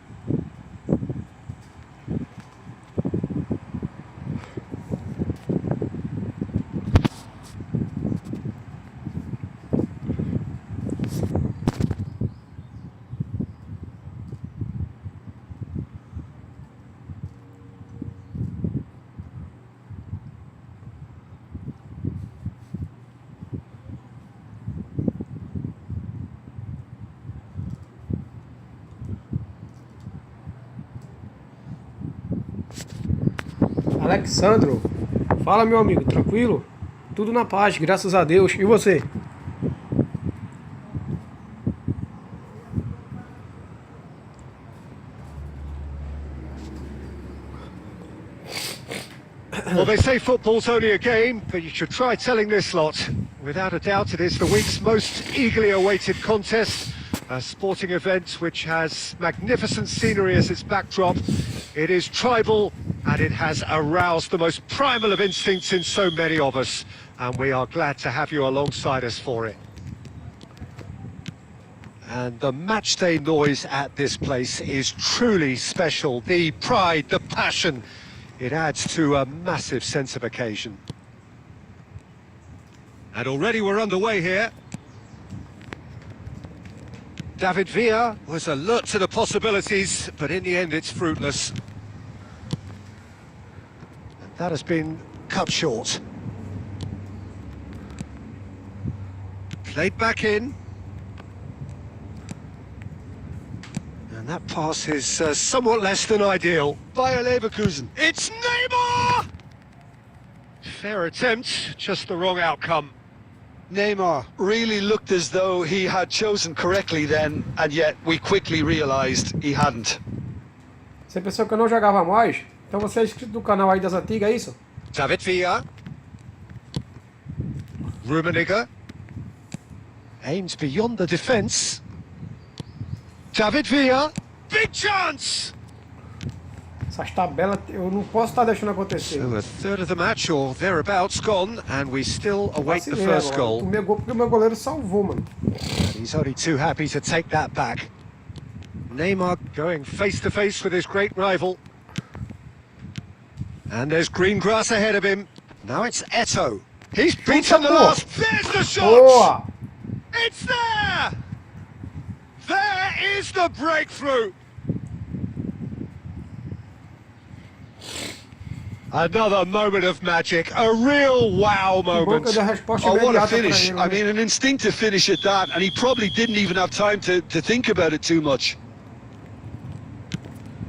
Alexandro, fala meu amigo, tranquilo? Tudo na paz, graças a Deus. E você? Well, they say football's only a game, but you should try telling this lot. Without a doubt, it is the week's most eagerly awaited contest. A sporting event which has magnificent scenery as its backdrop. It is tribal, and it has aroused the most primal of instincts in so many of us. And we are glad to have you alongside us for it. And the matchday noise at this place is truly special. The pride, the passion, it adds to a massive sense of occasion. And already we're underway here. David Villa was alert to the possibilities, but in the end it's fruitless. And that has been cut short. Played back in. And that pass is somewhat less than ideal. Bayer Leverkusen. It's Neymar! Fair attempt, just the wrong outcome. Neymar really looked as though he had chosen correctly then, and yet we quickly realised he hadn't. Você pensou que eu não jogava mais? Então você é inscrito no canal aí das antigas, é isso? David Villa. Rummenigge. Aims beyond the defence. David Villa. Big chance! Essas tabelas eu não posso estar deixando acontecer. So a third of the match or thereabouts gone, and we still await the Vacilei first agora. goal. O meu gol porque o meu goleiro salvou, mano. He's only too happy to take that back. Neymar going face to face with his great rival. And there's green grass ahead of him. Now it's Eto'o. He's beaten the last. There's the shot! Boa! It's there! There is the breakthrough! Another moment of magic, a real wow Bom moment. que eu dei a resposta Oh, what a imediata pra finish. ele. I né? mean, an instinctive finish at that, and he probably didn't even have time to think about it too much.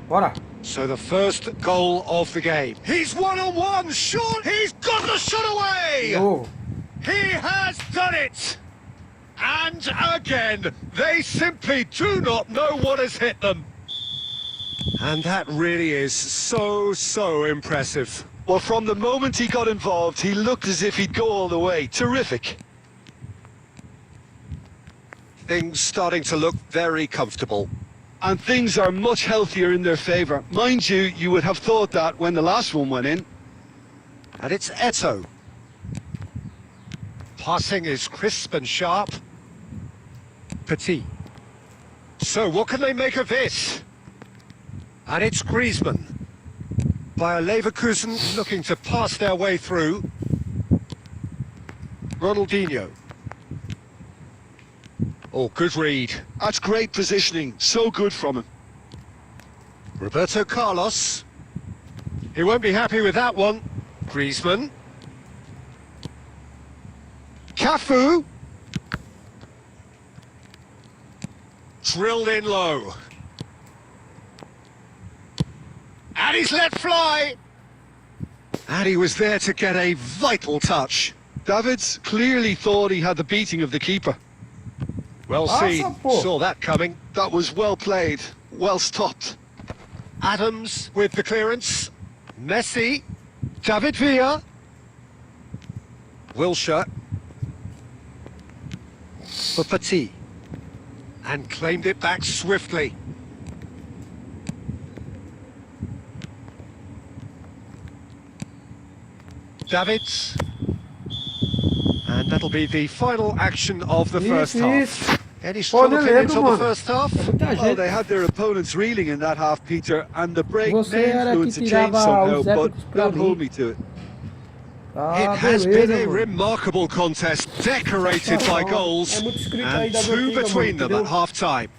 Bora! So the first goal of the game. He's one-on-one, shot! He's got the shot away! Oh. He has done it! And again, they simply do not know what has hit them. And that really is so impressive. Well, from the moment he got involved, he looked as if he'd go all the way. Terrific. Things starting to look very comfortable. And things are much healthier in their favour. Mind you, you would have thought that when the last one went in. And it's Eto'o. Passing is crisp and sharp. Petit. So what can they make of this? And it's Griezmann. Bayer Leverkusen looking to pass their way through. Ronaldinho. Oh, good read. That's great positioning. So good from him. Roberto Carlos. He won't be happy with that one. Griezmann. Cafu. Drilled in low. And he's let fly. And he was there to get a vital touch. Davids clearly thought he had the beating of the keeper. Well seen. Pô. Saw that coming. That was well played. Well stopped. Adams with the clearance. Messi. David Villa. Wilshere. For Petit. And claimed it back swiftly. Davids. And that'll be the final action of the first Isso, half. isso. Any Pô, strong nem opinions lembro, on the mano. first half? É muita Well, gente. they had their opponents reeling in that half, Peter, and the break Você may era que influence a change tirava somehow, os but épicos pra don't hold mim. me to it. Ah, It has been beleza, a mano. remarkable contest, decorated by goals, É muito inscrito aí and das two antigas, between mano, them at entendeu? half-time.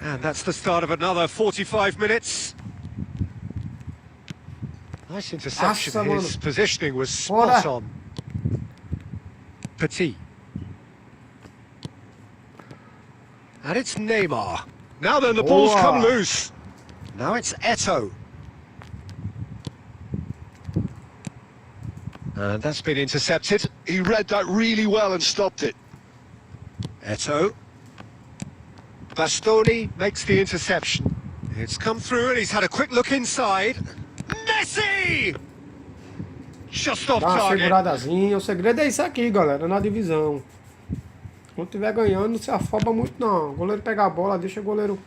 And that's the start of another 45 minutes. Nice interception. Nossa, His mano. positioning was spot Bora. on. Petit. And it's Neymar. Now then, the ball's Boa. come loose. Now it's Eto'o. And that's been intercepted. He read that really well and stopped it. Eto'o. Bastoni makes the interception. It's come through and he's had a quick look inside. Messi! Just off Dá uma target. seguradazinha. O segredo é isso aqui, galera, na divisão. Quando tiver ganhando, não se afoba muito, não. O goleiro pega a bola, deixa o goleiro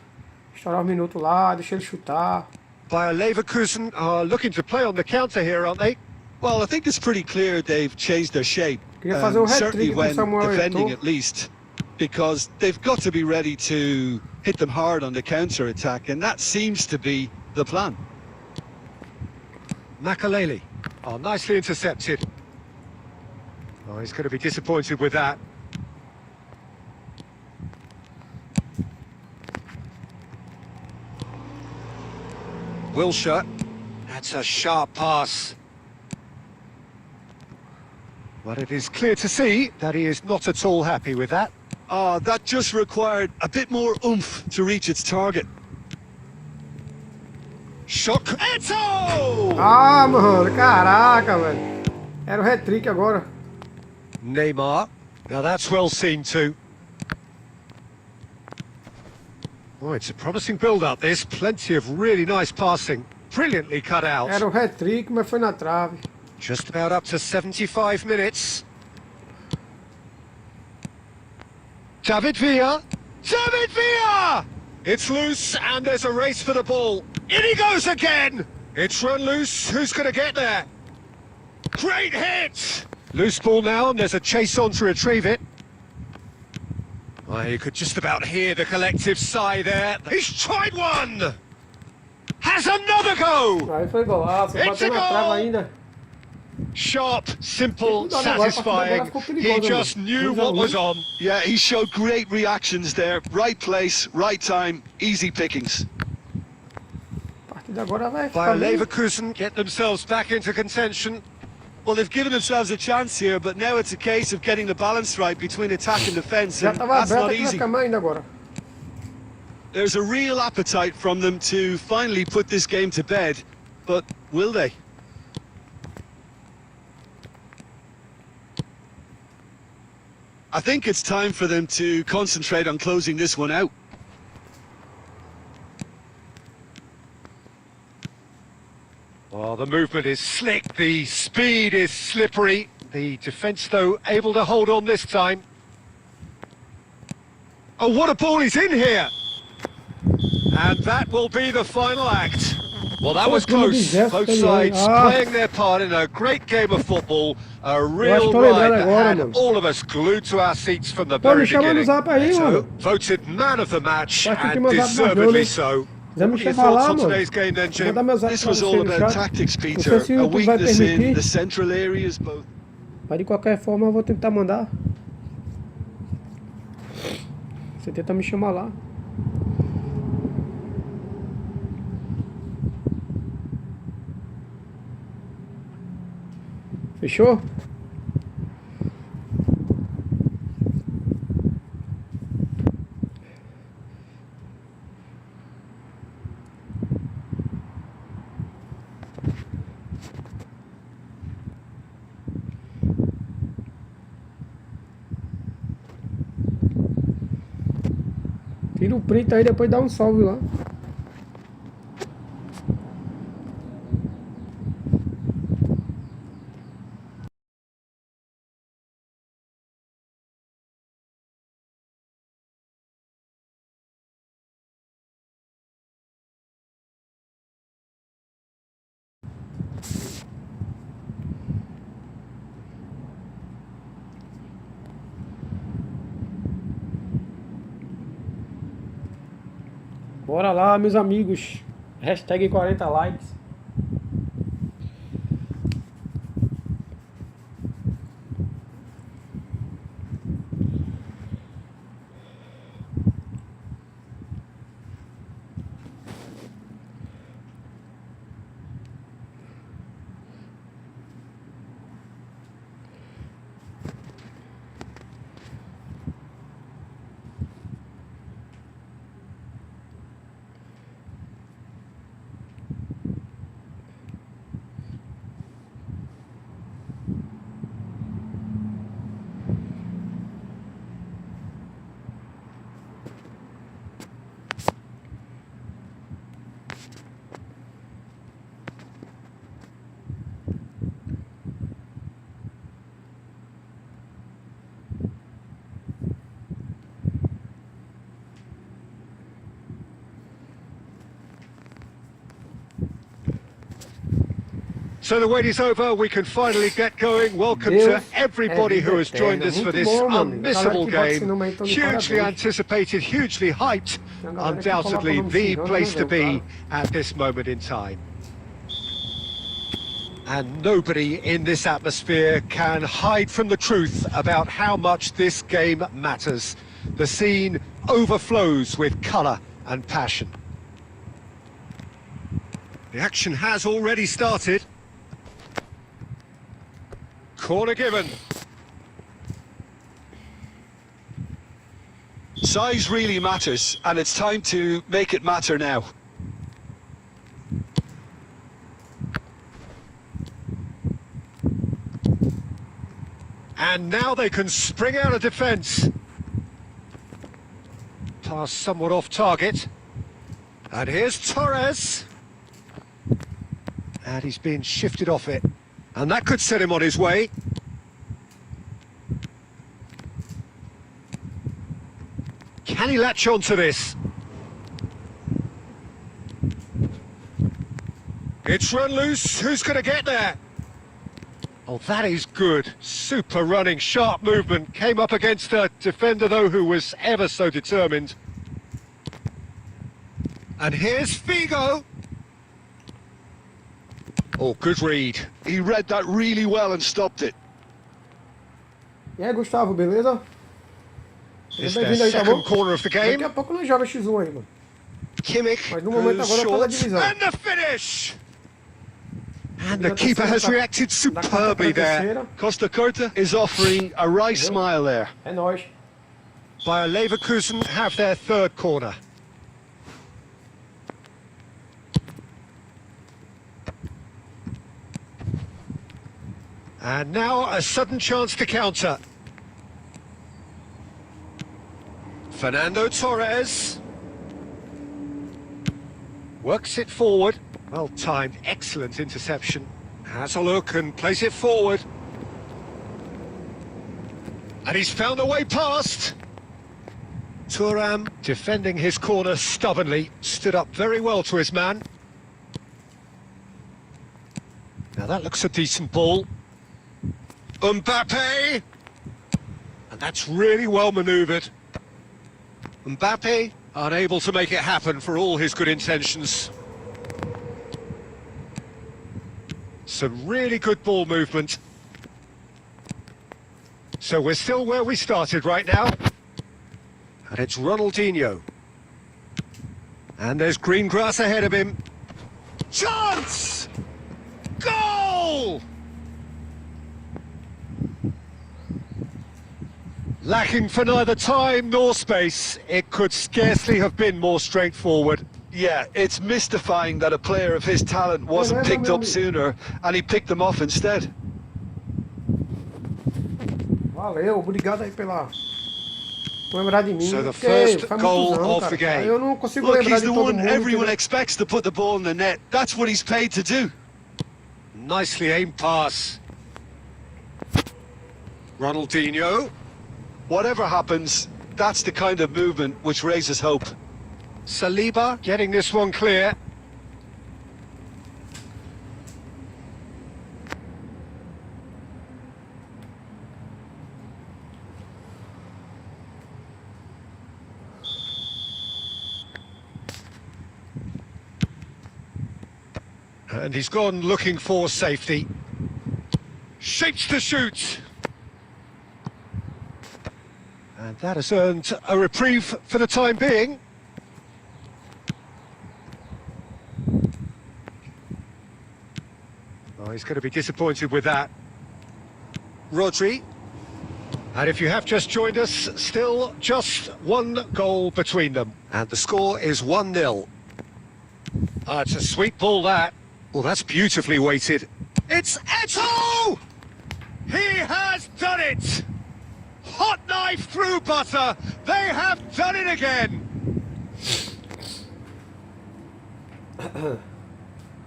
estourar os minutos lá, deixa ele chutar. Bayer Leverkusen are looking to play on the counter here, aren't they? Well, I think it's pretty clear they've changed their shape. Queria fazer um Certainly hat-trick com when Samuel defending Eto'o. at least, because they've got to be ready to hit them hard on the counter-attack, and that seems to be the plan. Makalele. Oh, nicely intercepted. Oh, he's going to be disappointed with that. Wilshere. That's a sharp pass. But it is clear to see that he is not at all happy with that. That just required a bit more oomph to reach its target. Shock. Eto'o! Ah, mano, caraca, velho. Era o hat-trick agora. Neymar. Now that's well seen too. Oh, it's a promising build-up. There's plenty of really nice passing. Brilliantly cut out. Era o hat-trick, mas foi na trave. Just about up to 75 minutes. David Villa. David Villa! It's loose and there's a race for the ball. In he goes again! It's run loose. Who's going to get there? Great hit! Loose ball now and there's a chase on to retrieve it. Well, you could just about hear the collective sigh there. He's tried one! Has another go! Aí foi golaço, It's bateu a na trave goal! ainda. Sharp, simple, Cuidado agora, a partida satisfying. agora ficou He perigosa, just mano. knew 2 a what 1. was on. Yeah, he showed great reactions there. Right place, right time, easy pickings. A partida agora vai Bayer ficar bem. Leverkusen get themselves back into contention. Well, they've given themselves a chance here, but now it's a case of getting the balance right between attack and defence, Já and tava that's aberto not aqui na easy. cama ainda agora. There's a real appetite from them to finally put this game to bed, but will they? I think it's time for them to concentrate on closing this one out. Well, the movement is slick, the speed is slippery. The defence, though, able to hold on this time. Oh, what a ball is in here! And that will be the final act. Well, that was close. Both sides playing their part in a great game of football. A real ride that had all of us glued to our seats from the very beginning. Eto'o voted man of the match, and deservedly so. Já me What are your chamar lá, thoughts on mano. today's game then, Vou Jim? dar meu zap This pra was você all no about chat. tactics, Não sei Peter. se o A YouTube vai weakness in permitir, the central areas, both. mas de qualquer forma eu vou tentar mandar. Você tenta me chamar lá. Fechou? Tira o print aí, depois dá um salve lá. Bora lá, meus amigos. Hashtag 40 likes. So the wait is over, we can finally get going. Welcome to everybody who has joined us for this unmissable game. Hugely anticipated, hugely hyped, undoubtedly the place to be at this moment in time. And nobody in this atmosphere can hide from the truth about how much this game matters. The scene overflows with colour and passion. The action has already started. Corner given. Size really matters, and it's time to make it matter now. And now they can spring out of defence. Pass somewhat off target. And here's Torres. And he's been shifted off it. And that could set him on his way. Can he latch on to this? It's run loose. Who's going to get there? Oh, that is good. Super running, sharp movement. Came up against a defender, though, who was ever so determined. And here's Figo. Oh, good read. He read that really well and stopped it. E aí, Gustavo, beleza? It's Seja their bem-vindo aí, tá second bom? corner of the Daqui game. a pouco nós joga X1 aí, mano. Kimmich Mas no momento goes agora pela short. divisão. And the finish! And the Já keeper has terceira, reacted da quarta superbly pra there. terceira. Costa Curta is offering a wry smile there. É nóis. Bayer Leverkusen have their third corner. And now a sudden chance to counter. Fernando Torres. Works it forward. Well timed, excellent interception. Has a look and plays it forward. And he's found a way past. Thuram defending his corner stubbornly. Stood up very well to his man. Now that looks a decent ball. Mbappe! And that's really well manoeuvred. Mbappe unable to make it happen for all his good intentions. Some really good ball movement. So we're still where we started right now. And it's Ronaldinho. And there's green grass ahead of him. Chance! Goal! Lacking for neither time nor space, it could scarcely have been more straightforward. Yeah, it's mystifying that a player of his talent wasn't picked up sooner, and he picked them off instead. Valeu, obrigado aí pela... lembrar de mim. So the porque first faz goal muitos anos, of the cara. game. Eu não consigo Look, lembrar he's de the todo one mundo. everyone entendeu? expects to put the ball in the net. That's what he's paid to do. Nicely aimed pass. Ronaldinho. Whatever happens, that's the kind of movement which raises hope. Saliba getting this one clear. And he's gone looking for safety. Shapes to shoot. And that has earned a reprieve for the time being. Oh, he's going to be disappointed with that. Rodri. And if you have just joined us, still just one goal between them. And the score is 1-0. It's a sweet ball, that. Well, that's beautifully weighted. It's Eto'o! He has done it! Hot knife through butter. They have done it again.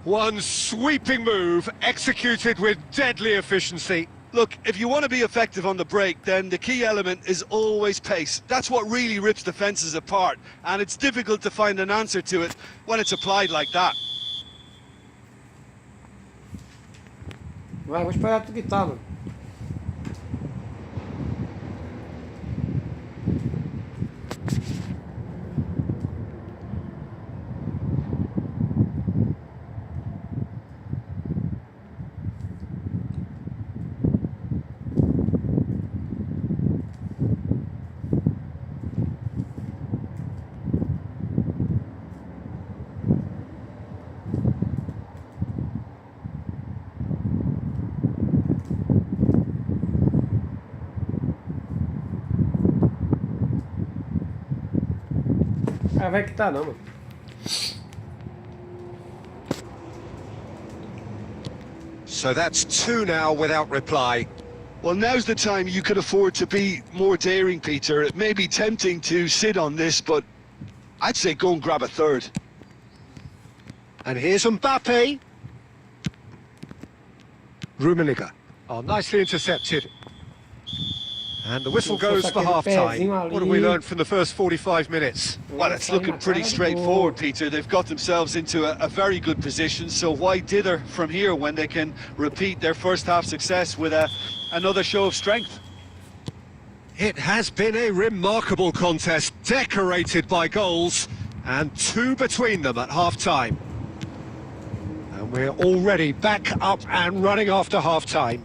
One sweeping move, executed with deadly efficiency. Look, if you want to be effective on the break, then the key element is always pace. That's what really rips defences apart, and it's difficult to find an answer to it when it's applied like that. Vai, vou esperar tu quitar, mano. Ah, vai quitar não, mano. So that's 2 now without reply. Well, now's the time you could afford to be more daring, Peter. It may be tempting to sit on this, but I'd say go and grab a third. And here's Mbappe. Rummenigge. Oh, nicely intercepted. And the whistle goes for half-time. What have we learned from the first 45 minutes? Well, it's looking pretty straightforward, Peter. They've got themselves into a very good position, so why dither from here when they can repeat their first-half success with another show of strength? It has been a remarkable contest, decorated by goals, and 2 between them at half-time. And we're already back up and running after half-time.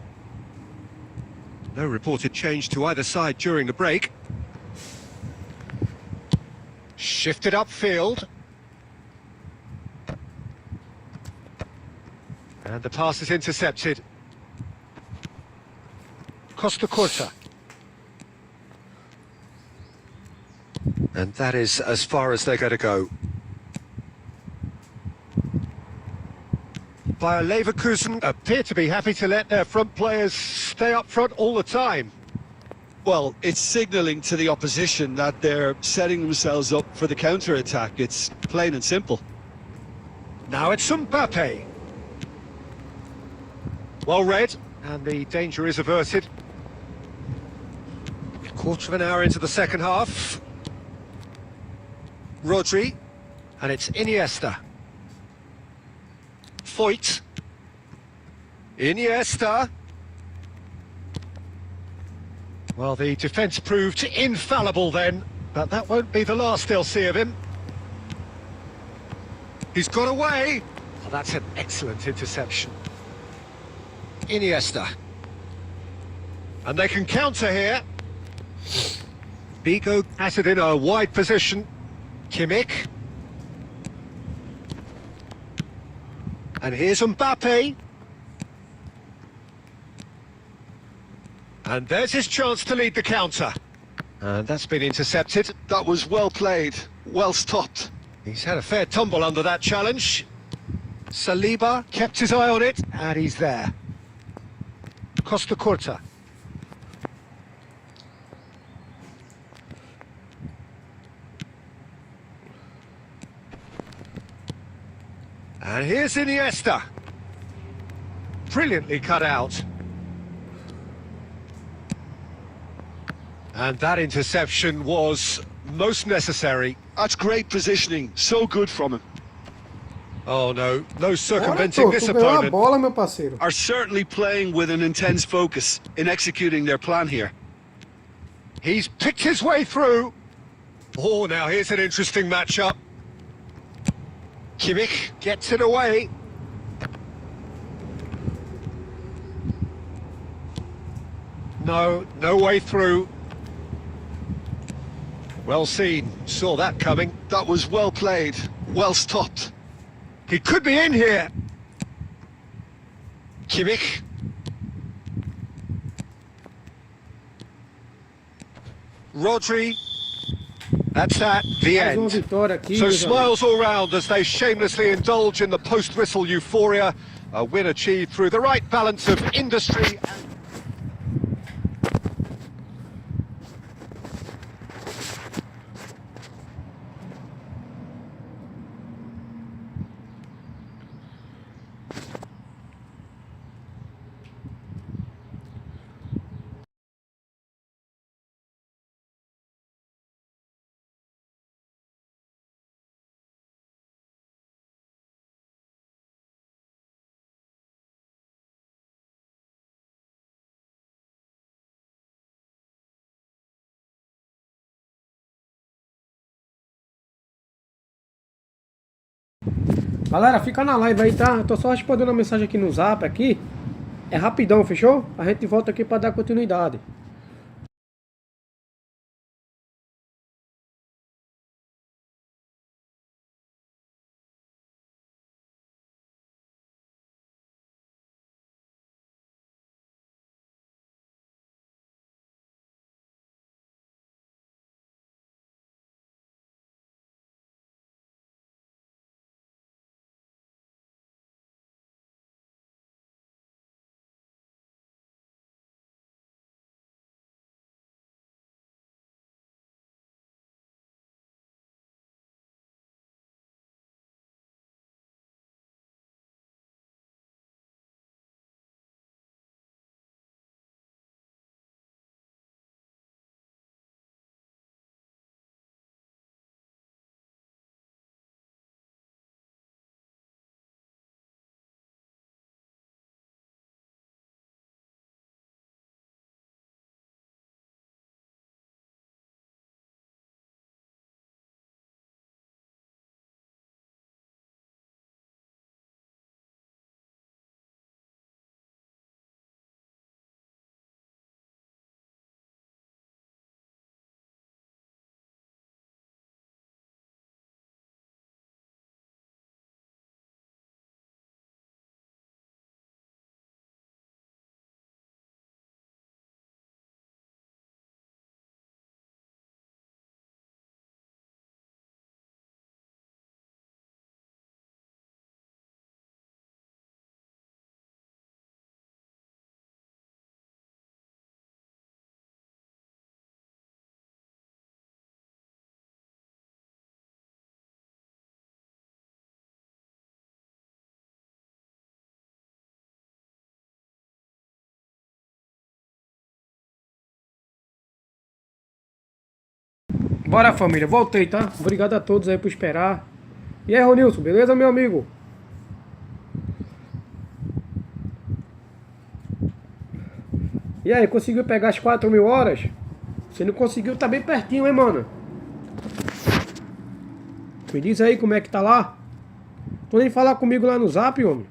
No reported change to either side during the break. Shifted upfield. And the pass is intercepted. Costa Curta. And that is as far as they're going to go. Bayer Leverkusen appear to be happy to let their front players stay up front all the time. Well, it's signalling to the opposition that they're setting themselves up for the counter-attack. It's plain and simple. Now it's Mbappe. Well read, and the danger is averted. Quarter of an hour into the second half. Rodri, and it's Iniesta. Foyt. Iniesta. Well, the defence proved infallible then, but that won't be the last they'll see of him. He's got away. Oh, that's an excellent interception. Iniesta. And they can counter here. Vigo has it in a wide position. Kimmich. And here's Mbappe. And there's his chance to lead the counter. And that's been intercepted. That was well played, well stopped. He's had a fair tumble under that challenge. Saliba kept his eye on it, and he's there. Costa Curta. And here's Iniesta. Brilliantly cut out. And that interception was most necessary. That's great positioning, so good from him. Oh no, no Bora, circumventing tu this ganhou a opponent. bola, meu parceiro. Are certainly playing with an intense focus in executing their plan here. He's picked his way through. Oh, now here's an interesting matchup. Kimmich gets it away. No, no way through. Well seen, saw that coming. That was well played, well stopped. He could be in here. Kimmich. Rodri. That's that, the Mais uma end. vitória aqui, So meus amigos. smiles all round as they shamelessly indulge in the post-whistle euphoria. A win achieved through the right balance of industry and... Galera, fica na live aí, tá? Eu tô só respondendo a mensagem aqui no zap aqui. É rapidão, fechou? A gente volta aqui pra dar continuidade. Bora, família, voltei, tá? Obrigado a todos aí por esperar. E aí, Ronilson, beleza, meu amigo? E aí, conseguiu pegar as 4.000 horas? Se não conseguiu, tá bem pertinho, hein, mano? Me diz aí como é que tá lá. Podem falar comigo lá no zap, homem.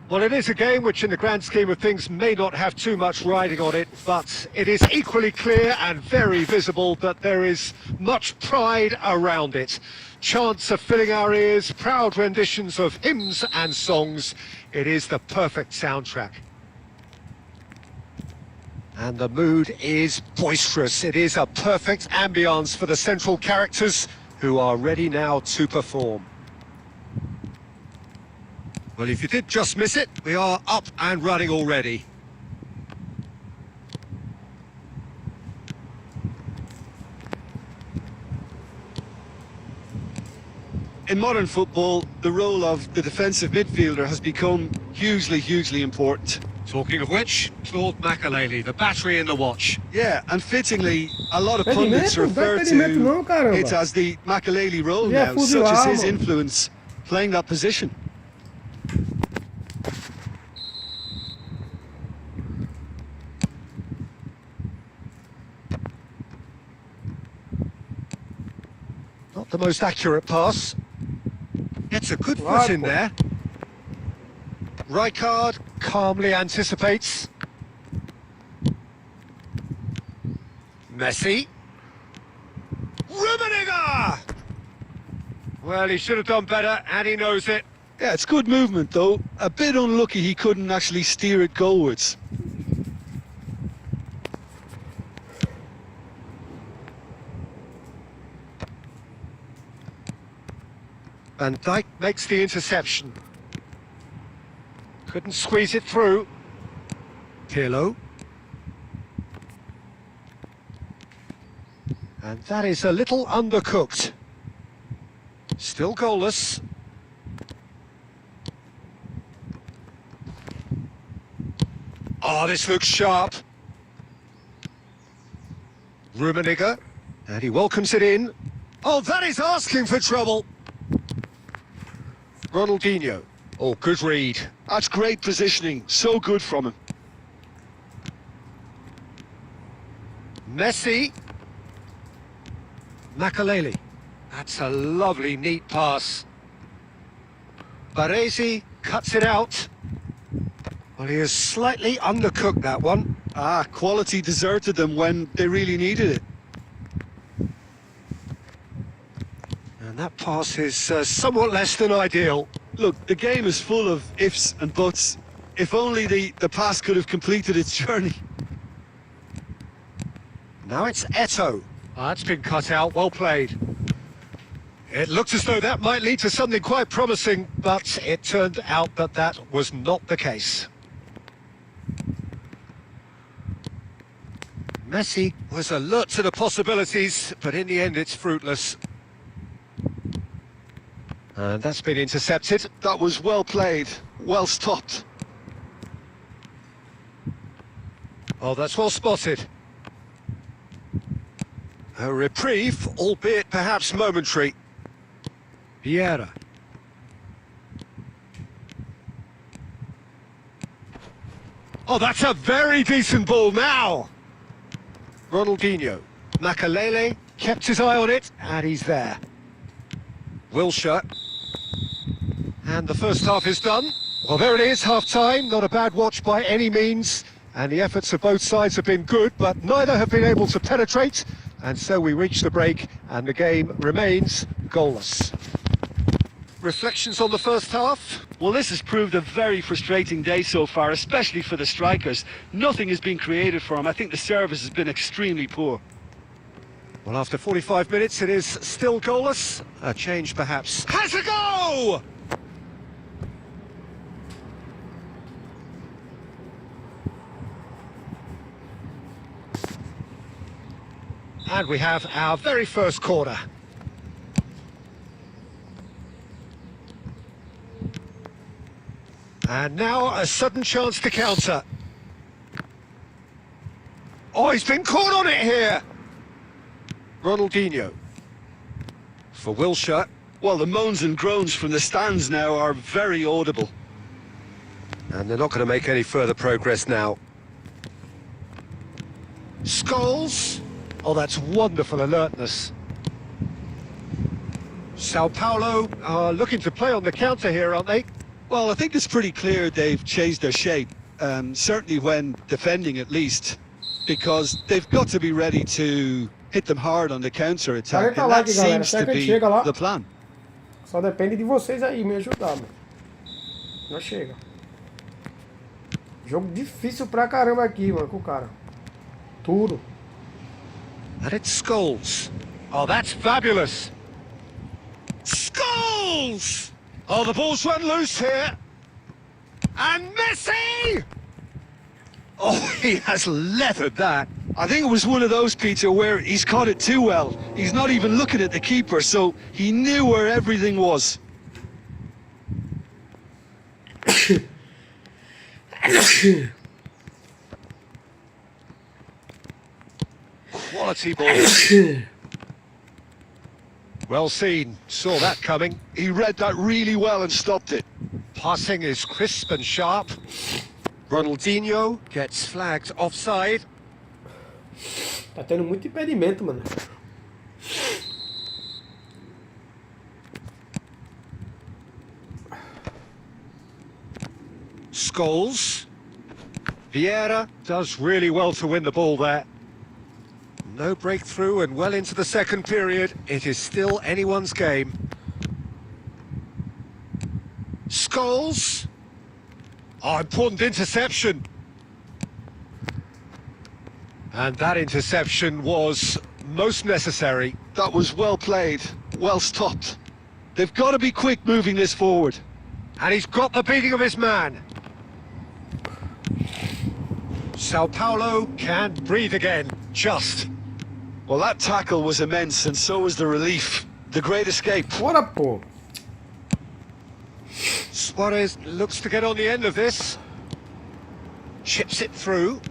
Well, it is a game which in the grand scheme of things may not have too much riding on it, but it is equally clear and very visible that there is much pride around it. Chants are filling our ears, proud renditions of hymns and songs. It is the perfect soundtrack. And the mood is boisterous. It is a perfect ambience for the central characters who are ready now to perform. Well, if you did just miss it, we are up and running already. In modern football, the role of the defensive midfielder has become hugely important. Talking of which, Claude Makelele, the battery in the watch. Yeah, and fittingly, a lot of Impedimento? pundits refer Não é impedimento não, to caramba. it as the Makelele role Ele é now, such as fuzilar, his mano. influence playing that position. Not the most accurate pass. Gets a good foot in there. Rijkaard calmly anticipates. Messi. Rummenigge! Well, he should have done better, and he knows it. Yeah, it's good movement though. A bit unlucky he couldn't actually steer it goalwards. Van Dijk makes the interception. Couldn't squeeze it through. Pirlo. And that is a little undercooked. Still goalless. Oh, this looks sharp. Rummenigge. And he welcomes it in. Oh, that is asking for trouble. Ronaldinho. Oh, good read. That's great positioning, so good from him. Messi. Makelele. That's a lovely, neat pass. Baresi cuts it out. Well, he has slightly undercooked that one. Ah, quality deserted them when they really needed it. And that pass is somewhat less than ideal. Look, the game is full of ifs and buts. If only the pass could have completed its journey. Now it's Eto'o. That's been cut out, well played. It looked as though that might lead to something quite promising, but it turned out that that was not the case. Messi was alert to the possibilities, but in the end it's fruitless. And that's been intercepted. That was well played, well stopped. Oh, that's well spotted. A reprieve, albeit perhaps momentary. Vieira. Oh, that's a very decent ball now. Ronaldinho. Makelele kept his eye on it, and he's there. Wilshere. And the first half is done. Well, there it is, half-time. Not a bad watch by any means. And the efforts of both sides have been good, but neither have been able to penetrate. And so we reach the break, and the game remains goalless. Reflections on the first half? Well, this has proved a very frustrating day so far, especially for the strikers. Nothing has been created for them. I think the service has been extremely poor. Well, after 45 minutes, it is still goalless. A change, perhaps. Has a go! And we have our very first corner. And now a sudden chance to counter. Oh, he's been caught on it here! Ronaldinho. For Wilshere. Well, the moans and groans from the stands now are very audible. And they're not going to make any further progress now. Scholes. Oh, that's wonderful alertness. Sao Paulo are looking to play on the counter here, aren't they? Well, I think it's pretty clear they've changed their shape, certainly when defending at least, because they've got to be ready to hit them hard on the counter-attack, 40 and like, that galera. seems Será to que a gente be chega lá? the plan. Só depende de vocês aí me ajudar, mano. Não chega. Jogo difícil pra caramba aqui, mano, com o cara. Tudo. And it's Scholes. Oh, that's fabulous. Scholes! Oh, the ball's run loose here. And Messi! Oh, he has leathered that. I think it was one of those, Peter, where he's caught it too well. He's not even looking at the keeper, so he knew where everything was. Quality ball. Well seen. Saw that coming. He read that really well and stopped it. Passing is crisp and sharp. Ronaldinho gets flagged offside. Tá tendo muito impedimento, mano. Scholes. Vieira does really well to win the ball there. No breakthrough and well into the second period. It is still anyone's game. Scholes. Oh, important interception. And that interception was most necessary. That was well played, well stopped. They've got to be quick moving this forward. And he's got the beating of his man. Sao Paulo can't breathe again, just. Well, that tackle was immense, and so was the relief. The great escape. Bora, pô. Suarez looks to get on the end of this. Chips it through.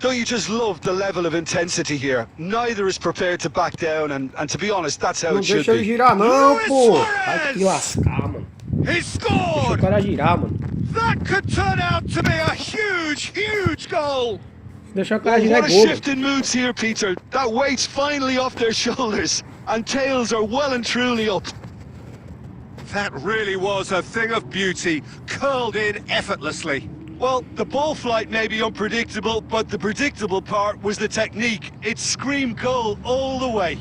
Don't you just love the level of intensity here? Neither is prepared to back down, and to be honest, that's how Não it should deixa ele be. girar, não, Luis pô. Suarez! Vai te lascar, mano. He Deixa o scored! cara girar, mano. That could turn out to be a huge, huge goal! Se deixar o cara Well, girar what é a gol. shift in moods here, Peter. That weight's finally off their shoulders, and tails are well and truly up. That really was a thing of beauty, curled in effortlessly. Well, the ball flight may be unpredictable, but the predictable part was the technique. It screamed goal all the way.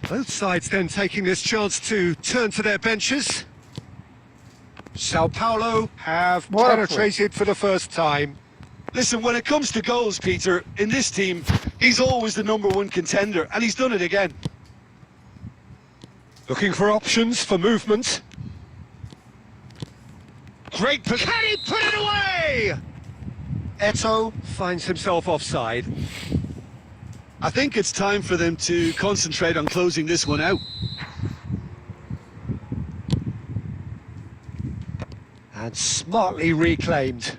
Both sides then taking this chance to turn to their benches. Sao Paulo have Bora, pô. penetrated for the first time. Listen, when it comes to goals, Peter, in this team, he's always the #1 contender, and he's done it again. Looking for options for movement. Great, can he put it away? Eto finds himself offside. I think it's time for them to concentrate on closing this one out. And smartly reclaimed.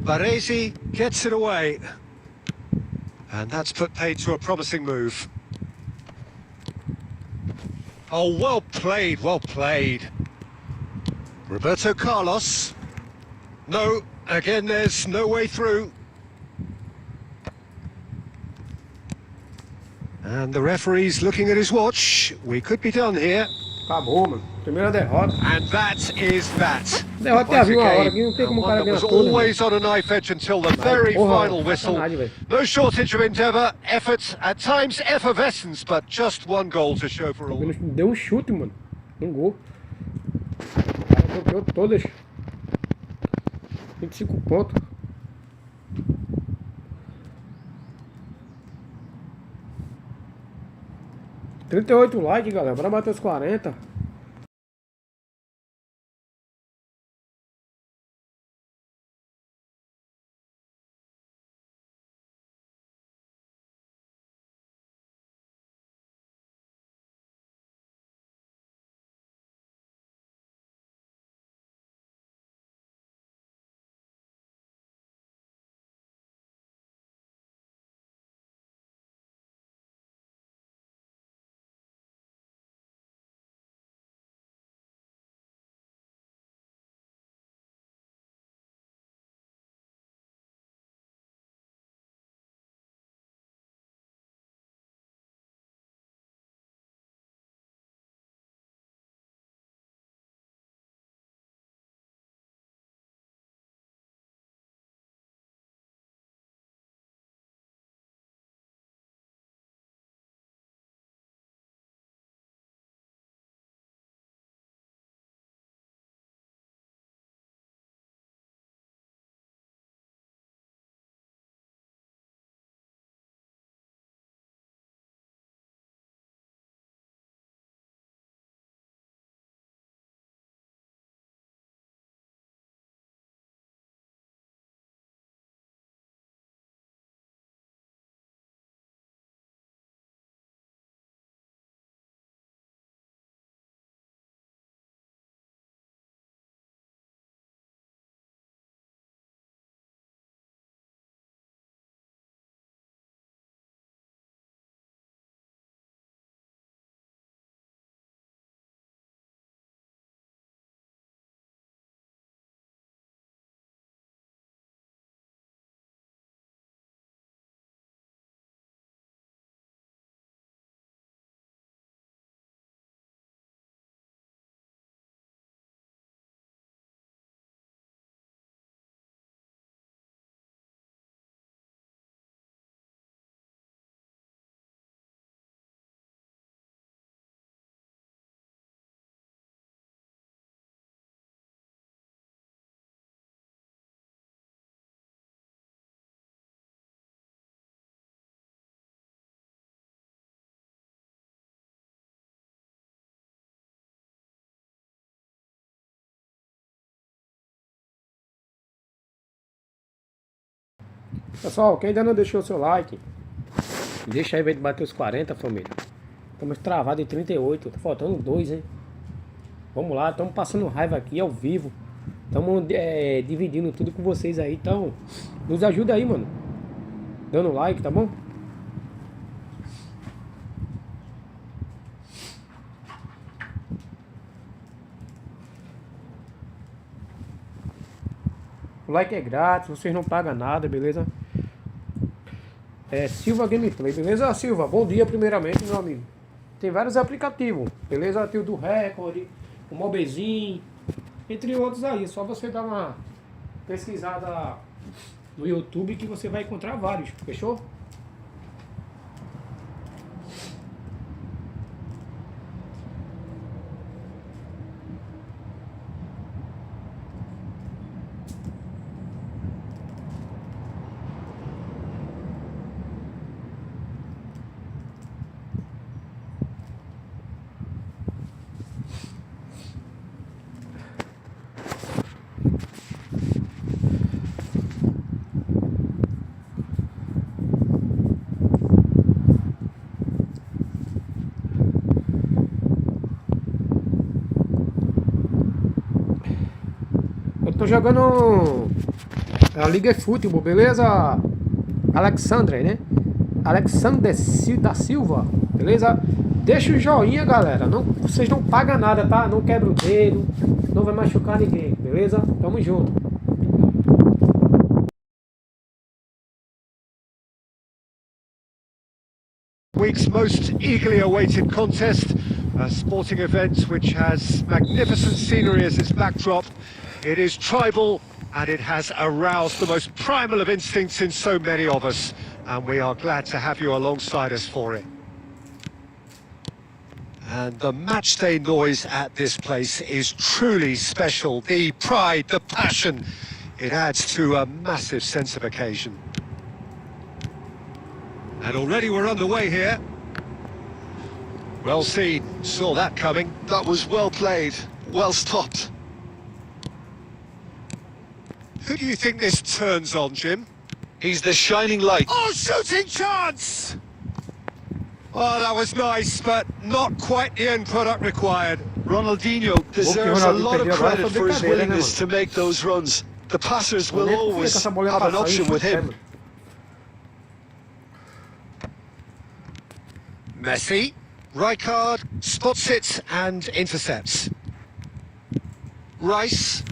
Baresi gets it away. And that's put paid to a promising move. Oh, well played, well played. Roberto Carlos. No, again, there's no way through. And the referee's looking at his watch. We could be done here. Acabou, mano. Primeira derrota. And that is that. Derrota Quite a viu a hora game, aqui, não tem como o and cara one that ganhar was tudo, né? always on a knife edge until the very porra, final whistle. sacanagem, velho. No shortage of endeavour, effort, at times effervescence, but just one goal to show for all. Ele deu um chute, mano. Um gol. O cara bloqueou todas. 25 pontos. $38 likes, galera. Bora bater os 40. Pessoal, quem ainda não deixou o seu like, deixa aí pra gente bater os 40, família. Estamos travados em 38, tá faltando 2, hein? Vamos lá, estamos passando raiva aqui ao vivo. Estamos dividindo tudo com vocês aí, então nos ajuda aí, mano. Dando like, tá bom? O like é grátis, vocês não pagam nada, beleza? Silva Gameplay, beleza? Silva, bom dia primeiramente, meu amigo. Tem vários aplicativos, beleza? Tem o do Record, o Mobezinho, entre outros aí. Só você dar uma pesquisada no YouTube que você vai encontrar vários, fechou? Tô jogando a Liga Efootbal, beleza? Alexandre, né? Alexander da Silva, beleza? Deixa o joinha, galera. Não, vocês não pagam nada, tá? Não quebra o dedo, não vai machucar ninguém, beleza? Tamo junto. Week's most eagerly awaited contest, a sporting event which has magnificent scenery as its backdrop. It is tribal and it has aroused the most primal of instincts in so many of us, and we are glad to have you alongside us for it. And the matchday noise at this place is truly special. The pride, the passion, it adds to a massive sense of occasion. And already we're underway here. Well seen, saw that coming. That was well played, well stopped. Who do you think this turns on, Jim? He's the shining light. Oh, shooting chance! Oh, that was nice, but not quite the end product required. Ronaldinho deserves a lot of credit for his willingness to make those runs. The passers will always have an option with him. Messi, Rijkaard spots it and intercepts. Rice.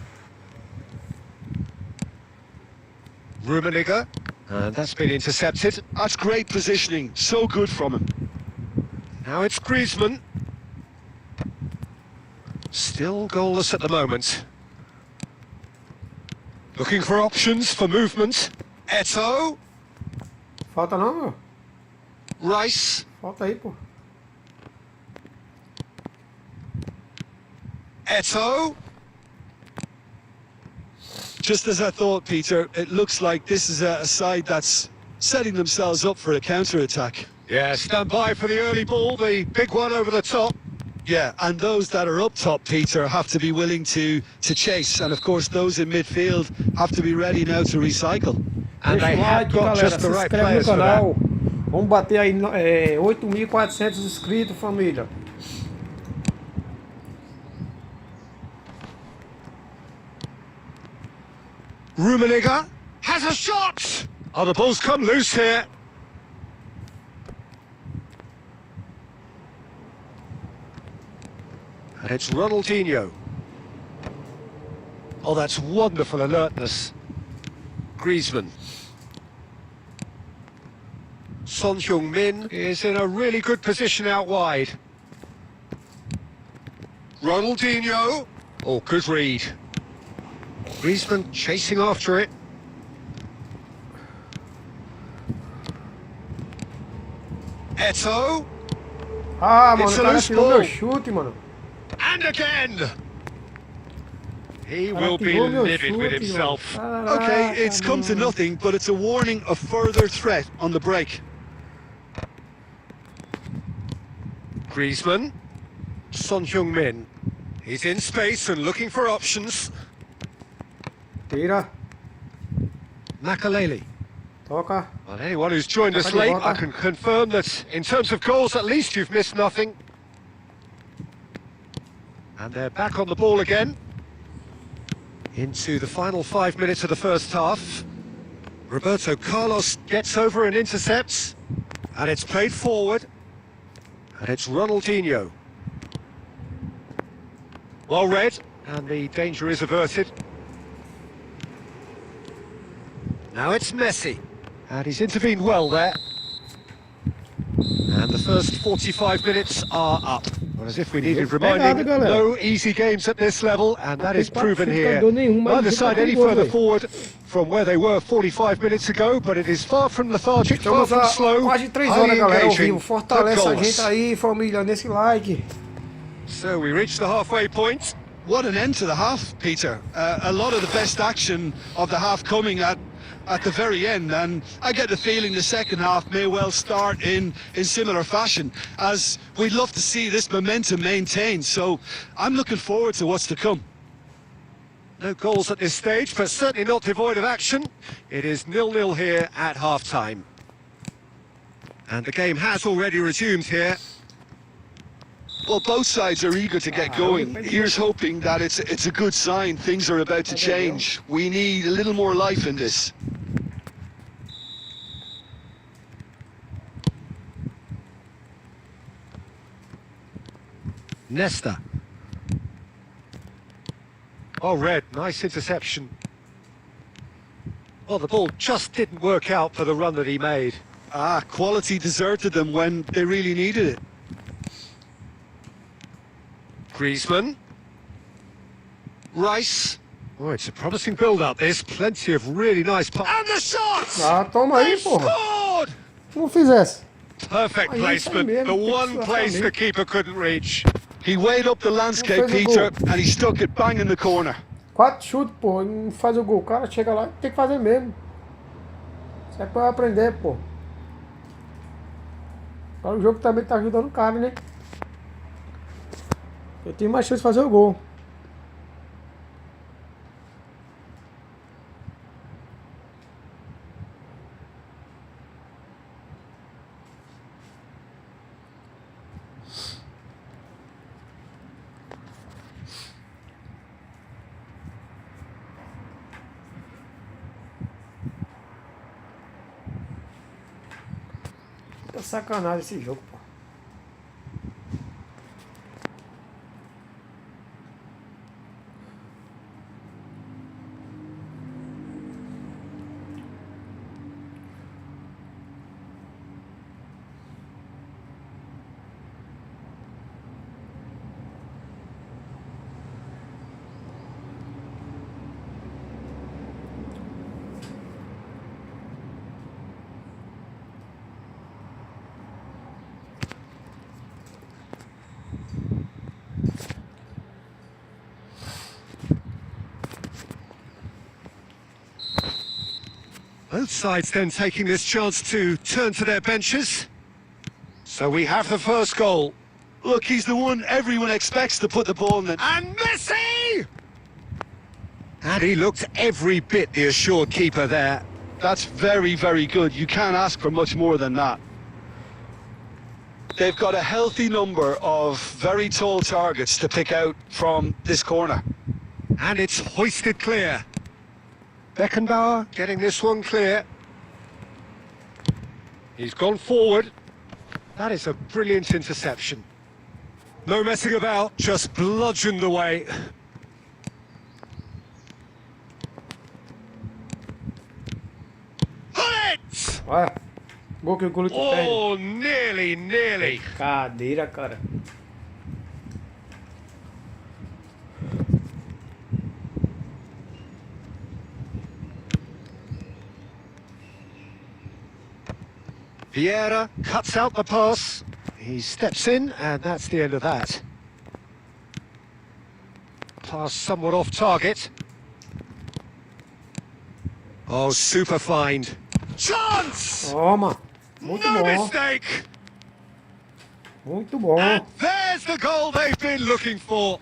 Rummenigge, and that's been intercepted. That's great positioning, so good from him. Now it's Griezmann. Still goalless at the moment. Looking for options for movement. Eto'o. Falta não, meu? Rice. Falta aí, pô. Eto'o. Just as I thought, Peter, it looks like this is a side that's setting themselves up for a counter-attack. Yeah, stand by for the early ball, the big one over the top. Yeah, and those that are up top, Peter, have to be willing to chase. And of course, those in midfield have to be ready now to recycle. And they have got just the right players for that. Vamos bater aí 8.400 inscritos, família. Rummenigge has a shot! Oh, the ball's come loose here. And it's Ronaldinho. Oh, that's wonderful alertness. Griezmann. Son Heung-min is in a really good position out wide. Ronaldinho. Oh, good read. Griezmann chasing after it. Eto'o. Ah, mano, It's o a cara loose tirou ball. meu chute, mano. And again. He O cara will be tirou meu livid with chute, himself. mano. Okay, it's Caraca, come to mano. nothing, but it's a warning of further threat on the break. Griezmann. Son Heung-min. He's in space and looking for options. Tira. Makaleli. Toca. Well, anyone who's joined us late, I can confirm that in terms of goals, at least you've missed nothing. And they're back on the ball again. Into the final 5 minutes of the first half. Roberto Carlos gets over and intercepts. And it's played forward. And it's Ronaldinho. Well read, and the danger is averted. Now it's Messi. And he's intervened well there. And the first 45 minutes are up. Well, as if we needed reminding, no easy games at this level, and that is proven here. Neither side any further forward from where they were 45 minutes ago, but it is far from lethargic, far from slow, Quase 3 horas, highly galera, ao engaging, vivo. Fortalece a goalless. gente aí, família, nesse like. So we reach the halfway point. What an end to the half, Peter. A lot of the best action of the half coming at the very end, and I get the feeling the second half may well start in similar fashion, as we'd love to see this momentum maintained. So I'm looking forward to what's to come. No goals at this stage, but certainly not devoid of action. It is 0-0 here at half-time. And the game has already resumed here. Well, both sides are eager to get going. Here's hoping that it's a good sign. Things are about to change. We need a little more life in this. Nesta. Oh, Red, nice interception. Well, the ball just didn't work out for the run that he made. Quality deserted them when they really needed it. Griezmann. Rice. Oh, it's a promising build-up. There's plenty of really nice... And the shot! Toma aí, porra. Scored! Se não fizesse. Perfect placement. The one place the keeper couldn't reach. He weighed up the landscape, Peter, and he stuck it bang in the corner. 4 chutes, pô, não faz o gol. O cara chega lá e tem que fazer mesmo. Isso é pra aprender, pô. Agora o jogo também tá ajudando o cara, né? Eu tenho mais chance de fazer o gol. Tá sacanagem esse jogo, pô. Both sides then taking this chance to turn to their benches. So we have the first goal. Look, he's the one everyone expects to put the ball in the... And Messi! And he looked every bit the assured keeper there. That's very, very good. You can't ask for much more than that. They've got a healthy number of very tall targets to pick out from this corner. And it's hoisted clear. Beckenbauer getting this one clear. He's gone forward. That is a brilliant interception. No messing about, just bludgeoned away. Hit it! Olha, gol que o goleiro perde. Oh, nearly. Cadeira, cara. Vieira cuts out the pass. He steps in, and that's the end of that. Pass somewhat off target. Oh, super find. Chance! Toma. Muito No bom. mistake! Muito bom. And there's the goal they've been looking for.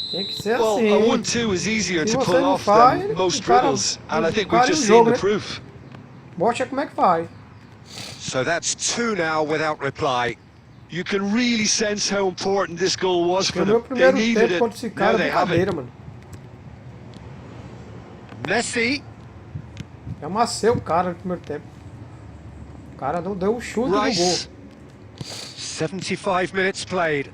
Tem que ser Well, assim. a 1-2 is easier Se to você pull não off faz, than most o cara- dribbles, and I think o cara we've just em seen jogo, the né? proof. Mostra como é que faz. So that's 2 now without reply. You can really sense how important this goal was Porque for o meu them. They primeiro needed tempo it. contra esse Now cara é they have it. brincadeira, mano. Messi, Eu amassei o cara no primeiro tempo. O cara não deu um chute no gol. Rice. 75 minutes played.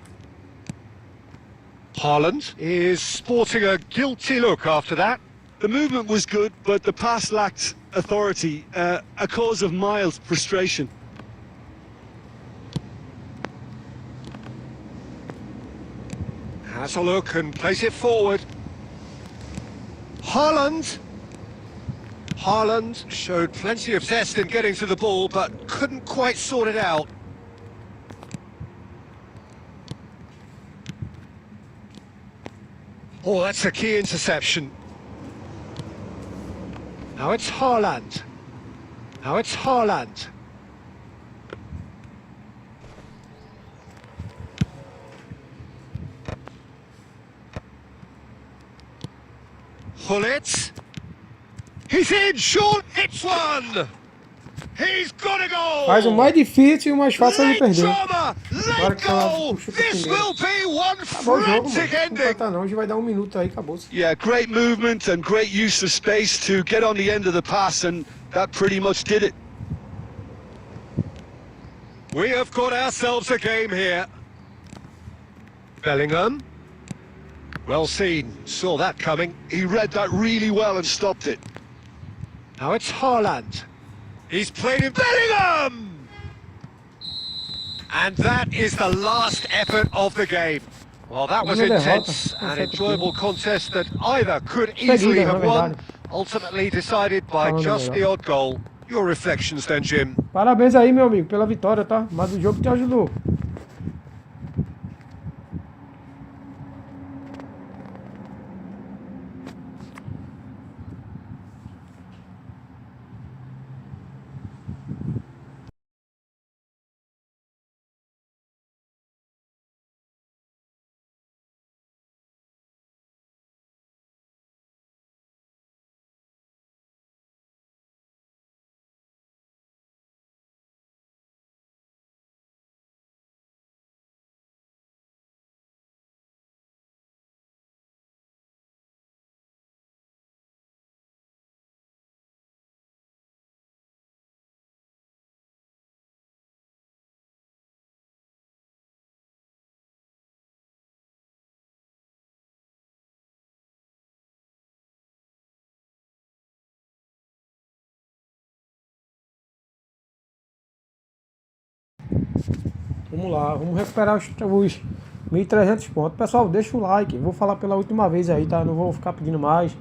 Haaland is sporting a guilty look after that. The movement was good, but the pass lacked authority, a cause of mild frustration. Has a look and plays it forward. Haaland. Haaland showed plenty of zest in getting to the ball, but couldn't quite sort it out. Oh, that's a key interception. Now it's Haaland. Now it's Haaland. Hullet. He's in, Sean hits one. He's got a goal. Faz o mais difícil e o mais fácil de Late perder. drama, Agora late que ela goal. puxou pro This primeiro. will be one Acabou o jogo, mano. frantic Não ending. importa não, hoje vai dar um minuto aí, acabou-se. Yeah, great movement and great use of space to get on the end of the pass, and that pretty much did it. We have got ourselves a game here. Bellingham. Well seen, saw that coming. He read that really well and stopped it. Now it's Haaland. He's played in Bellingham! And that is the last effort of the game. Well, that was intense, an enjoyable contest that either could easily have won, ultimately decided by just the odd goal. Your reflections then, Jim? Parabéns aí, meu amigo, pela vitória, tá? Mas o jogo te ajudou. Vamos lá, vamos recuperar os 1.300 pontos. Pessoal, deixa o like. Vou falar pela última vez aí, tá? Não vou ficar pedindo mais.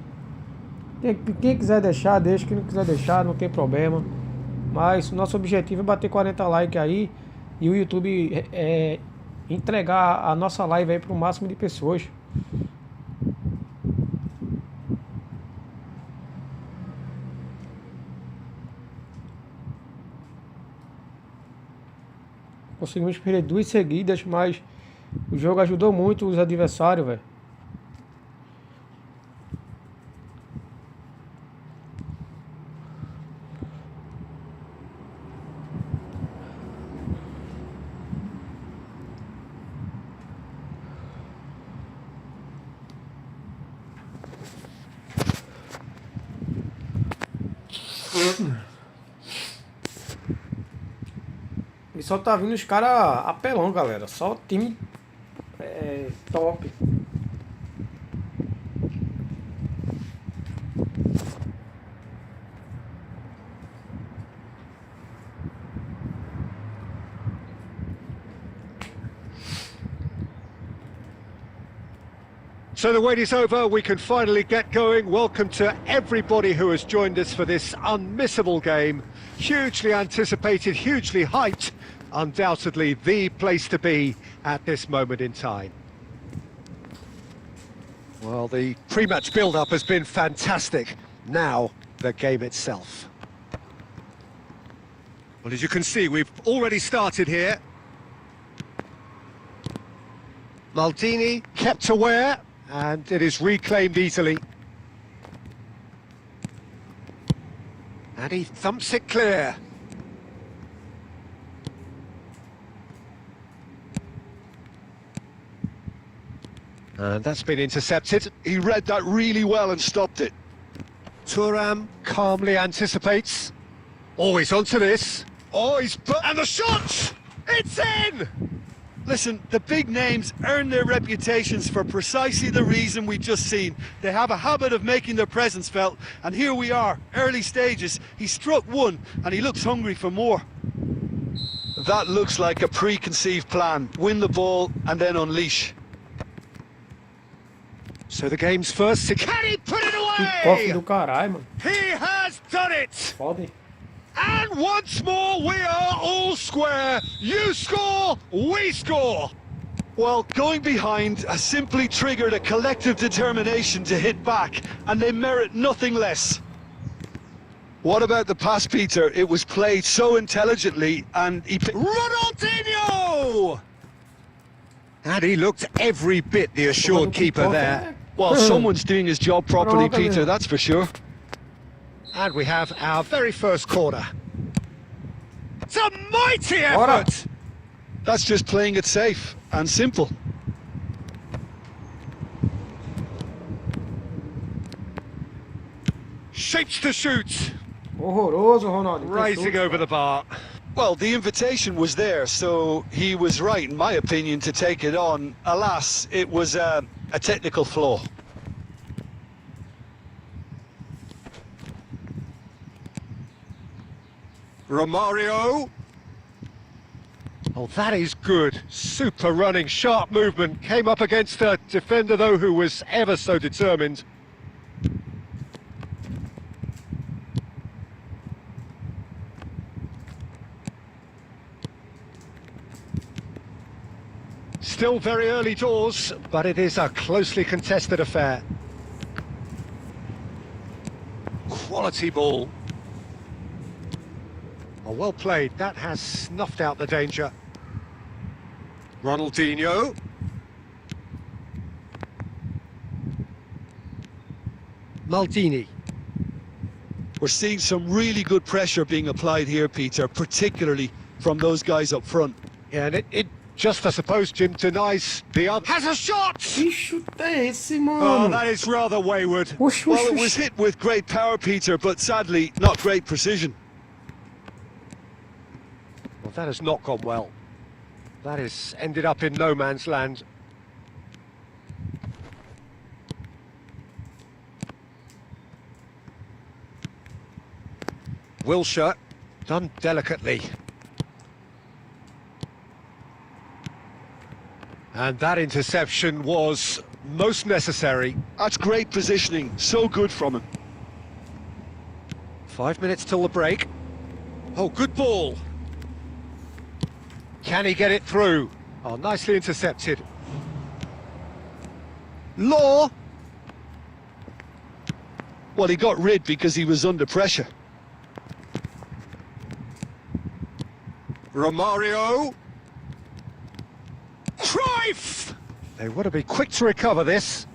Quem quiser deixar, deixa. Quem não quiser deixar, não tem problema. Mas o nosso objetivo é bater 40 likes aí. E o YouTube entregar a nossa live aí para o máximo de pessoas. Conseguimos perder 2 seguidas, mas o jogo ajudou muito os adversários, velho. E só tá vindo os caras apelão, galera. Só time top. So the wait is over, we can finally get going. Welcome to everybody who has joined us for this unmissable game. Hugely anticipated, hugely hyped. Undoubtedly the place to be at this moment in time. Well, the pre-match build-up has been fantastic. Now, the game itself. Well, as you can see, we've already started here. Maldini kept aware, and it is reclaimed easily. And he thumps it clear. And that's been intercepted. He read that really well and stopped it. Thuram calmly anticipates. Always onto this. Oh, and the shot! It's in! Listen, the big names earn their reputations for precisely the reason we just seen. They have a habit of making their presence felt, and here we are, early stages. He struck one, and he looks hungry for more. That looks like a preconceived plan. Win the ball, and then unleash. So the game's first. Can he put it Que cofre away? do caralho, mano. He has done it! Foda, hein? And once more, we are all square. You score, we score. Well, going behind has simply triggered a collective determination to hit back, and they merit nothing less. What about the pass, Peter? It was played so intelligently, and he... Ronaldinho! And he looked every bit the assured keeper there. Well, someone's doing his job properly, Ronaldinho. Peter, that's for sure. And we have our very first corner. It's a mighty Ora. effort! That's just playing it safe and simple. Shapes to shoot, Horroroso, Ronaldo. rising over the bar. Well, the invitation was there, so he was right, in my opinion, to take it on. Alas, it was a technical flaw. Romario. Oh, that is good. Super running, sharp movement. Came up against a defender, though, who was ever so determined. Still very early doors, but it is a closely contested affair. Quality ball. Oh, well played. That has snuffed out the danger. Ronaldinho. Maldini. We're seeing some really good pressure being applied here, Peter, particularly from those guys up front. Yeah, and it just, I suppose, Jim, denies the other. Has a shot! Que chute é esse, Oh, mano? that is rather wayward. Oxi, Well, oxi, it was oxi. hit with great power, Peter, but sadly, not great precision. Well, that has not gone well. That has ended up in no man's land. Wilshere, done delicately. And that interception was most necessary. That's great positioning, so good from him. 5 minutes till the break. Oh, good ball. Can he get it through? Oh, nicely intercepted. Law. Well, he got rid because he was under pressure. Romario. Cruyff! They want to be quick to recover this.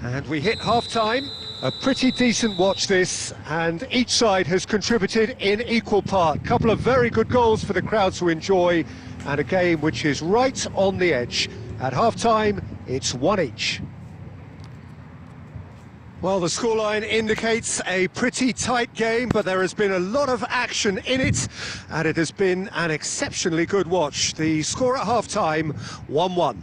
And we hit half-time. A pretty decent watch this, and each side has contributed in equal part. Couple of very good goals for the crowd to enjoy, and a game which is right on the edge. At half-time, it's 1 each. Well, the scoreline indicates a pretty tight game, but there has been a lot of action in it, and it has been an exceptionally good watch. The score at half-time, 1-1.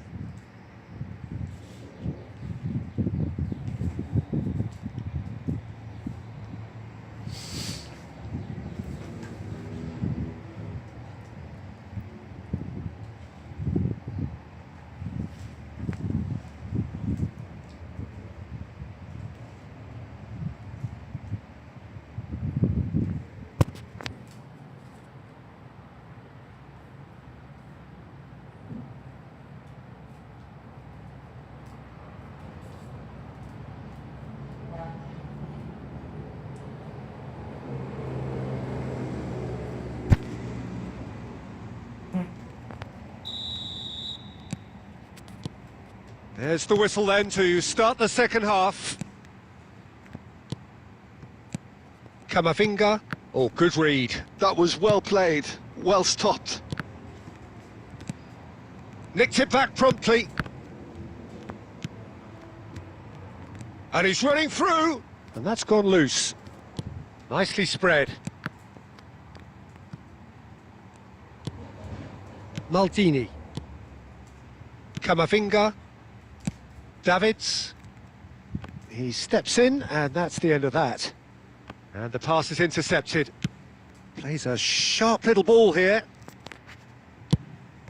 There's the whistle then to start the second half. Kamavinga. Oh, good read. That was well played, well stopped. Nicked it back promptly. And he's running through. And that's gone loose. Nicely spread. Maldini. Kamavinga. Davids. He steps in, and that's the end of that. And the pass is intercepted. Plays a sharp little ball here.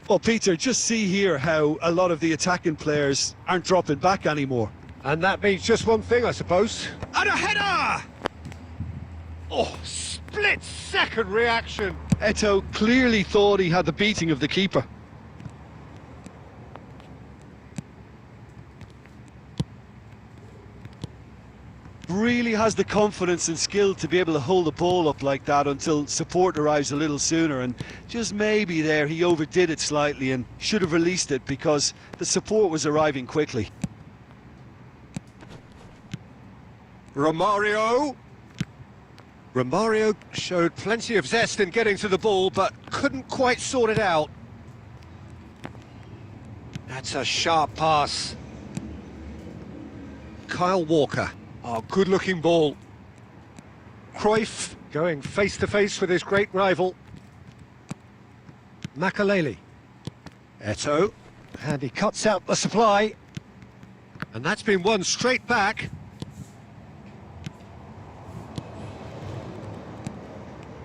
Well, Peter, just see here how a lot of the attacking players aren't dropping back anymore. And that means just one thing, I suppose. And a header! Oh, split-second reaction. Eto'o clearly thought he had the beating of the keeper. Really has the confidence and skill to be able to hold the ball up like that until support arrives a little sooner, and just maybe there he overdid it slightly and should have released it because the support was arriving quickly. Romario showed plenty of zest in getting to the ball, but couldn't quite sort it out. That's a sharp pass. Kyle Walker. Oh, good-looking ball. Cruyff going face-to-face with his great rival. Makaleli. Eto'o. And he cuts out the supply. And that's been won straight back.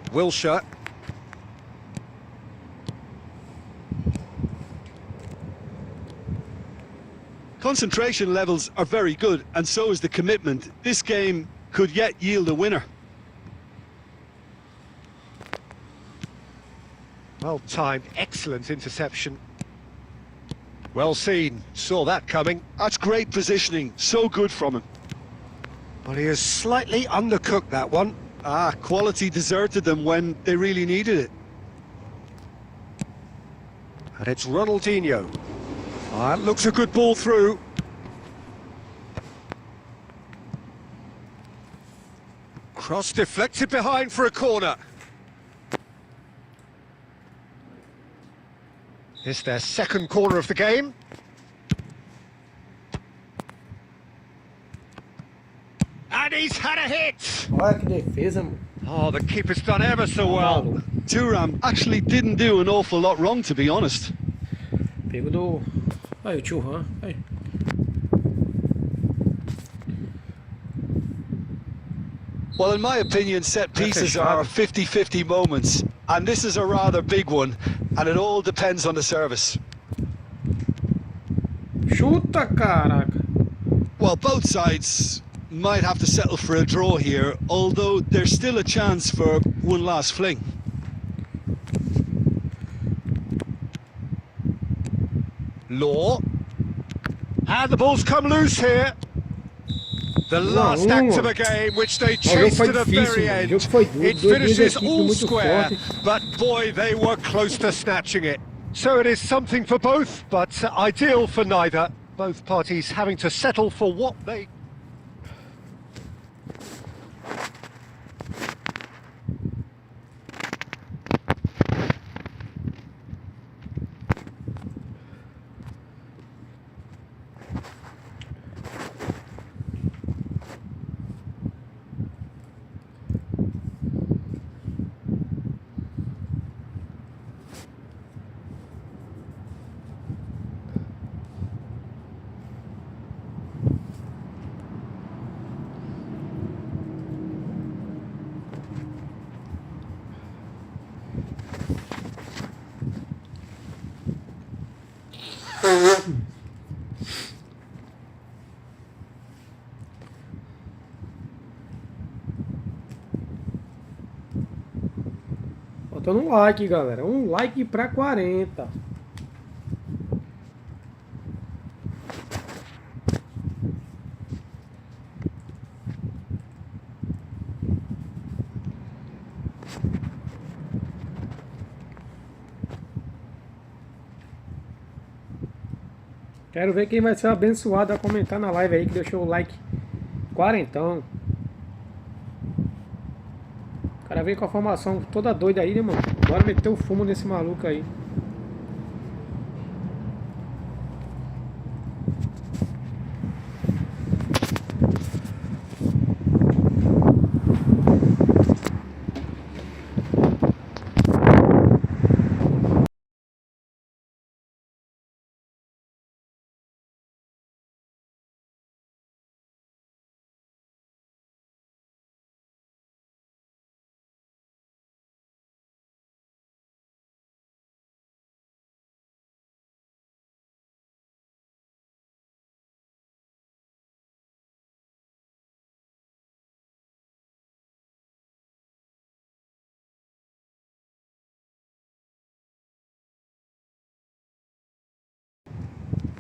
Wilshere. Concentration levels are very good, and so is the commitment. This game could yet yield a winner. Well timed, excellent interception. Well seen, saw that coming. That's great positioning, so good from him. Well, he has slightly undercooked that one. Ah, quality deserted them when they really needed it. And it's Ronaldinho. That looks a good ball through. Cross deflected behind for a corner. It's their second corner of the game. And he's had a hit! Olha que defesa, mano. Oh, the keeper's done ever so well. Thuram actually didn't do an awful lot wrong, to be honest. Pego do... Aí, o tio Han. Aí. Well, in my opinion, set pieces are 50-50 moments, and this is a rather big one, and it all depends on the service. Chuta, caraca. Well, both sides might have to settle for a draw here, although there's still a chance for one last fling. Law. And the ball's come loose here. The last act of a game which they chased to the very end. It finishes all square, but boy, they were close to snatching it. So it is something for both, but ideal for neither. Both parties having to settle for what they... Faltando um like, galera. Um like pra 40. Quero ver quem vai ser abençoado a comentar na live aí, que deixou o like quarentão. O cara veio com a formação toda doida aí, né, mano? Bora meter o fumo nesse maluco aí.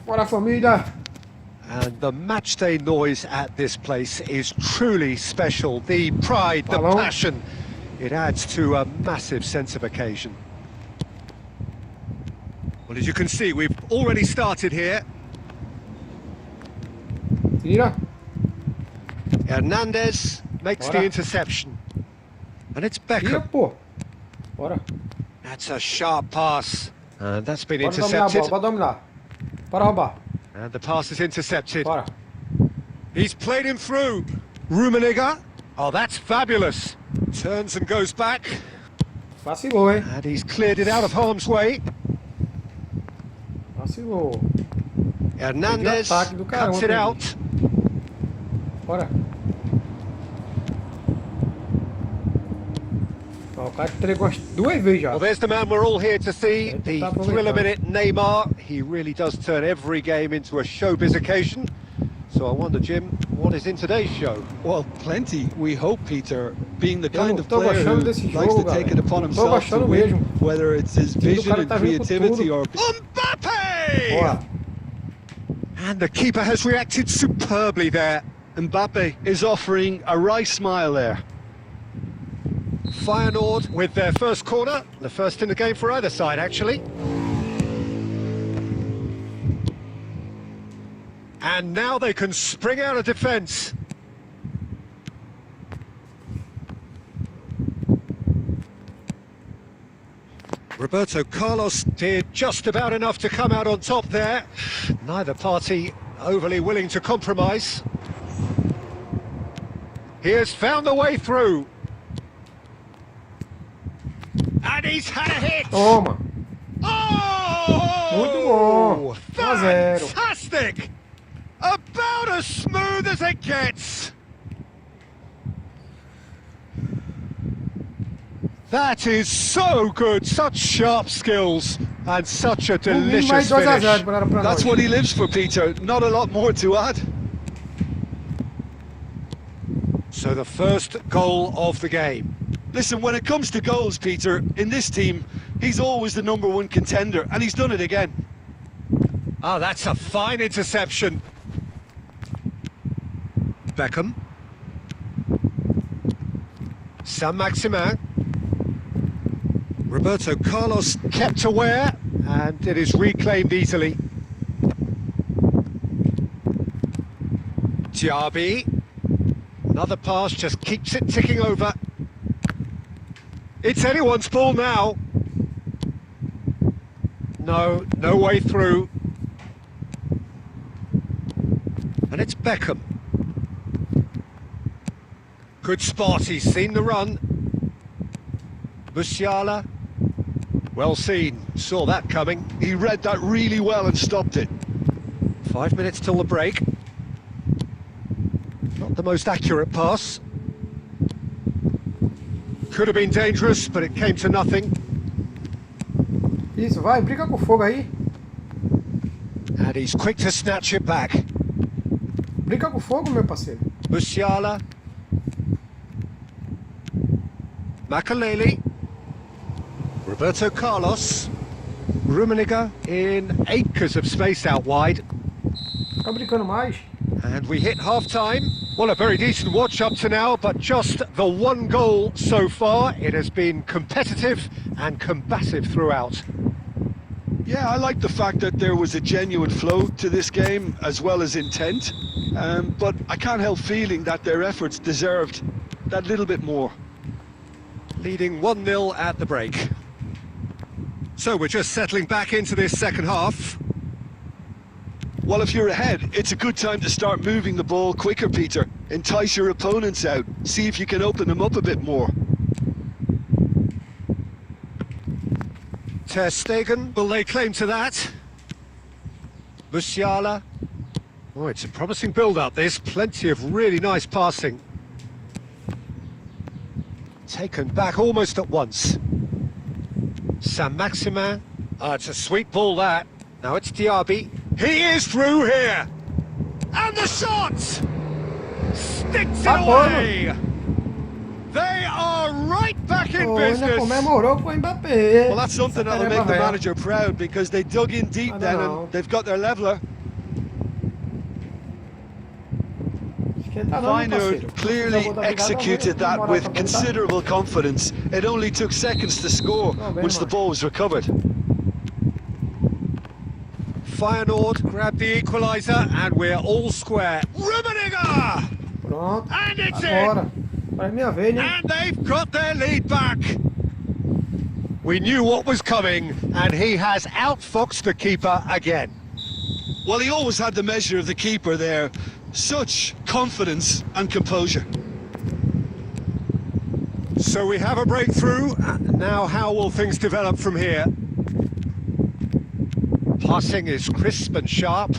Bora, família! And the matchday noise at this place is truly special. The pride, the Ballon. passion, it adds to a massive sense of occasion. Well, as you can see, we've already started here. Tira! Hernandez makes the Bora. interception. And it's Tira, Beckham. pô! Bora! That's a sharp pass. And that's been Bora dominar a bola, intercepted. bora dominar. Bora roubar. And the pass is intercepted. Bora. He's played him through. Rummenigge. Oh, that's fabulous. Turns and goes back. Vacilou, hein? And he's cleared it out of harm's way. Vacilou. Hernandez ataque do caramba, cuts it hein? out. Bora. Ó, o cara entregou umas 2 vezes já. Well, there's the man we're all here to see. The Tá aproveitando. thrill-a-minute Neymar. He really does turn every game into a showbiz occasion. So I wonder, Jim, what is in today's show? Well, plenty, we hope, Peter. Being the Eu kind não of tô player gostando who desse likes jogo, to take galera. it upon Tô himself to gostando win, mesmo. whether it's his vision cara and tá vindo com creativity tudo. or... Mbappe! Bora. And the keeper has reacted superbly there. Mbappe is offering a wry smile there. Feyenoord with their first corner. The first in the game for either side, actually. And now they can spring out of defence. Roberto Carlos did just about enough to come out on top there. Neither party overly willing to compromise. He has found the way through. And he's had a hit! Toma. Oh! Muito bom. 1-0. Fantastic! About as smooth as it gets. That is so good, such sharp skills and such a No mínimo mais delicious 2-0 finish. pra nós. That's what he lives for, Peter. Not a lot more to add. So the first goal of the game. Listen, when it comes to goals, Peter, in this team, he's always the #1 contender, and he's done it again. Oh, that's a fine interception. Beckham. Saint-Maximin. Roberto Carlos kept aware, and it is reclaimed easily. Diaby. Another pass just keeps it ticking over. It's anyone's ball now. No, no way through. And it's Beckham. Good spot, he's seen the run. Musiala. Well seen, saw that coming. He read that really well and stopped it. 5 minutes till the break. Not the most accurate pass. Could have been dangerous, but it came to nothing. Isso, vai, briga com fogo aí. And he's quick to snatch it back. Briga com fogo, meu parceiro. Musiala. Makaleli. Roberto Carlos. Rummenigge in acres of space out wide. Fica brincando mais. And we hit half-time. Well, a very decent watch up to now, but just the one goal so far. It has been competitive and combative throughout. Yeah, I like the fact that there was a genuine flow to this game as well as intent, but I can't help feeling that their efforts deserved that little bit more. Leading 1-0 at the break. So we're just settling back into this second half. Well, if you're ahead, it's a good time to start moving the ball quicker, Peter. Entice your opponents out, see if you can open them up a bit more. Ter Stegen, will lay claim to that? Musiala. Oh, it's a promising build-up, this. Plenty of really nice passing. Taken back almost at once. Saint-Maximin. Oh, it's a sweet ball, that. Now it's Diaby. He is through here! And the shot! Sticks it away! They are right back in Ainda business! comemorou com o Mbappé. Well, that's something that'll make the manager proud, because they dug in deep then and they've got their leveller. Feyenoord clearly executed that with considerable confidence. It only took seconds to score once the ball was recovered. Feyenoord grabbed the equaliser and we're all square. Rummenigge! Pronto. And it's Agora. in! Vai minha vez, né? And they've got their lead back! We knew what was coming, and he has outfoxed the keeper again. Well, he always had the measure of the keeper there. Such confidence and composure. So we have a breakthrough. Now how will things develop from here? Passing is crisp and sharp.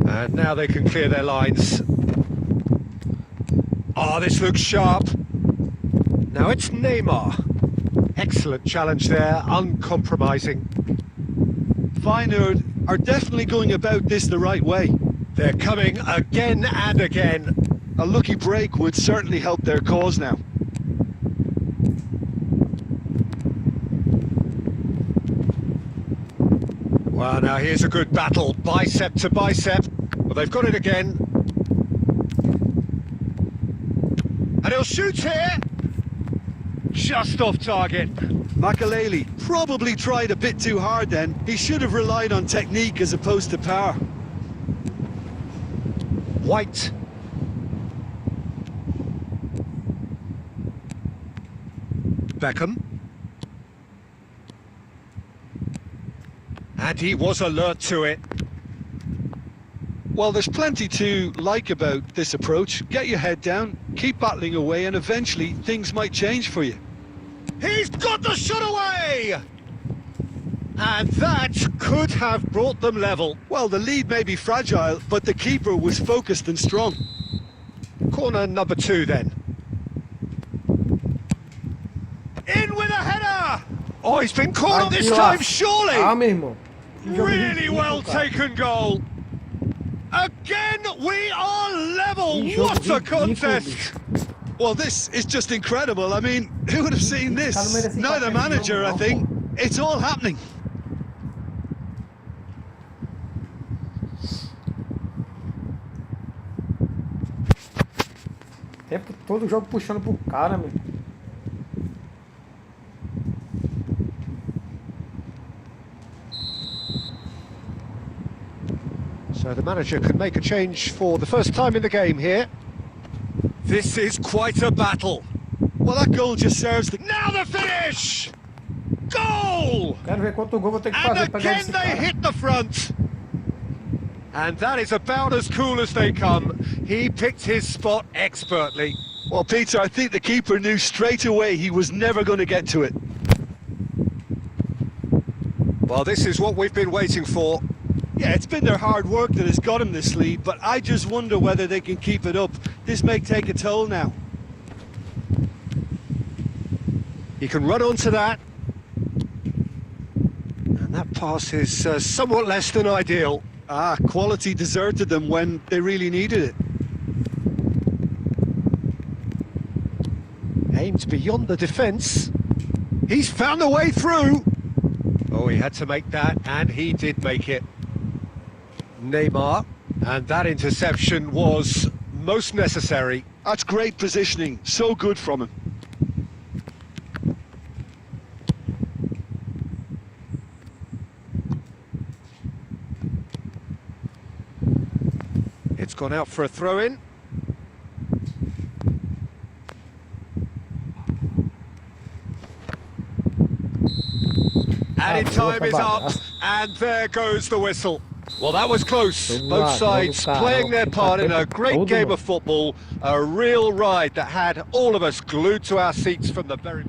And now they can clear their lines. Oh, this looks sharp. Now it's Neymar. Excellent challenge there, uncompromising. Feyenoord are definitely going about this the right way. They're coming again and again. A lucky break would certainly help their cause now. Well, now here's a good battle, bicep to bicep. Well, they've got it again. And he'll shoot here. Just off target. Makelele probably tried a bit too hard then. He should have relied on technique as opposed to power. White. Beckham. And he was alert to it. Well, there's plenty to like about this approach. Get your head down, keep battling away, and eventually things might change for you. He's got the shot away! And that could have brought them level. Well, the lead may be fragile, but the keeper was focused and strong. Corner number 2 then. In with a header! Oh, he's been caught on this time, surely! Ah, meu irmão. Really well taken goal. Again, we are level. What a contest! Well, this is just incredible. I mean, who would have seen this? Neither manager, I think. It's all happening. O tempo todo o jogo puxando pro cara, meu. So the manager can make a change for the first time in the game here. This is quite a battle. Well, that goal just serves the... Now the finish! Goal! Quero ver quanto gol vou ter que And fazer pra ganhar again esse they cara. hit the front. And that is about as cool as they come. He picked his spot expertly. Well, Peter, I think the keeper knew straight away he was never going to get to it. Well, this is what we've been waiting for. Yeah, it's been their hard work that has got him this lead, but I just wonder whether they can keep it up. This may take a toll now. He can run onto that. And that pass is somewhat less than ideal. Ah, quality deserted them when they really needed it. Aimed beyond the defence. He's found a way through. Oh, he had to make that, and he did make it. Neymar, and that interception was most necessary. That's great positioning, so good from him. gone out for a throw-in. Added time is up, and there goes the whistle. Well, that was close. Both sides playing their part in a great game of football, a real ride that had all of us glued to our seats from the very...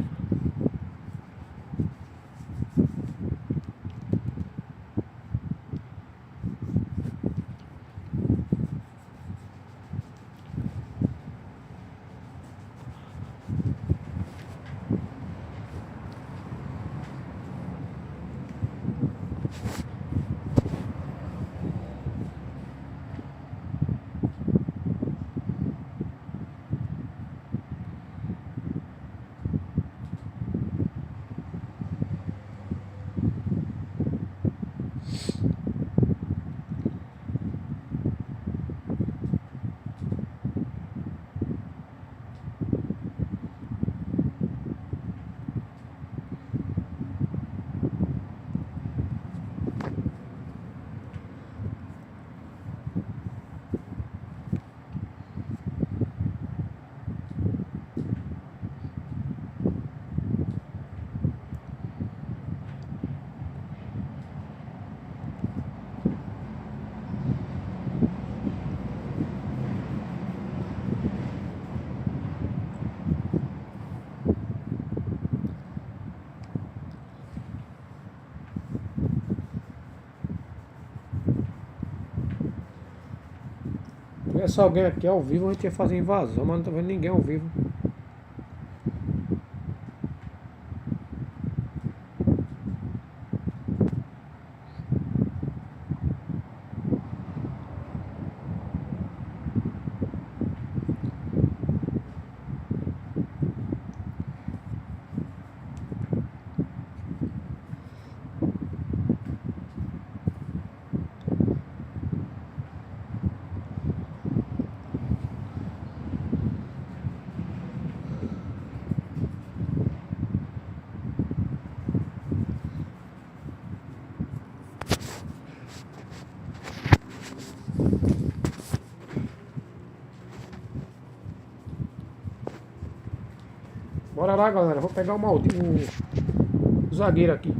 Se tivesse alguém aqui ao vivo, a gente ia fazer invasão, mas não tá vendo ninguém ao vivo. Bora lá, galera. Vou pegar o maldito, o zagueiro aqui.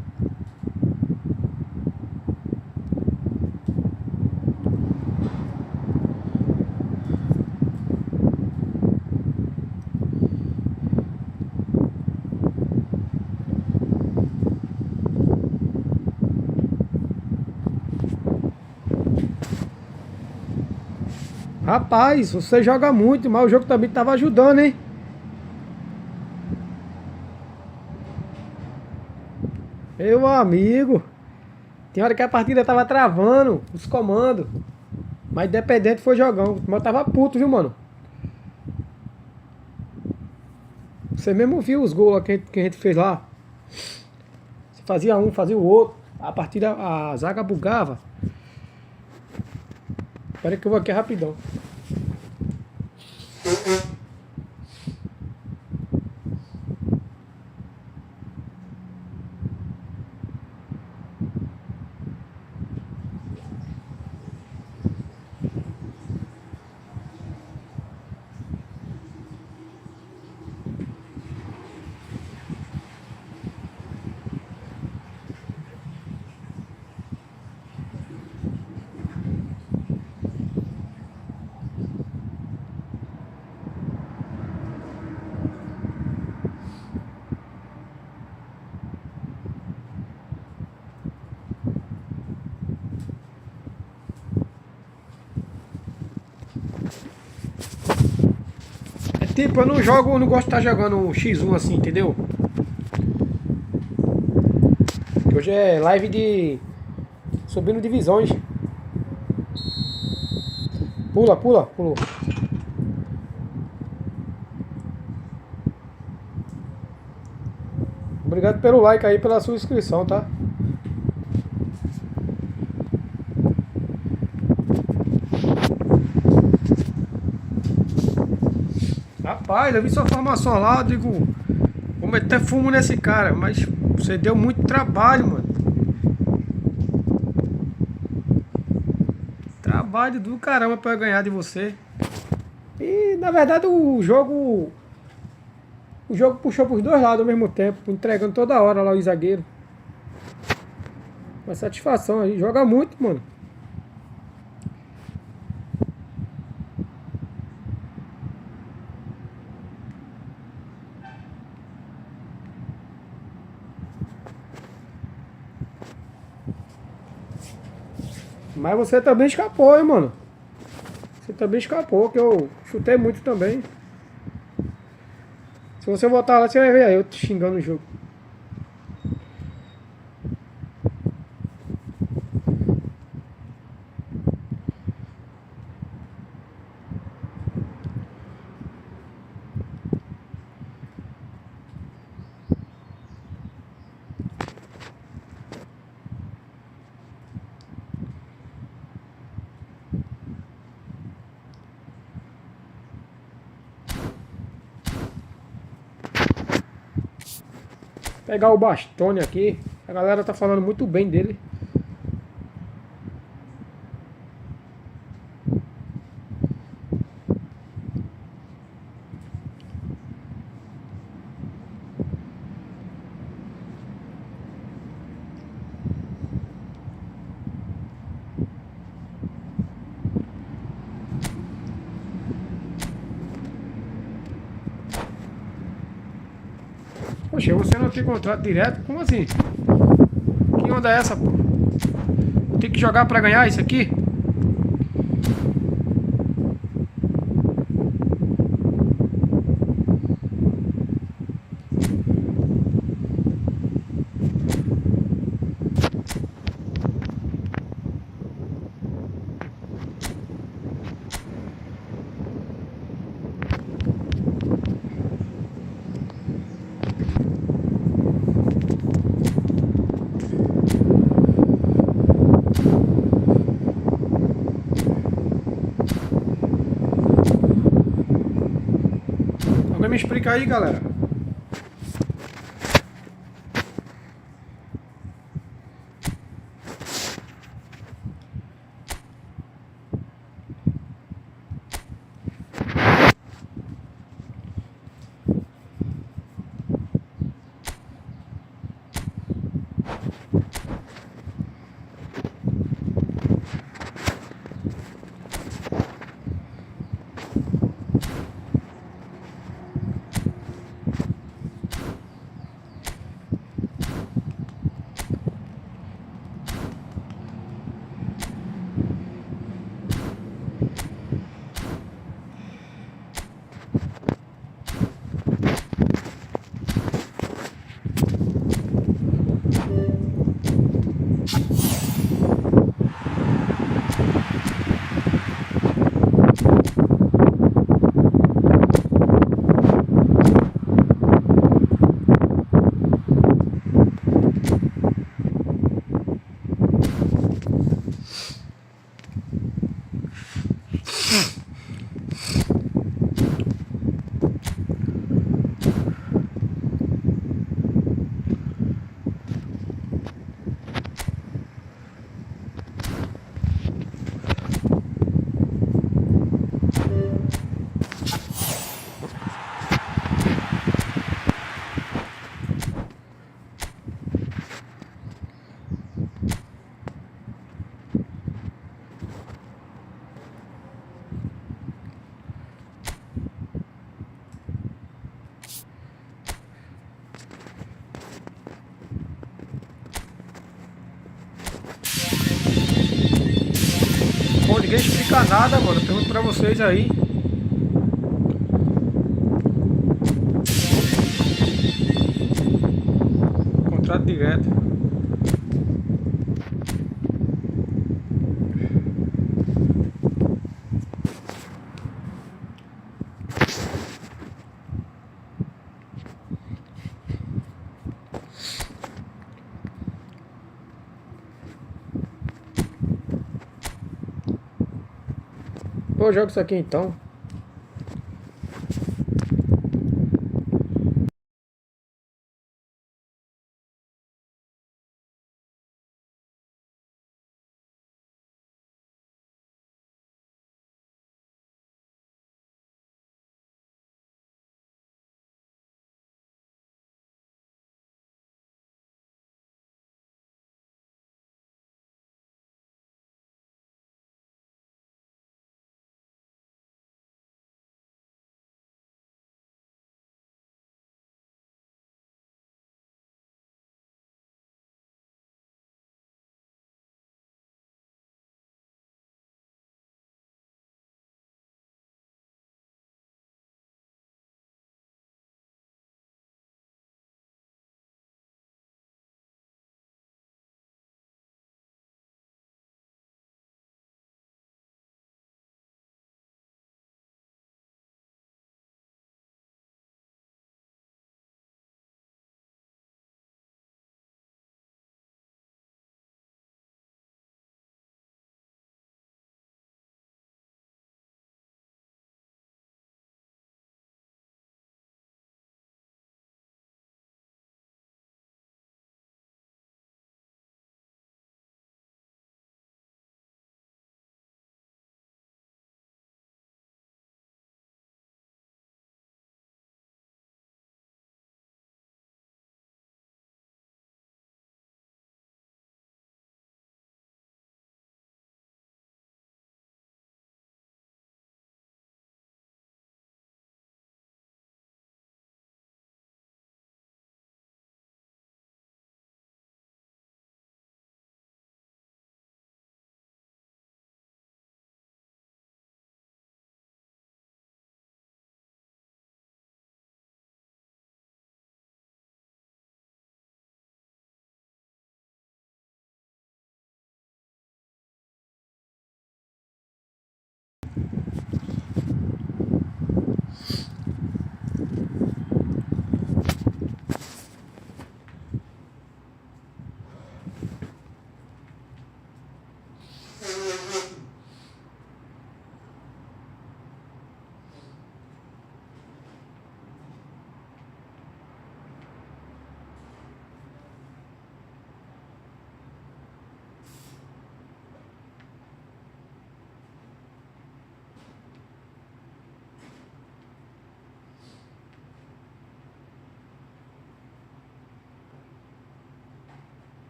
Rapaz, você joga muito, mas o jogo também tava ajudando, hein? Meu amigo, tem hora que a partida tava travando os comandos, mas independente foi jogão. Mas eu tava puto, viu, mano? Você mesmo viu os gols que a gente fez lá. Você fazia um, fazia o outro. A partida, a zaga bugava. Espera que eu vou aqui rapidão. Tipo, eu não jogo, eu não gosto de estar jogando um X1 assim, entendeu? Hoje é live de subindo divisões. Pula, pula, pulou. Obrigado pelo like aí, pela sua inscrição, tá? Rapaz, eu vi sua formação lá, eu digo, vou meter fumo nesse cara, mas você deu muito trabalho, mano. trabalho do caramba pra eu ganhar de você. E na verdade o jogo puxou pros dois lados ao mesmo tempo, entregando toda hora lá o zagueiro. Uma satisfação aí, joga muito, mano. Mas você também escapou, hein, mano. Você também escapou, que eu chutei muito também. Se você voltar lá, você vai ver aí eu te xingando no jogo. Pegar o Bastone aqui. A galera tá falando muito bem dele. Poxa, você não tem contrato direto? Como assim? Que onda é essa, pô? Eu tenho que jogar pra ganhar isso aqui? Alguém me explica aí, galera. Pô, ninguém explica nada, mano. Pergunto pra vocês aí. Contrato direto. Pô, eu jogo isso aqui então.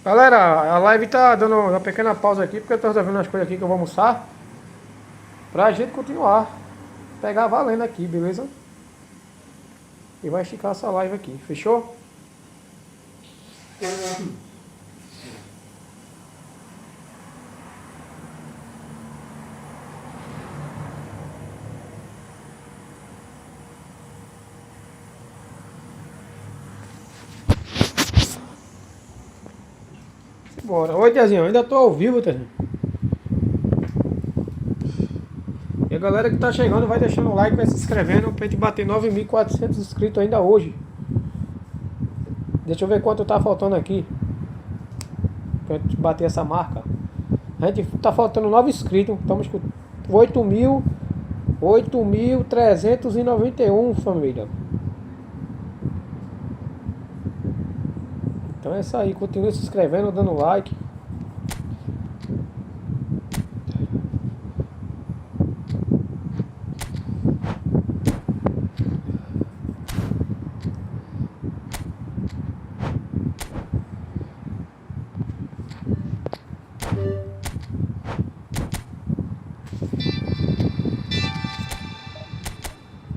Galera, a live tá dando uma pequena pausa aqui, porque eu tô resolvendo umas coisas aqui que eu vou almoçar. Pra gente continuar. Pegar valendo aqui, beleza? E vai esticar essa live aqui, fechou? Bora. Oi, Tiazinho, ainda tô ao vivo, Tiazinho. E a galera que tá chegando vai deixando o like, vai se inscrevendo pra gente bater 9.400 inscritos ainda hoje. Deixa eu ver quanto tá faltando aqui pra gente bater essa marca. A gente tá faltando 9 inscritos. Estamos com 8.391, família. Então é isso aí, continue se inscrevendo, dando like.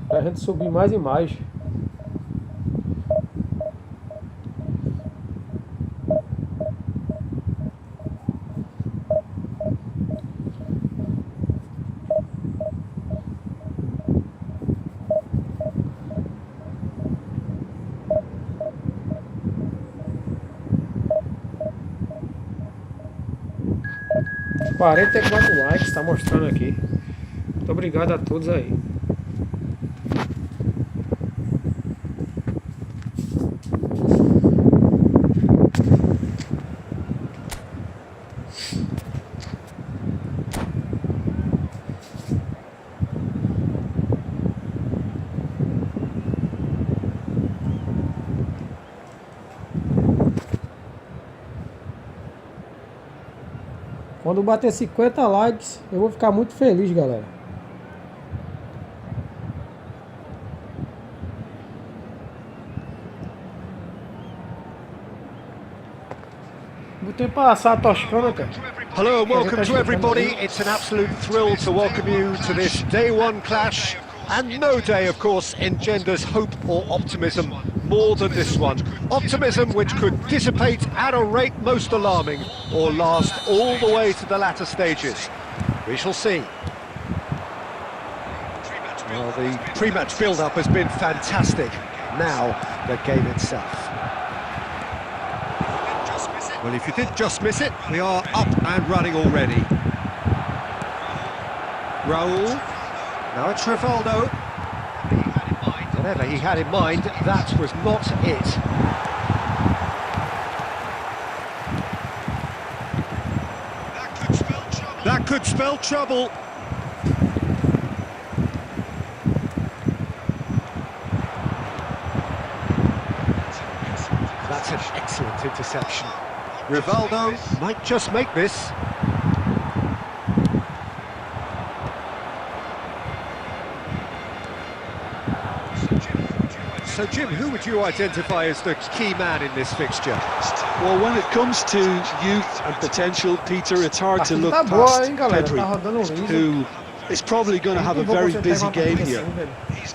Pra gente subir mais e mais. $44 likes, está mostrando aqui. Muito obrigado a todos aí. Quando bater 50 likes, eu vou ficar muito feliz, galera. Vou ter que passar a Toscana, cara. Hello and welcome to everybody. It's an absolute thrill to welcome you to this day one clash. And no day, of course, engenders hope or optimism more than this one. Optimism which could dissipate at a rate most alarming or last all the way to the latter stages. We shall see. Well, the pre-match build-up has been fantastic. Now, the game itself. Well, if you did just miss it, we are up and running already. Raul. Now it's Rivaldo. Whatever he had in mind, that was not it. That could spell trouble. That's an excellent interception. Rivaldo might just make this. So, Jim, who would you identify as the key man in this fixture? Well, when it comes to youth and potential, Peter, it's hard to look Tá boa, past hein, galera? Pedri, Tá rodando o vídeo. who is probably going to have a very busy game here.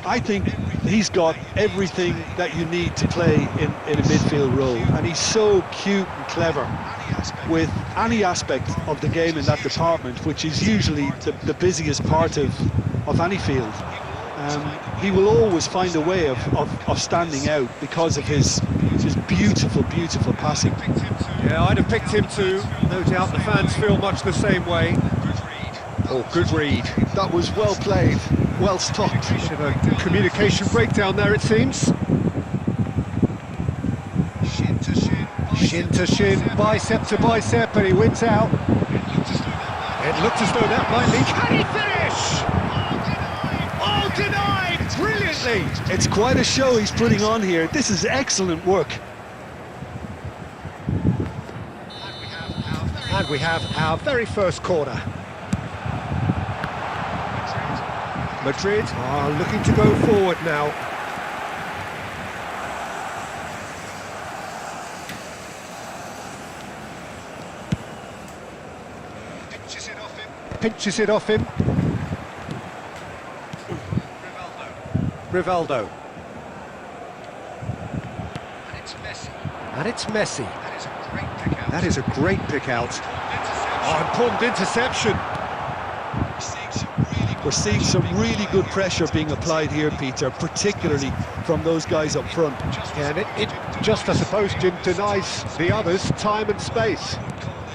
I think he's got everything that you need to play in a midfield role, and he's so cute and clever with any aspect of the game in that department, which is usually the busiest part of any field. He will always find a way of standing out because of his beautiful, beautiful passing. Yeah, I'd have picked him too. No doubt the fans feel much the same way. Oh, good read. That was well played, well stopped. Bit of a communication breakdown there, it seems. Shin to shin, bicep to bicep, and he wins out. It looked as though that might be... Can he finish? Oh, denied! Brilliantly! It's quite a show he's putting on here. This is excellent work. And we have our very first corner. Madrid are looking to go forward now. pinches it off him. Rivaldo. And it's Messi. That is a great pick out. Oh, important interception. We're seeing some really good pressure being applied here, Peter, particularly from those guys up front. Yeah, and it just, I suppose, Jim, denies the others time and space.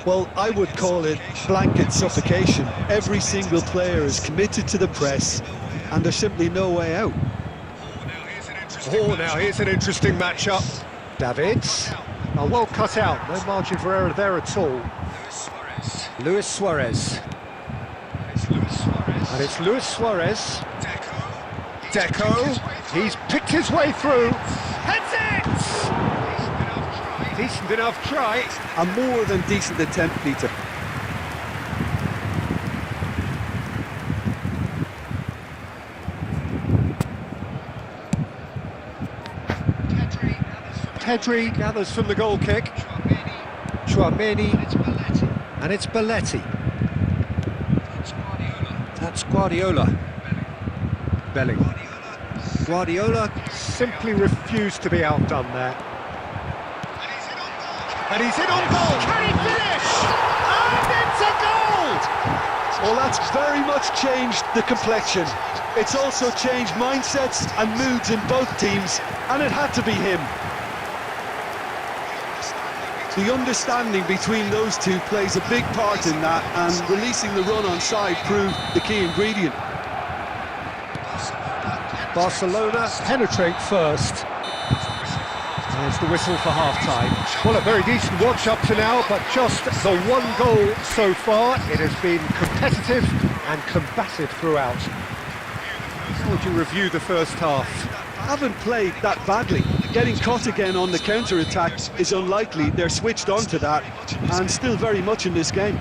Well, I would call it blanket suffocation. Every single player is committed to the press, and there's simply no way out. Oh, now here's an interesting matchup. Davids. Oh, well cut out. No margin for error there at all. Luis Suarez. And it's Luis Suarez. Deco. He's picked his way through. Heads it! Decent enough try. A more than decent attempt, Peter. Pedri gathers from the goal kick. Chouameni. And it's Belletti. That's Guardiola. Belling. Guardiola simply refused to be outdone there. And he's in on goal. Can he finish? And it's a goal! Well, that's very much changed the complexion. It's also changed mindsets and moods in both teams, and it had to be him. The understanding between those two plays a big part in that, and releasing the run on side proved the key ingredient. Barcelona penetrate first. There's the whistle for half-time. Well, a very decent watch up to now, but just the one goal so far. It has been competitive and combative throughout. How would you review the first half? Haven't played that badly. Getting caught again on the counter-attack is unlikely. They're switched on to that, and still very much in this game.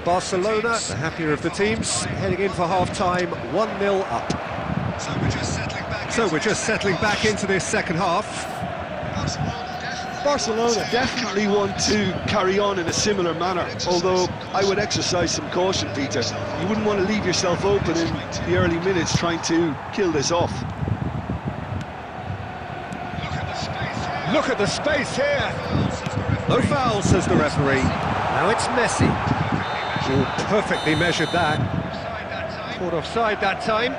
Barcelona, the happier of the teams, heading in for half-time, 1-0 up. So we're just settling back into this second half. Barcelona definitely want to carry on in a similar manner, although I would exercise some caution, Peter. You wouldn't want to leave yourself open in the early minutes trying to kill this off. Look at the space here. No foul, says the referee. Now it's Messi. Oh, perfectly measured that. Caught offside that time.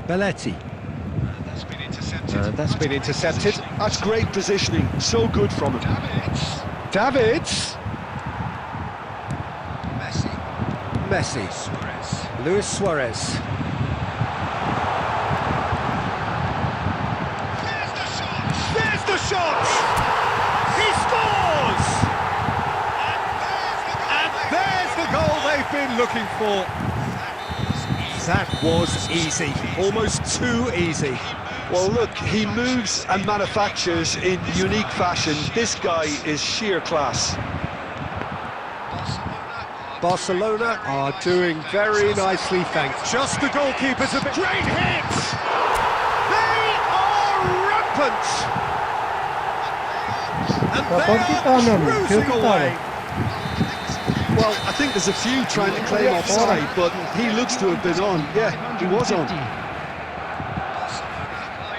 Belletti. And that's been intercepted. That's great positioning. So good from him. Davids. Messi. Luis Suarez. There's the shot! He scores! And there's the goal they've been looking for. That was easy, almost too easy. Well, look, he moves and manufactures in unique fashion. This guy is sheer class. Barcelona are doing very nicely, thanks. Just the goalkeeper's a bit... Great hit! They are rampant! And they are cruising away. Well, I think there's a few trying to claim offside, but he looks to have been on. Yeah, he was on.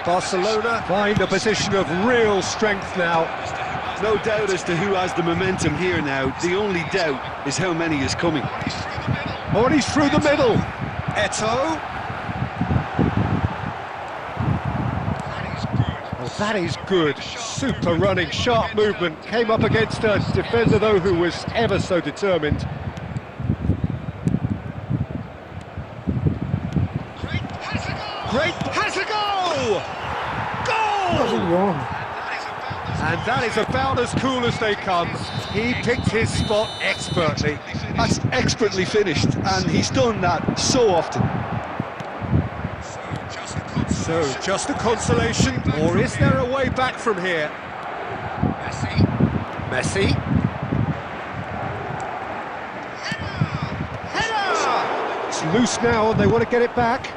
Barcelona find a position of real strength now. No doubt as to who has the momentum here now. The only doubt is how many is coming. Oh, and he's through the middle. Eto'o. Oh, that is good. Super running, sharp movement. Came up against a defender, though, who was ever so determined. Great has a goal! Goal! And that is about as cool as they come. He picked his spot expertly. That's expertly finished, and he's done that so often. So, just a consolation, or is there a way back from here? Messi. Header! It's loose now, and they want to get it back.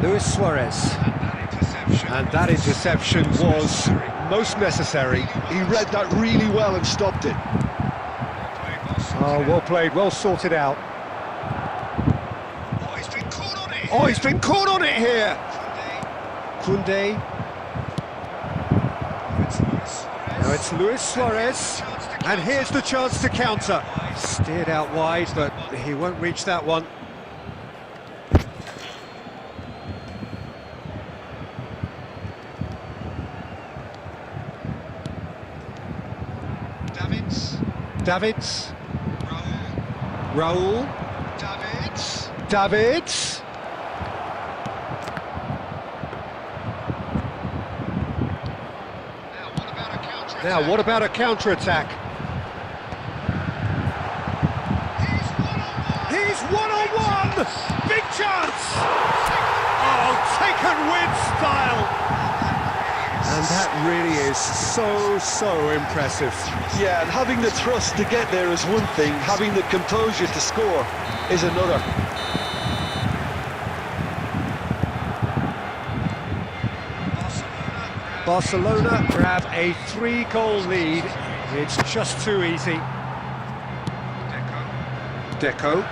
Luis Suarez. And that interception was most necessary. He read that really well and stopped it. Oh, well played, well sorted out. Oh, he's been caught on it here. Koundé. Now it's Luis Suarez. And here's the chance to counter. Steered out wide, but he won't reach that one. Davids. Raul. Davids. Now, what about a counter-attack? He's one-on-one! Big chance! Oh, taken with style! And that really is so impressive. Yeah, and having the thrust to get there is one thing, having the composure to score is another. Barcelona grab a 3-goal lead. It's just too easy. Deco.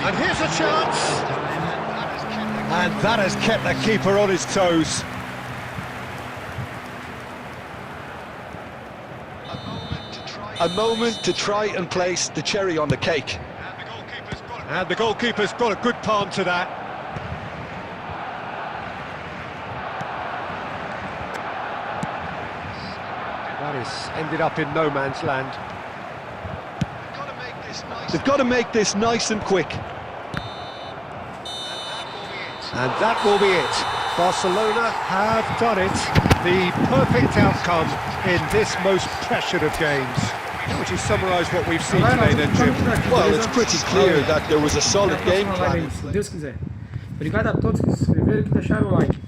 And here's a chance! And that has kept the keeper on his toes. A moment to try and place the cherry on the cake. And the goalkeeper's got a good palm to that. That has ended up in no man's land. They've got to make this nice and quick. And that will be it. Barcelona have done it. The perfect outcome in this most pressured of games. Would you summarise what we've seen today then, Jim? Well, it's pretty clear that there was a solid game plan. Se Deus quiser. Obrigado a todos que se inscreveram e que deixaram o like.